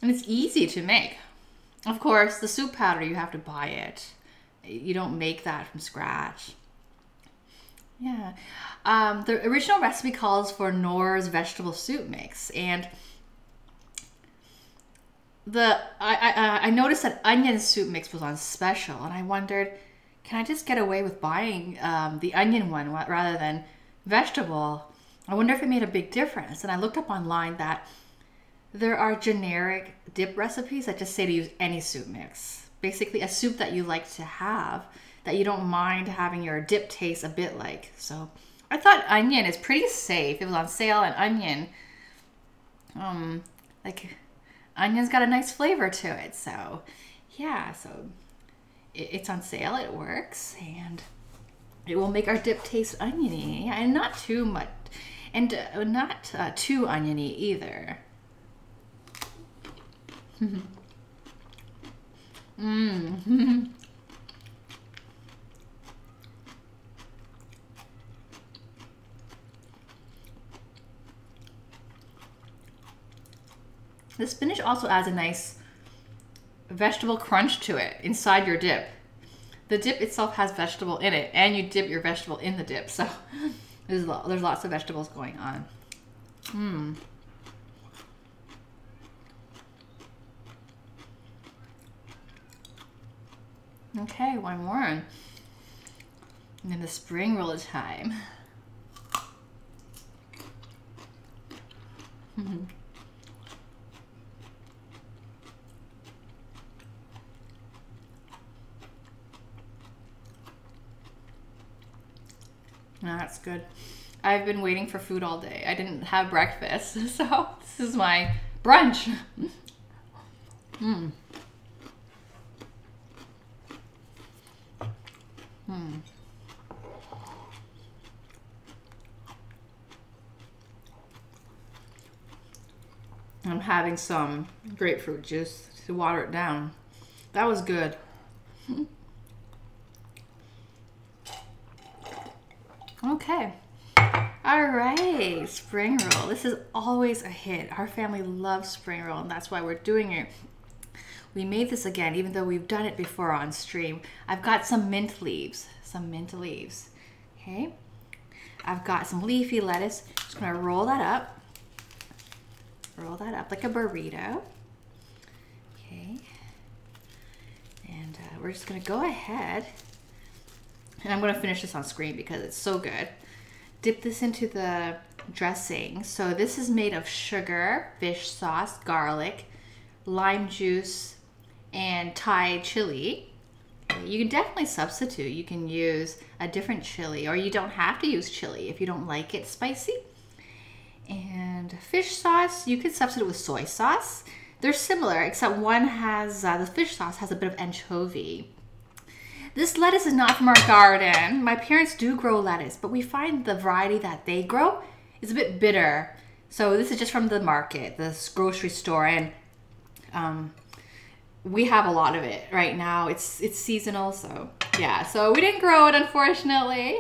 And it's easy to make. Of course, the soup powder, you have to buy it. You don't make that from scratch. Yeah. The original recipe calls for Knorr's vegetable soup mix, and I noticed that onion soup mix was on special, and I wondered, can I just get away with buying the onion one rather than vegetable? I wonder if it made a big difference. And I looked up online that there are generic dip recipes that just say to use any soup mix. Basically a soup that you like to have, that you don't mind having your dip taste a bit like. So I thought onion is pretty safe. It was on sale, and onion, like onion's got a nice flavor to it. So yeah, so it's on sale, it works, and it will make our dip taste oniony and not too much, and not too oniony either. The spinach also adds a nice vegetable crunch to it inside your dip. The dip itself has vegetable in it, and you dip your vegetable in the dip, so there's lots of vegetables going on. Okay, one more. And then the spring roll time. No, that's good. I've been waiting for food all day. I didn't have breakfast, so this is my brunch. I'm having some grapefruit juice to water it down. That was good. Okay. All right, spring roll. This is always a hit. Our family loves spring roll, and that's why we're doing it. We made this again, even though we've done it before on stream. I've got some mint leaves, okay? I've got some leafy lettuce. Just gonna roll that up like a burrito. Okay, and we're just gonna go ahead, and I'm gonna finish this on screen because it's so good. Dip this into the dressing. So this is made of sugar, fish sauce, garlic, lime juice, and Thai chili. You can definitely substitute. You can use a different chili, or you don't have to use chili if you don't like it spicy. And fish sauce, you could substitute with soy sauce. They're similar, except one has, the fish sauce has a bit of anchovy. This lettuce is not from our garden. My parents do grow lettuce, but we find the variety that they grow is a bit bitter. So this is just from the market, this grocery store, and we have a lot of it right now. It's seasonal, so yeah. So we didn't grow it, unfortunately.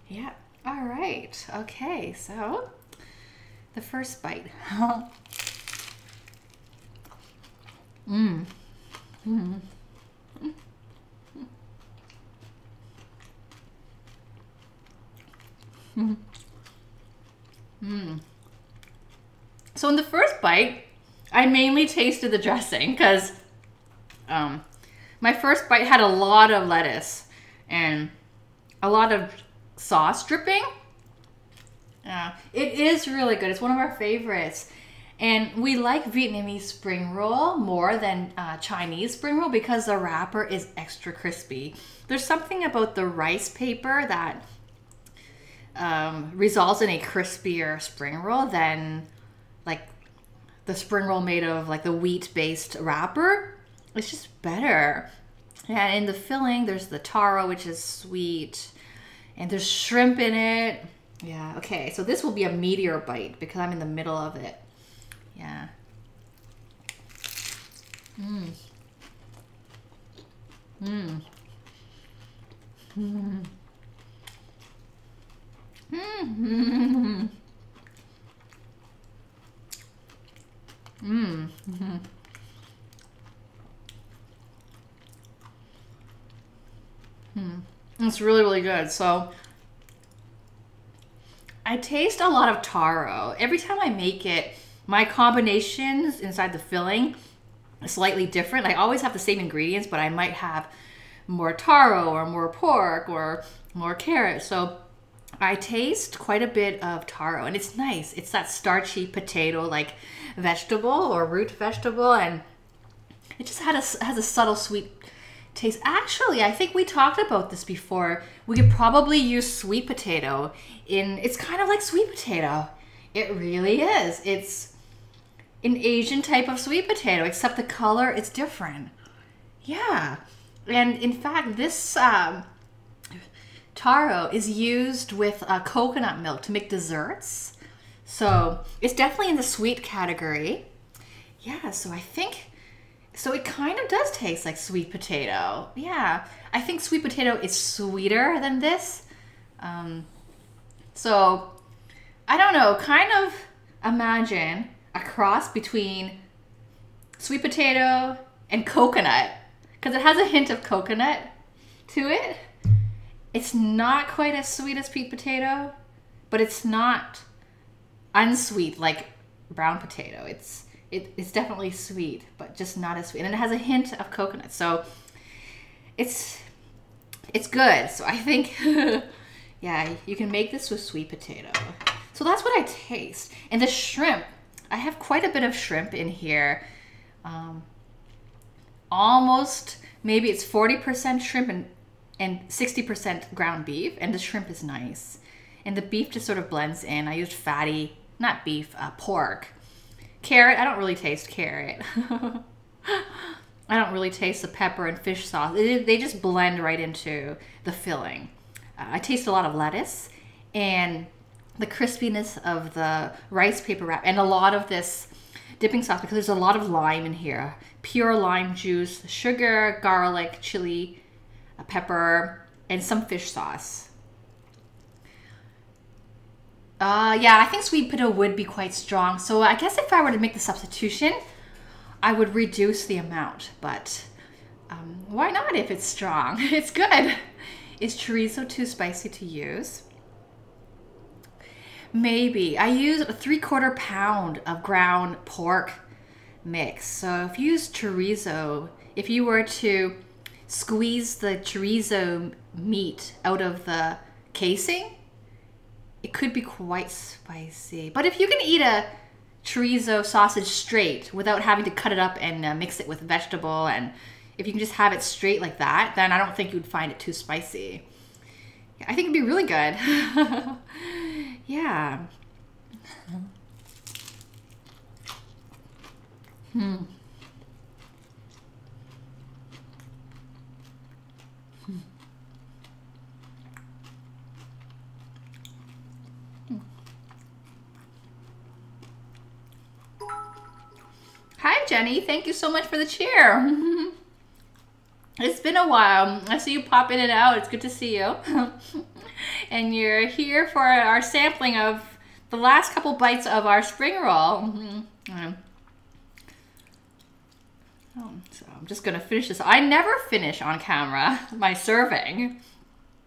Yeah. All right. Okay. So the first bite. So in the first bite, I mainly tasted the dressing because my first bite had a lot of lettuce and a lot of sauce dripping. It is really good. It's one of our favorites. And we like Vietnamese spring roll more than Chinese spring roll because the wrapper is extra crispy. There's something about the rice paper that results in a crispier spring roll than like the spring roll made of like the wheat-based wrapper. It's just better. And in the filling, there's the taro, which is sweet, and there's shrimp in it. Yeah, okay, so this will be a meatier bite because I'm in the middle of it. Yeah. It's really, really good. So I taste a lot of taro. Every time I make it, my combinations inside the filling are slightly different. I always have the same ingredients, but I might have more taro or more pork or more carrot. So I taste quite a bit of taro, and it's nice. It's that starchy potato-like vegetable or root vegetable, and it just has a subtle sweet taste. Actually, I think we talked about this before. We could probably use sweet potato in, it's kind of like sweet potato. It really is. It's an Asian type of sweet potato, except the color is different. Yeah. And in fact, this taro is used with coconut milk to make desserts. So it's definitely in the sweet category. Yeah, so I think, so it kind of does taste like sweet potato. Yeah, I think sweet potato is sweeter than this. So I don't know, kind of imagine a cross between sweet potato and coconut, because it has a hint of coconut to it. It's not quite as sweet as sweet potato, but it's not unsweet like brown potato. It's definitely sweet, but just not as sweet. And it has a hint of coconut. So it's good. So I think, yeah, you can make this with sweet potato. So that's what I taste. And the shrimp, I have quite a bit of shrimp in here. Almost, maybe it's 40% shrimp and 60% ground beef. And the shrimp is nice. And the beef just sort of blends in. I used fatty, not beef, pork. Carrot, I don't really taste carrot. I don't really taste the pepper and fish sauce. They just blend right into the filling. I taste a lot of lettuce and the crispiness of the rice paper wrap and a lot of this dipping sauce, because there's a lot of lime in here. Pure lime juice, sugar, garlic, chili, pepper, and some fish sauce. Yeah, I think sweet potato would be quite strong. So I guess if I were to make the substitution, I would reduce the amount. But why not if it's strong? It's good. Is chorizo too spicy to use? Maybe. I use a 3/4 pound of ground pork mix. So if you use chorizo, if you were to squeeze the chorizo meat out of the casing, it could be quite spicy. But if you can eat a chorizo sausage straight without having to cut it up and mix it with vegetable, and if you can just have it straight like that, then I don't think you'd find it too spicy. I think it'd be really good. Yeah. Hi, Jenny. Thank you so much for the cheer. It's been a while. I see you pop in and out. It's good to see you. And you're here for our sampling of the last couple bites of our spring roll. So I'm just going to finish this. I never finish on camera my serving.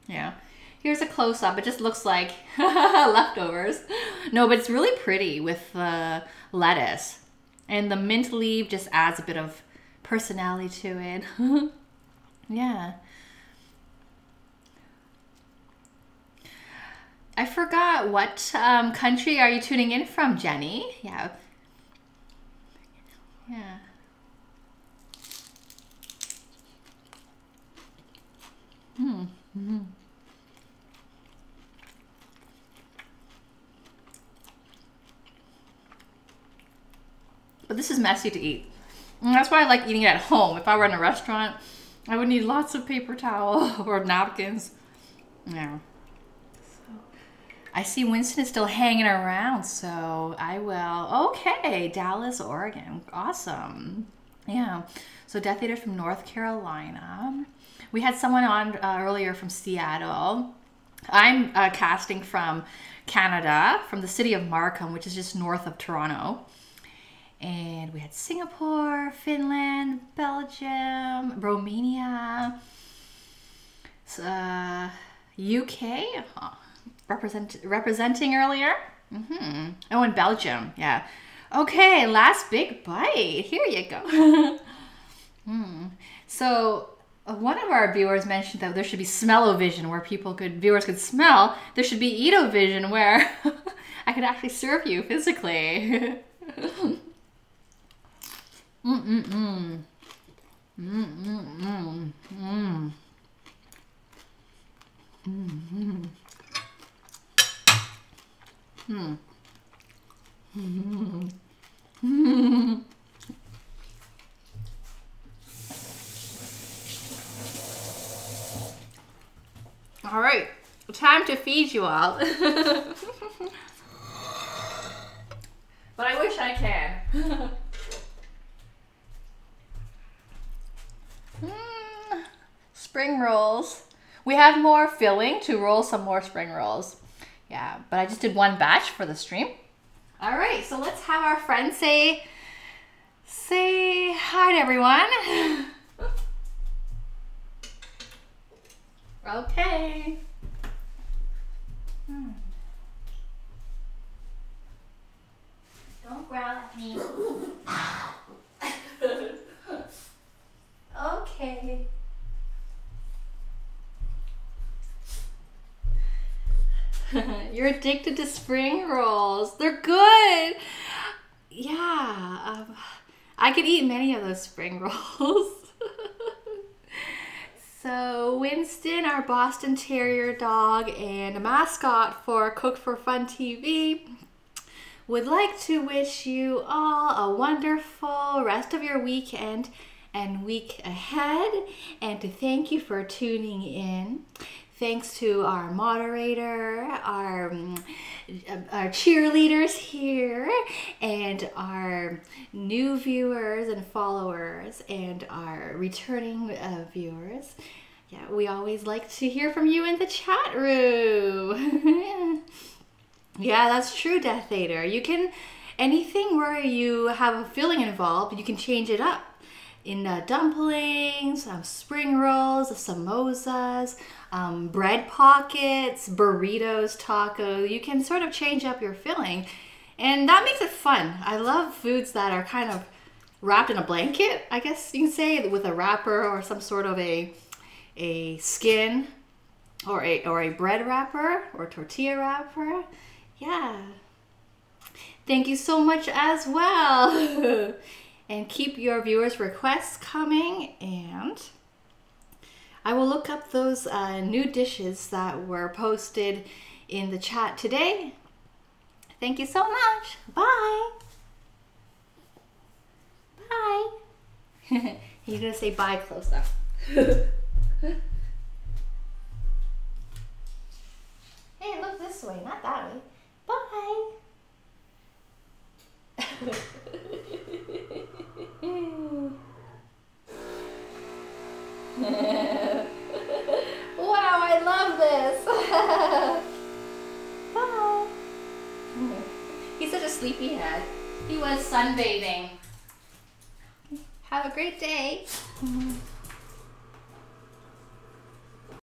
Yeah. Here's a close-up. It just looks like leftovers. No, but it's really pretty with the lettuce. And the mint leaf just adds a bit of personality to it. Yeah. I forgot, what country are you tuning in from, Jenny? Yeah. Yeah. But this is messy to eat. And that's why I like eating it at home. If I were in a restaurant, I would need lots of paper towel or napkins. Yeah. So, I see Winston is still hanging around, so I will. Okay, Dallas, Oregon. Awesome. Yeah. So Death Eaters from North Carolina. We had someone on earlier from Seattle. I'm casting from Canada, from the city of Markham, which is just north of Toronto. And we had Singapore, Finland, Belgium, Romania, UK, representing earlier. Oh, and Belgium, yeah. Okay, last big bite. Here you go. So one of our viewers mentioned that there should be smell-o-vision where viewers could smell. There should be eat-o-vision where I could actually serve you physically. All right, time to feed you all. But I wish I can. Spring rolls. We have more filling to roll some more spring rolls. Yeah, but I just did one batch for the stream. All right, so let's have our friends say hi to everyone. Okay. Don't growl at me. Okay. You're addicted to spring rolls. They're good. Yeah, I could eat many of those spring rolls. So Winston, our Boston Terrier dog and a mascot for Cook for Fun TV, would like to wish you all a wonderful rest of your weekend and week ahead, and to thank you for tuning in. Thanks to our moderator, our cheerleaders here, and our new viewers and followers, and our returning viewers. Yeah, we always like to hear from you in the chat room. Yeah, that's true, Death Eater. You can, anything where you have a filling involved, you can change it up. In dumplings, spring rolls, samosas, bread pockets, burritos, tacos. You can sort of change up your filling, and that makes it fun. I love foods that are kind of wrapped in a blanket, I guess you can say, with a wrapper or some sort of a skin or a bread wrapper or tortilla wrapper. Yeah. Thank you so much as well. And keep your viewers' requests coming, and I will look up those new dishes that were posted in the chat today. Thank you so much. Bye. Bye. You're going to say bye close up. Hey, look this way, not that way. Bye. Wow, I love this. Bye. He's such a sleepyhead. He was sunbathing. Have a great day.